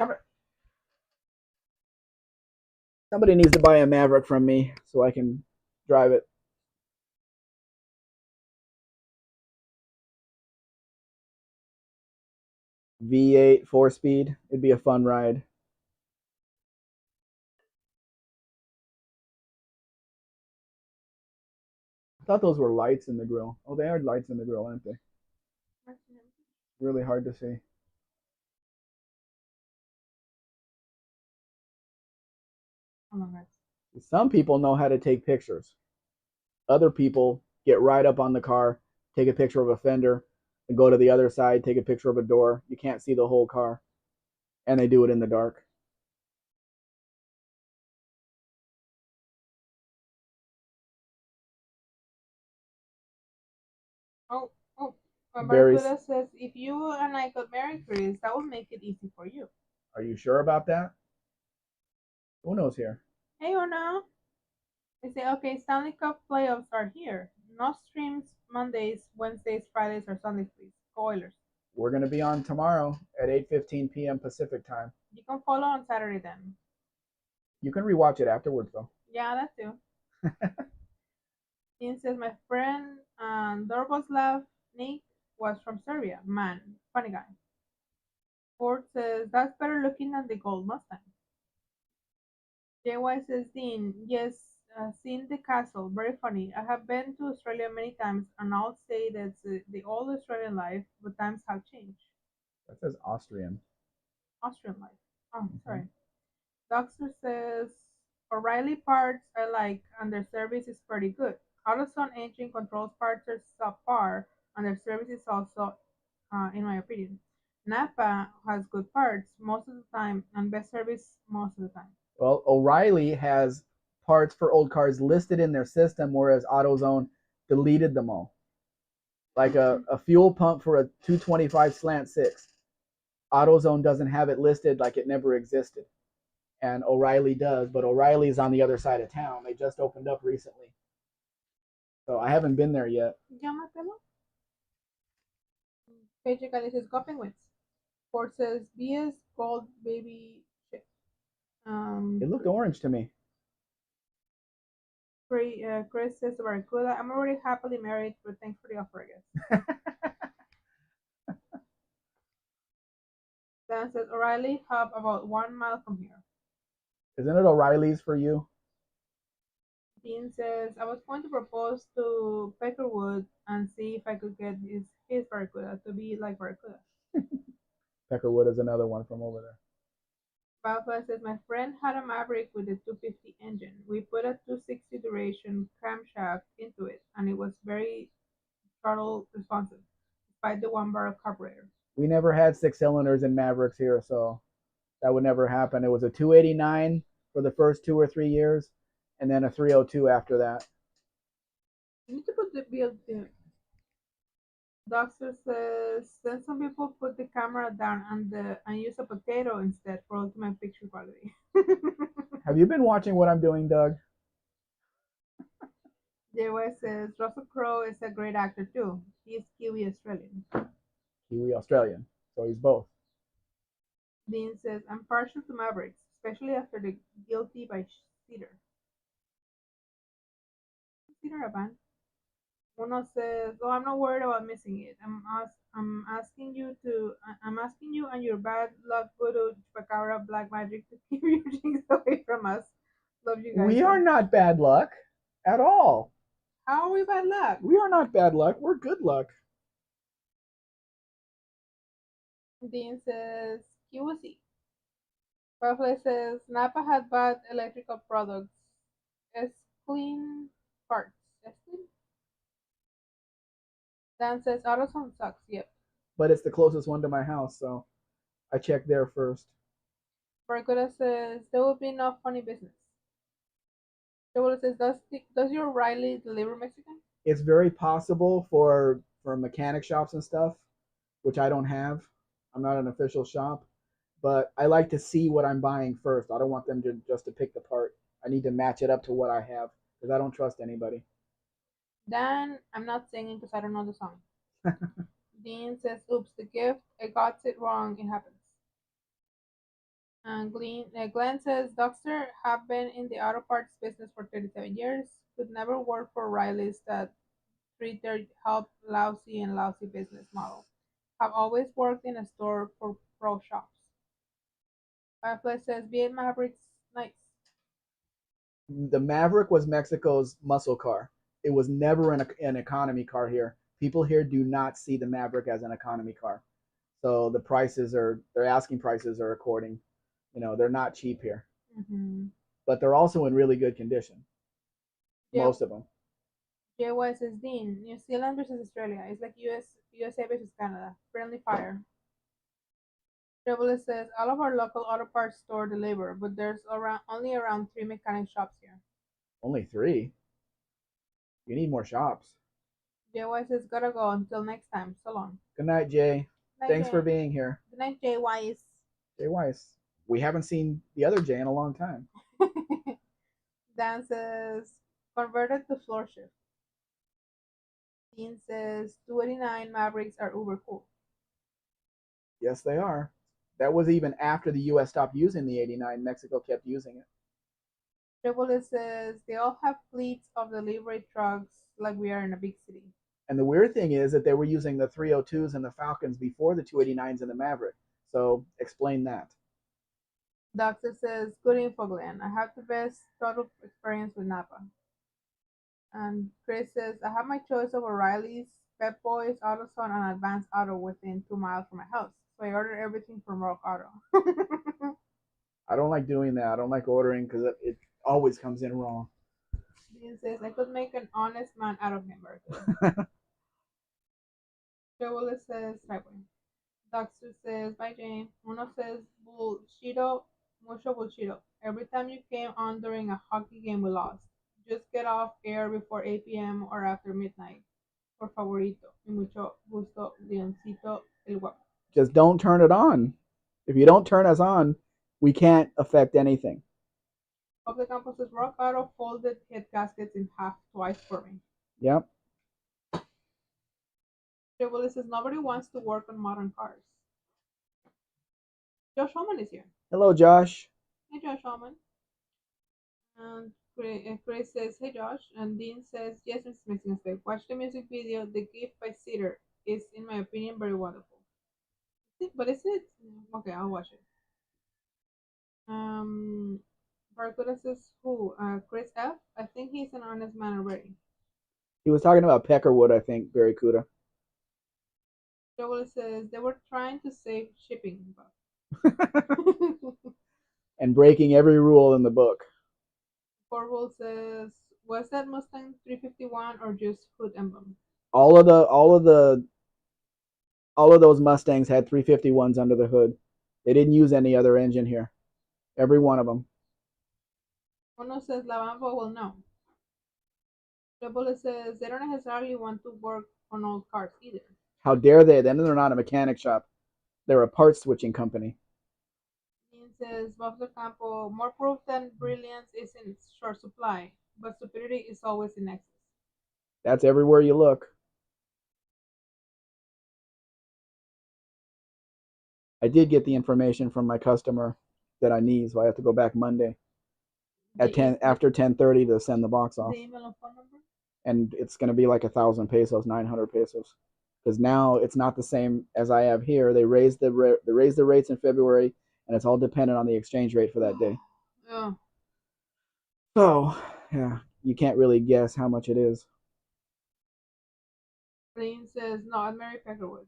Speaker 1: Chopper. Somebody needs to buy a Maverick from me so I can drive it. V8 4-speed. It'd be a fun ride. I thought those were lights in the grill. Oh, they are lights in the grill, aren't they? Really hard to see.
Speaker 2: Oh my god.
Speaker 1: Some people know how to take pictures. Other people get right up on the car, take a picture of a fender, and go to the other side, take a picture of a door. You can't see the whole car. And they do it in the dark.
Speaker 2: Oh, oh.
Speaker 1: Very.
Speaker 2: Barracuda says if you and I got married, Chris, that would make it easy for you.
Speaker 1: Are you sure about that? Who knows here?
Speaker 2: Hey, oh no. They say, okay, Stanley Cup playoffs are here. No streams Mondays, Wednesdays, Fridays, or Sundays, please. Spoilers.
Speaker 1: We're going to be on tomorrow at 8:15 p.m. Pacific time.
Speaker 2: You can follow on Saturday then.
Speaker 1: You can rewatch it afterwards, though.
Speaker 2: Yeah, that too. Dean says, my friend Dorboslav Nick was from Serbia. Man, funny guy. Ford says, that's better looking than the gold Mustang. JY says, Dean, yes, seen the castle. Very funny. I have been to Australia many times, and I'll say that's the old Australian life, but times have changed.
Speaker 1: That says Austrian.
Speaker 2: Austrian life. Oh,
Speaker 1: Okay.
Speaker 2: sorry. Doctor says O'Reilly parts I like, and their service is pretty good. AutoZone engine controls parts are subpar, and their service is also, in my opinion. Napa has good parts most of the time, and best service most of the time.
Speaker 1: Well, O'Reilly has parts for old cars listed in their system, whereas AutoZone deleted them all. Like a fuel pump for a 225 slant six. AutoZone doesn't have it listed, like it never existed. And O'Reilly does, but O'Reilly's on the other side of town. They just opened up recently. So I haven't been there yet.
Speaker 2: Llámatelo. Page Galicia Coping Wins. Ford says BS Gold Baby Shit.
Speaker 1: It
Speaker 2: Um,
Speaker 1: looked orange to me.
Speaker 2: Chris says Barracuda. I'm already happily married, but thanks for the offer, I guess. Dan says O'Reilly Hub about 1 mile from here.
Speaker 1: Isn't it O'Reilly's for you?
Speaker 2: Dean says I was going to propose to Peckerwood and see if I could get his Barracuda to be like Barracuda.
Speaker 1: Peckerwood is another one from over there.
Speaker 2: Papa says my friend had a Maverick with a 250 engine. We put a 260 duration camshaft into it, and it was very throttle responsive, despite the 1 barrel carburetor.
Speaker 1: We never had six cylinders in Mavericks here, so that would never happen. It was a 289 for the first 2 or 3 years, and then a 302 after that.
Speaker 2: You need to put the build there. Doctor says then some people put the camera down and use a potato instead for ultimate picture quality.
Speaker 1: Have you been watching what I'm doing, Doug?
Speaker 2: JY says Russell Crowe is a great actor too. He is Kiwi Australian.
Speaker 1: Kiwi Australian, so he's both.
Speaker 2: Dean says I'm partial to Mavericks, especially after the Guilty by Cedar. Cedar a band. Uno says, "Oh, I'm not worried about missing it. I'm asking you and your bad luck voodoo chupacabra black magic to keep your things away from us. Love you guys
Speaker 1: We are
Speaker 2: though.
Speaker 1: not bad luck at all.
Speaker 2: How are we bad luck?"
Speaker 1: We are not bad luck. We're good luck.
Speaker 2: Dean says, QC. Buffalo says, Napa had bad electrical products. S clean parts. S clean? Dan says, AutoZone sucks. Yep.
Speaker 1: But it's the closest one to my house, so I checked there first.
Speaker 2: Barracuda says, there will be no funny business. Double says, does your Riley deliver Mexican?
Speaker 1: It's very possible for mechanic shops and stuff, which I don't have. I'm not an official shop, but I like to see what I'm buying first. I don't want them to just to pick the part. I need to match it up to what I have because I don't trust anybody.
Speaker 2: Dan, I'm not singing because I don't know the song. Dean says, oops, the gift. I got it wrong. It happens. And Glenn says, Dockster have been in the auto parts business for 37 years. Could never work for Riley's that treat their help lousy and lousy business model. Have always worked in a store for pro shops. Fireplace says, B8 Mavericks, nice.
Speaker 1: The Maverick was Mexico's muscle car. It was never an economy car here. People here do not see the Maverick as an economy car. So the prices are their asking prices are according. They're not cheap here,
Speaker 2: Mm-hmm.
Speaker 1: but they're also in really good condition.
Speaker 2: J-
Speaker 1: Most of them.
Speaker 2: JY says, Dean, New Zealand versus Australia. It's like USA versus Canada. Friendly fire. Chevrolet says all of our local auto parts store deliver, but there's only around 3 mechanic shops here.
Speaker 1: Only three. You need more shops.
Speaker 2: JY says gotta go until next time. So long.
Speaker 1: Good night, Jay.
Speaker 2: Good night,
Speaker 1: Thanks for
Speaker 2: Jay.
Speaker 1: being here.
Speaker 2: Good night, JY.
Speaker 1: Jay Weiss. We haven't seen the other Jay in a long time.
Speaker 2: Dan says converted to floor shift. Dean says 289 Mavericks are uber cool.
Speaker 1: Yes, they are. That was even after the U.S. stopped using the 89. Mexico kept using it.
Speaker 2: Chevrolet says they all have fleets of delivery trucks like we are in a big city.
Speaker 1: And the weird thing is that they were using the 302s and the Falcons before the 289s and the Maverick. So explain that.
Speaker 2: Doctor says, good info, Glenn. I have the best total experience with Napa. And Chris says, I have my choice of O'Reilly's, Pep Boys, AutoZone, and Advanced Auto within 2 miles from my house. So I order everything from Rock Auto.
Speaker 1: I don't like doing that. I don't like ordering because it always comes in wrong.
Speaker 2: Dean says, I could make an honest man out of him, Berkeley. Joe Willis says, Highway. Doctor says, bye, Jane. Uno says, bullshito, mucho bullshito. Every time you came on during a hockey game, we lost. Just get off air before 8 p.m. or after midnight. Por favorito. Y mucho gusto, Leoncito el guapo.
Speaker 1: Just don't turn it on. If you don't turn us on, we can't affect anything.
Speaker 2: Of the campus says, Rock Auto folded head gaskets in half twice for me.
Speaker 1: Yep.
Speaker 2: Joe Willis says, nobody wants to work on modern cars. Josh Holman is here.
Speaker 1: Hello, Josh.
Speaker 2: Hey, Josh Holman. And Chris says, hey, Josh. And Dean says, yes, Mrs. Mexican Spec. Watch the music video. The Gift by Cedar is, in my opinion, very wonderful. But is it? Okay, I'll watch it. Barcuda says, who? Chris F? I think he's an honest man already.
Speaker 1: He was talking about Peckerwood, I think, Barracuda.
Speaker 2: Joel says, they were trying to save shipping.
Speaker 1: And breaking every rule in the book.
Speaker 2: Corval says, was that Mustang 351 or just hood emblem?
Speaker 1: All of those Mustangs had 351s under the hood. They didn't use any other engine here. Every one of them.
Speaker 2: Uno says, La Bamba will know. Double says, they don't necessarily want to work on old cars either.
Speaker 1: How dare they? Then they're not a mechanic shop. They're a part switching company.
Speaker 2: Dean says, Bob Campo, more proof than brilliance is in short supply, but stupidity is always in excess.
Speaker 1: That's everywhere you look. I did get the information from my customer that I need, so I have to go back Monday at 10 after 10:30 to send the box off.
Speaker 2: The email and phone number?
Speaker 1: And it's going to be like 1,000 pesos, 900 pesos, because now it's not the same as I have here. They raised the rates in February, and it's all dependent on the exchange rate for that day.
Speaker 2: Oh.
Speaker 1: So yeah, you can't really guess how much it is.
Speaker 2: Dean says, no, I'm Mary Peckerwood.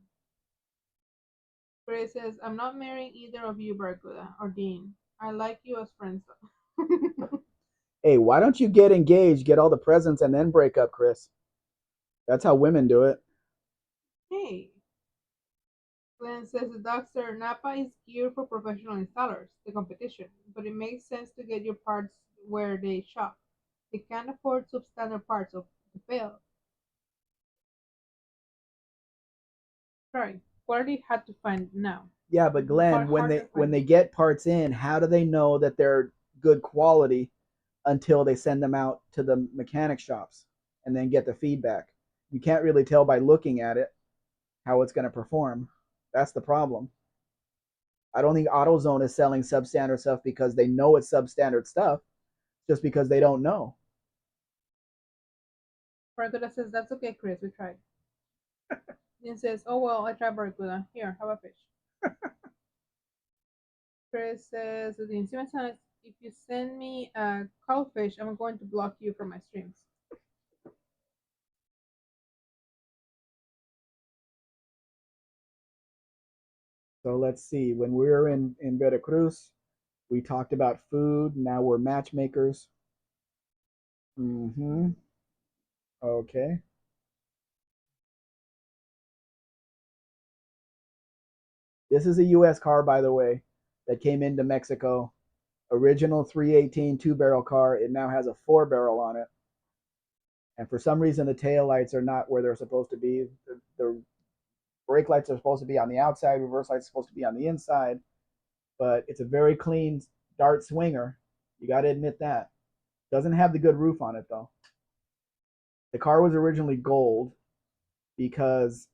Speaker 2: Gray says, I'm not marrying either of you, Barracuda or Dean. I like you as friends, though.
Speaker 1: Hey, why don't you get engaged, get all the presents, and then break up, Chris? That's how women do it.
Speaker 2: Hey. Glenn says, the Doctor Napa is geared for professional installers, the competition, but it makes sense to get your parts where they shop. They can't afford substandard parts to fail. Sorry, quality had to find now.
Speaker 1: Yeah, but Glenn, when they get parts in, how do they know that they're good quality until they send them out to the mechanic shops and then get the feedback? You can't really tell by looking at it how it's going to perform. That's the problem. I don't think AutoZone is selling substandard stuff because they know it's substandard stuff, just because they don't know.
Speaker 2: Barracuda says, that's okay, Chris, we tried. Dean says, oh well, I tried Barracuda. Here, have a fish. Chris says, Dean, if you send me a cuttlefish, I'm going to block you from my streams.
Speaker 1: So let's see. When we were in Veracruz, we talked about food. Now we're matchmakers. Mm-hmm. Okay. This is a U.S. car, by the way, that came into Mexico. Original 318 two-barrel car. It now has a four-barrel on it. And for some reason, the tail lights are not where they're supposed to be. The brake lights are supposed to be on the outside. Reverse lights are supposed to be on the inside. But it's a very clean Dart swinger. You got to admit that. Doesn't have the good roof on it, though. The car was originally gold because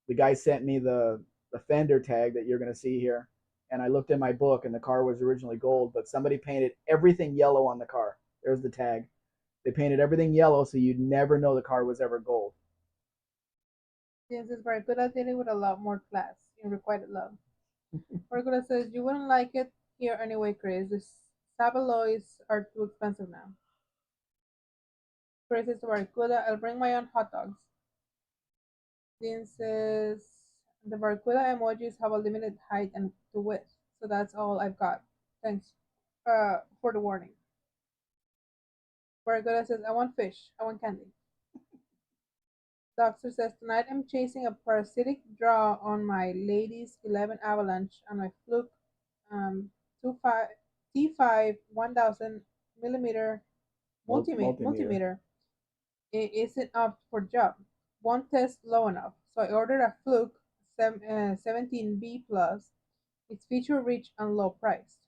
Speaker 1: the guy sent me the fender tag that you're going to see here. And I looked in my book, and the car was originally gold, but somebody painted everything yellow on the car. There's the tag. They painted everything yellow, so you'd never know the car was ever gold.
Speaker 2: Yes, it's Barracuda did it with a lot more class in Requited Love. Barracuda says, you wouldn't like it here anyway, Chris. The Saveloys are too expensive now. Chris is Barracuda. I'll bring my own hot dogs. Dean says the Barracuda emojis have a limited height and to width, so that's all I've got. Thanks for the warning. Barracuda says, I want fish. I want candy. Doctor says, tonight I'm chasing a parasitic draw on my Ladies 11 Avalanche and my Fluke um, 25, T5 1000 millimeter
Speaker 1: Multimeter.
Speaker 2: multimeter. It isn't up for job. Won't test low enough. So I ordered a Fluke 17B plus. It's feature rich and low priced.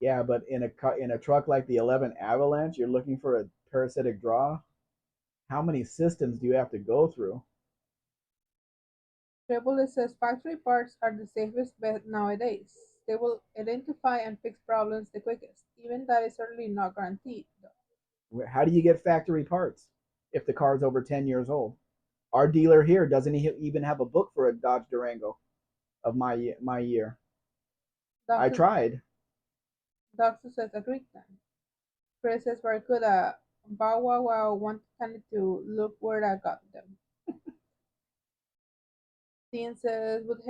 Speaker 1: Yeah, but in a truck like the 11 Avalanche, you're looking for a parasitic draw. How many systems do you have to go through?
Speaker 2: Tribble says factory parts are the safest bet nowadays. They will identify and fix problems the quickest. Even that is certainly not guaranteed, though.
Speaker 1: How do you get factory parts if the car's over 10 years old? Our dealer here doesn't even have a book for a Dodge Durango of my year. I
Speaker 2: Doctor,
Speaker 1: tried.
Speaker 2: Doctor says agreed then. Chris says Barracuda, bow wow wow, want to look where I got them. Dean says, would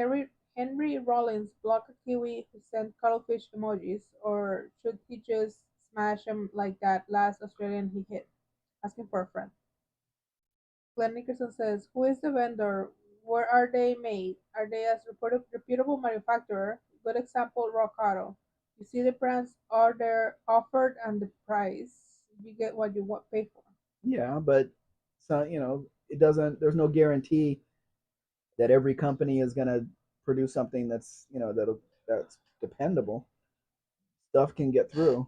Speaker 2: Henry Rollins block a Kiwi who sent cuttlefish emojis, or should he just smash him like that last Australian he hit? Asking for a friend. Glenn Nickerson says, who is the vendor? Where are they made? Are they a reputable manufacturer? Good example, Rock Auto. You see the brands are there offered and the price. You get what you pay for.
Speaker 1: Yeah, but so it doesn't. There's no guarantee that every company is gonna produce something that's dependable. Stuff can get through.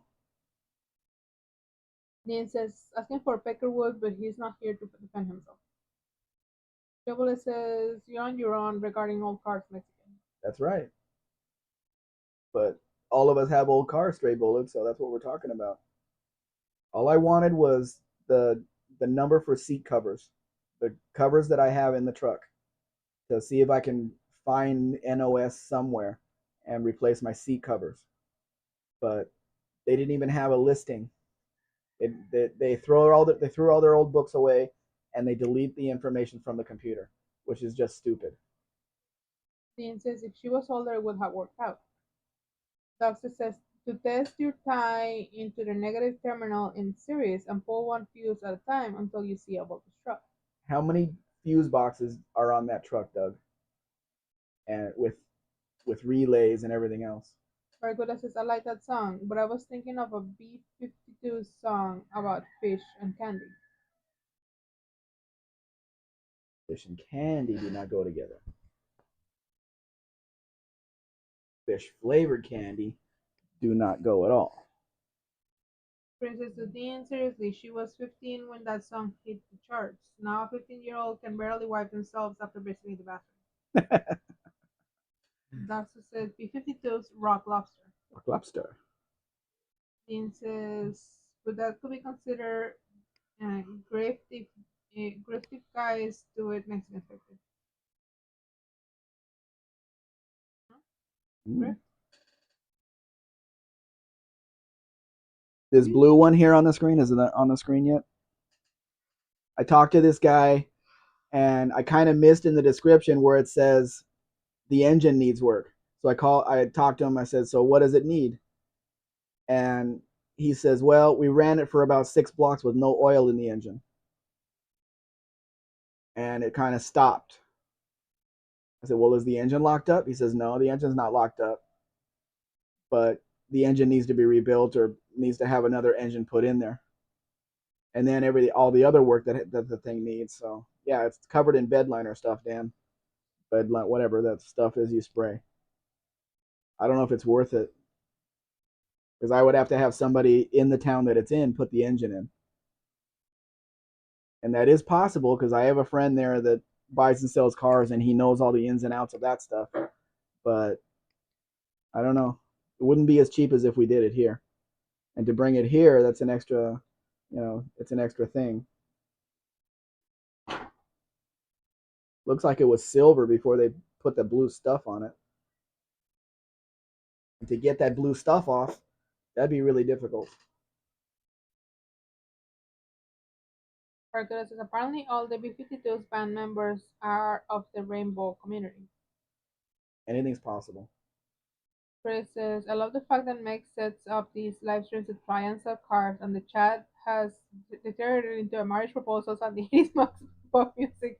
Speaker 2: Dean says, asking for Peckerwood, but he's not here to defend himself. Double says, you're on your own regarding old cars, Mexican.
Speaker 1: That's right. But all of us have old cars, stray bullets, so that's what we're talking about. All I wanted was the number for seat covers, the covers that I have in the truck, to see if I can find NOS somewhere and replace my seat covers. But they didn't even have a listing. They threw all their old books away, and they delete the information from the computer, which is just stupid.
Speaker 2: Dean says, if she was older, it would have worked out. Doctor says, to test your tie into the negative terminal in series and pull one fuse at a time until you see a voltage drop.
Speaker 1: How many fuse boxes are on that truck, Doug? And with relays and everything else.
Speaker 2: Barracuda says, I like that song, but I was thinking of a B-52 song about fish and candy.
Speaker 1: Fish and candy do not go together. Fish flavored candy do not go at all.
Speaker 2: Princess Udine, seriously, she was 15 when that song hit the charts. Now a 15-year-old can barely wipe themselves after visiting the bathroom. Doctor says B-52's Rock Lobster.
Speaker 1: Rock lobster.
Speaker 2: Dean says, but that could be considered uh, grave if guys do it Mexican expected.
Speaker 1: Mm.
Speaker 2: Grave?
Speaker 1: This blue one here on the screen, isn't that on the screen yet? I talked to this guy, and I kind of missed in the description where it says the engine needs work. So I talked to him. I said, so what does it need? And he says, well, we ran it for about 6 blocks with no oil in the engine, and it kind of stopped. I said, well, is the engine locked up? He says, no, the engine's not locked up, but the engine needs to be rebuilt or needs to have another engine put in there. And then all the other work that the thing needs. So yeah, it's covered in bed liner stuff, Dan. Bed whatever that stuff is you spray. I don't know if it's worth it, because I would have to have somebody in the town that it's in put the engine in, and that is possible because I have a friend there that buys and sells cars, and he knows all the ins and outs of that stuff. But I don't know. It wouldn't be as cheap as if we did it here, and to bring it here, that's an extra. It's an extra thing. Looks like it was silver before they put the blue stuff on it. to get that blue stuff off, that'd be really difficult.
Speaker 2: Barracuda says apparently all the B-52's band members are of the Rainbow community.
Speaker 1: Anything's possible.
Speaker 2: Chris says, I love the fact that Meg sets up these live streams to try and sell cars, and the chat has deteriorated into a marriage proposals and the 80s pop music.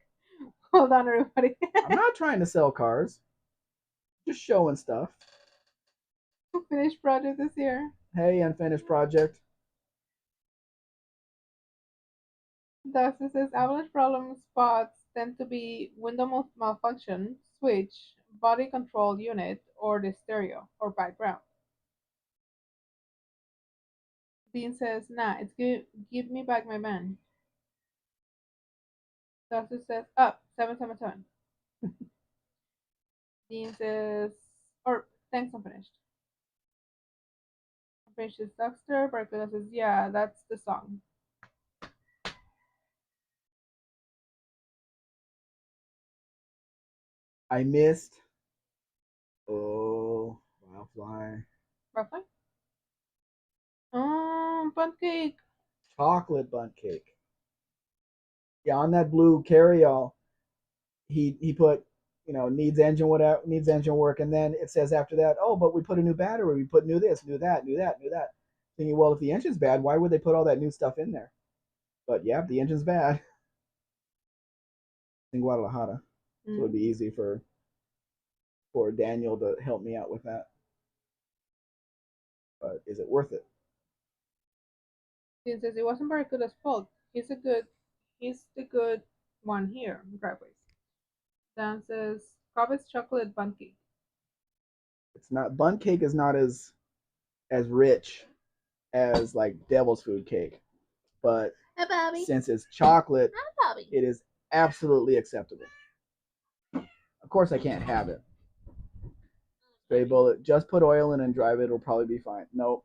Speaker 2: Hold on, everybody.
Speaker 1: I'm not trying to sell cars, just showing stuff.
Speaker 2: Finished project this year.
Speaker 1: Hey, unfinished project.
Speaker 2: Dustin says, avalanche problem spots tend to be window malfunction, switch, body control unit, or the stereo or background. Dean says, nah, it's good. Give me back my van. Dustin says, up, 777. Dean says, or thanks, I'm finished. Finished is Dexter. Barracuda says, yeah, that's the song.
Speaker 1: I missed. Oh, Wildfly.
Speaker 2: Roughly? Bundt cake.
Speaker 1: Chocolate bundt cake. Yeah, on that blue carryall, he put, needs engine whatever, needs engine work, and then it says after that, oh, but we put a new battery, we put new this, new that, new that, new that. Thinking, well, if the engine's bad, why would they put all that new stuff in there? But yeah, the engine's bad. In Guadalajara, so it would be easy for Daniel to help me out with that. But is it worth it?
Speaker 2: Dean says it wasn't Barracuda's fault. He's the good one here. Driveways. Dan says Cobb's chocolate bundt cake.
Speaker 1: It's not, bundt cake is not as rich as like devil's food cake, but since it's chocolate, it is absolutely acceptable. Of course, I can't have it. Stray bullet, just put oil in and drive it. It'll probably be fine. Nope.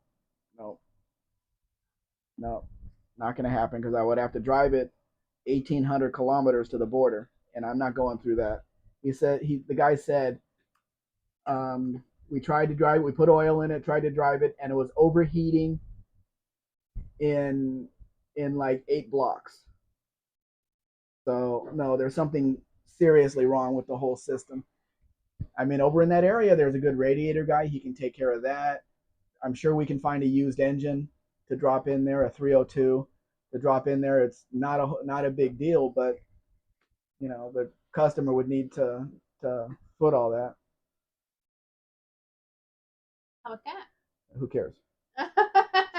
Speaker 1: Not going to happen because I would have to drive it 1,800 kilometers to the border, and I'm not going through that. The guy said, we tried to drive it, we put oil in it, tried to drive it, and it was overheating in like 8 blocks. So no, there's something seriously wrong with the whole system. I mean, over in that area, there's a good radiator guy. He can take care of that. I'm sure we can find a used engine to drop in there, a 302 to drop in there. It's not a big deal, but the customer would need to foot all that.
Speaker 2: How about that?
Speaker 1: Who cares?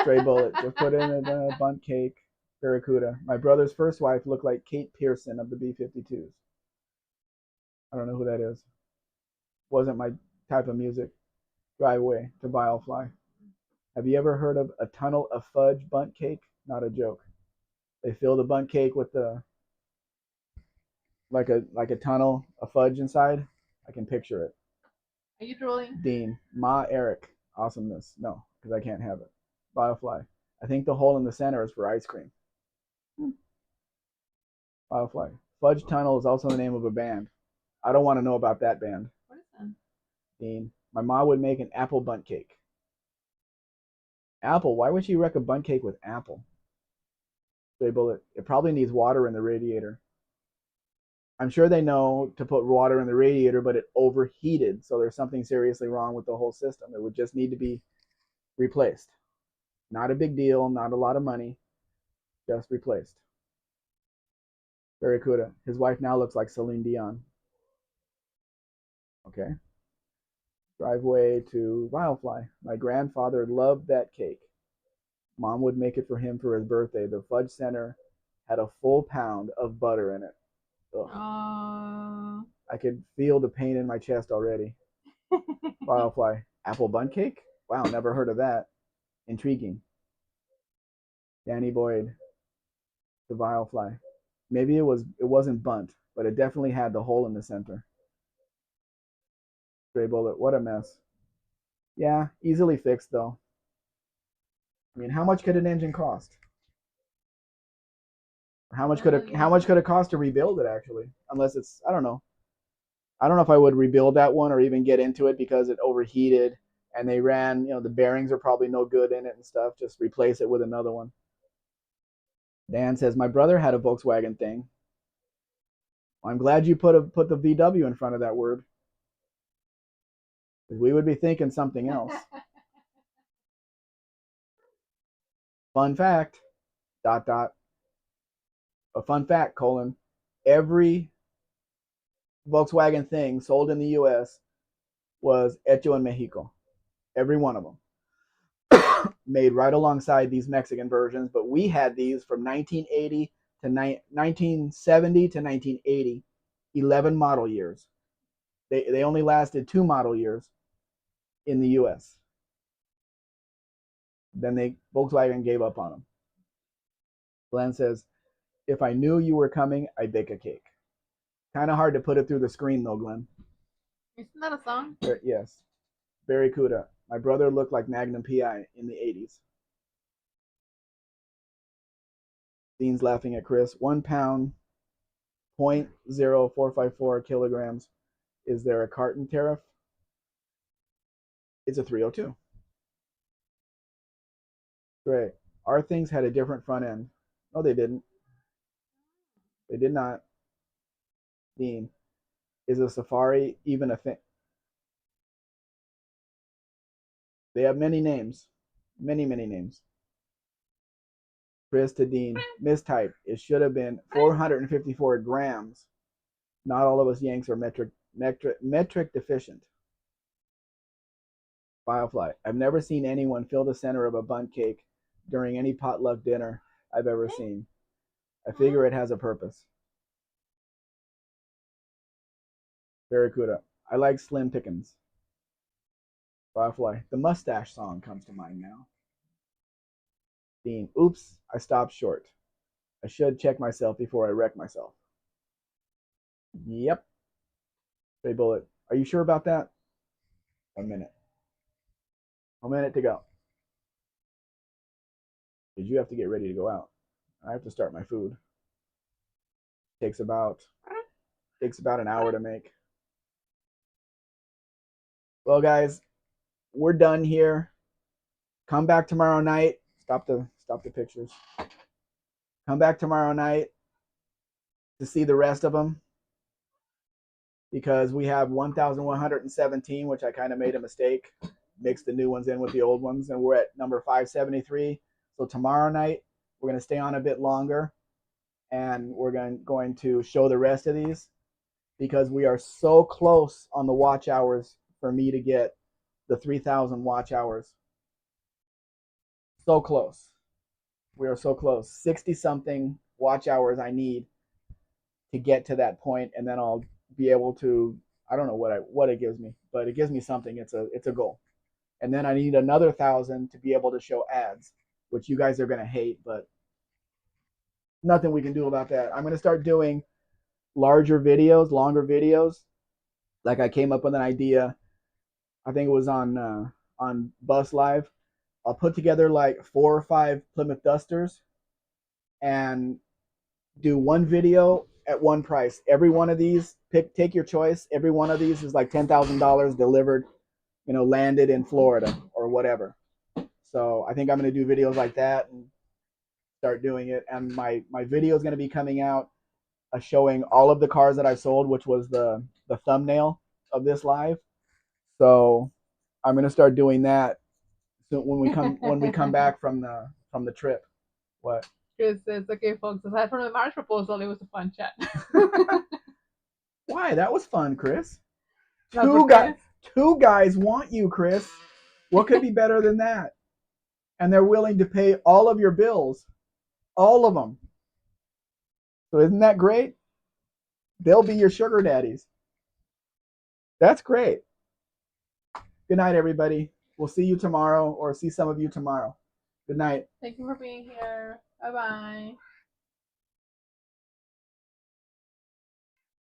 Speaker 1: Stray bullet. Just put in a bundt cake. Barracuda. My brother's first wife looked like Kate Pearson of the B-52s. I don't know who that is. Wasn't my type of music. Drive away to Vilefly. Have you ever heard of a tunnel of fudge bundt cake? Not a joke. They fill the bundt cake with like a tunnel of fudge inside. I can picture it.
Speaker 2: Are you drooling?
Speaker 1: Dean, Ma Eric, awesomeness. No, because I can't have it. Biofly. I think the hole in the center is for ice cream. Biofly. Fudge Tunnel is also the name of a band. I don't want to know about that band.
Speaker 2: What is that?
Speaker 1: Dean, my mom would make an apple bundt cake. Apple? Why would she wreck a bundt cake with apple? Stray bullet. It probably needs water in the radiator. I'm sure they know to put water in the radiator, but it overheated, so there's something seriously wrong with the whole system. It would just need to be replaced. Not a big deal, not a lot of money, just replaced. Barracuda. His wife now looks like Celine Dion. Okay. Driveway to Vilefly. My grandfather loved that cake. Mom would make it for him for his birthday. The fudge center had a full pound of butter in it. I could feel the pain in my chest already. Vilefly. Apple bundt cake? Wow, never heard of that. Intriguing. Danny Boyd. The Vilefly. Maybe it wasn't bundt, but it definitely had the hole in the center. Stray bullet. What a mess. Yeah, easily fixed though. I mean, how much could an engine cost? How much could it cost to rebuild it actually? Unless it's, I don't know. I don't know if I would rebuild that one or even get into it because it overheated and they ran, the bearings are probably no good in it and stuff. Just replace it with another one. Dan says, my brother had a Volkswagen thing. Well, I'm glad you put the VW in front of that word. We would be thinking something else. Fun fact, ... A fun fact, every Volkswagen thing sold in the U.S. was hecho en Mexico. Every one of them. Made right alongside these Mexican versions, but we had these from 1980 to 1970 to 1980, 11 model years. They only lasted 2 model years in the U.S. Then Volkswagen gave up on them. Glenn says, if I knew you were coming, I'd bake a cake. Kind of hard to put it through the screen though, Glenn.
Speaker 2: Isn't that a song?
Speaker 1: Yes. Barry Kuda. My brother looked like Magnum PI in the 80s. Dean's laughing at Chris. 1 pound, 0.0454 kilograms. Is there a carton tariff? It's a 302. Great. Our things had a different front end. No, they didn't. They did not. Dean, is a Safari even a thing? They have many names. Many, many names. Chris to Dean, mistype. It should have been 454 grams. Not all of us Yanks are metric deficient. Firefly. I've never seen anyone fill the center of a bundt cake during any potluck dinner I've ever seen. I figure it has a purpose. Barracuda. I like Slim Pickens. Firefly. The mustache song comes to mind now. Dean. Oops, I stopped short. I should check myself before I wreck myself. Yep. Stray Bullet. Are you sure about that? 1 minute. 1 minute to go. Because you have to get ready to go out. I have to start my food. Takes about an hour to make. Well, guys, we're done here. Come back tomorrow night. Stop the pictures. Come back tomorrow night to see the rest of them, because we have 1,117, which I kind of made a mistake. Mixed the new ones in with the old ones, and we're at number 573. So tomorrow night, we're going to stay on a bit longer, and we're going to show the rest of these, because we are so close on the watch hours for me to get the 3,000 watch hours. So close. We are so close. 60-something watch hours I need to get to that point, and then I'll be able to, I don't know what it gives me, but it gives me something. It's a goal. And then I need another 1,000 to be able to show ads, which you guys are going to hate, but nothing we can do about that. I'm going to start doing longer videos. Like I came up with an idea. I think it was on Bus Live. I'll put together like 4 or 5 Plymouth Dusters and do one video at one price. Every one of these, take your choice. Every one of these is like $10,000 delivered, landed in Florida or whatever. So I think I'm going to do videos like that and start doing it. And my video is going to be coming out showing all of the cars that I've sold, which was the thumbnail of this live. So I'm going to start doing that when we come back from the trip. What?
Speaker 2: Chris says, okay, folks, aside from the marriage proposal, it was a fun chat.
Speaker 1: Why? That was fun, Chris. Two guys want you, Chris. What could be better than that? And they're willing to pay all of your bills. All of them. So isn't that great? They'll be your sugar daddies. That's great. Good night, everybody. We'll see you tomorrow, or see some of you tomorrow. Good night.
Speaker 2: Thank you for being here. Bye-bye.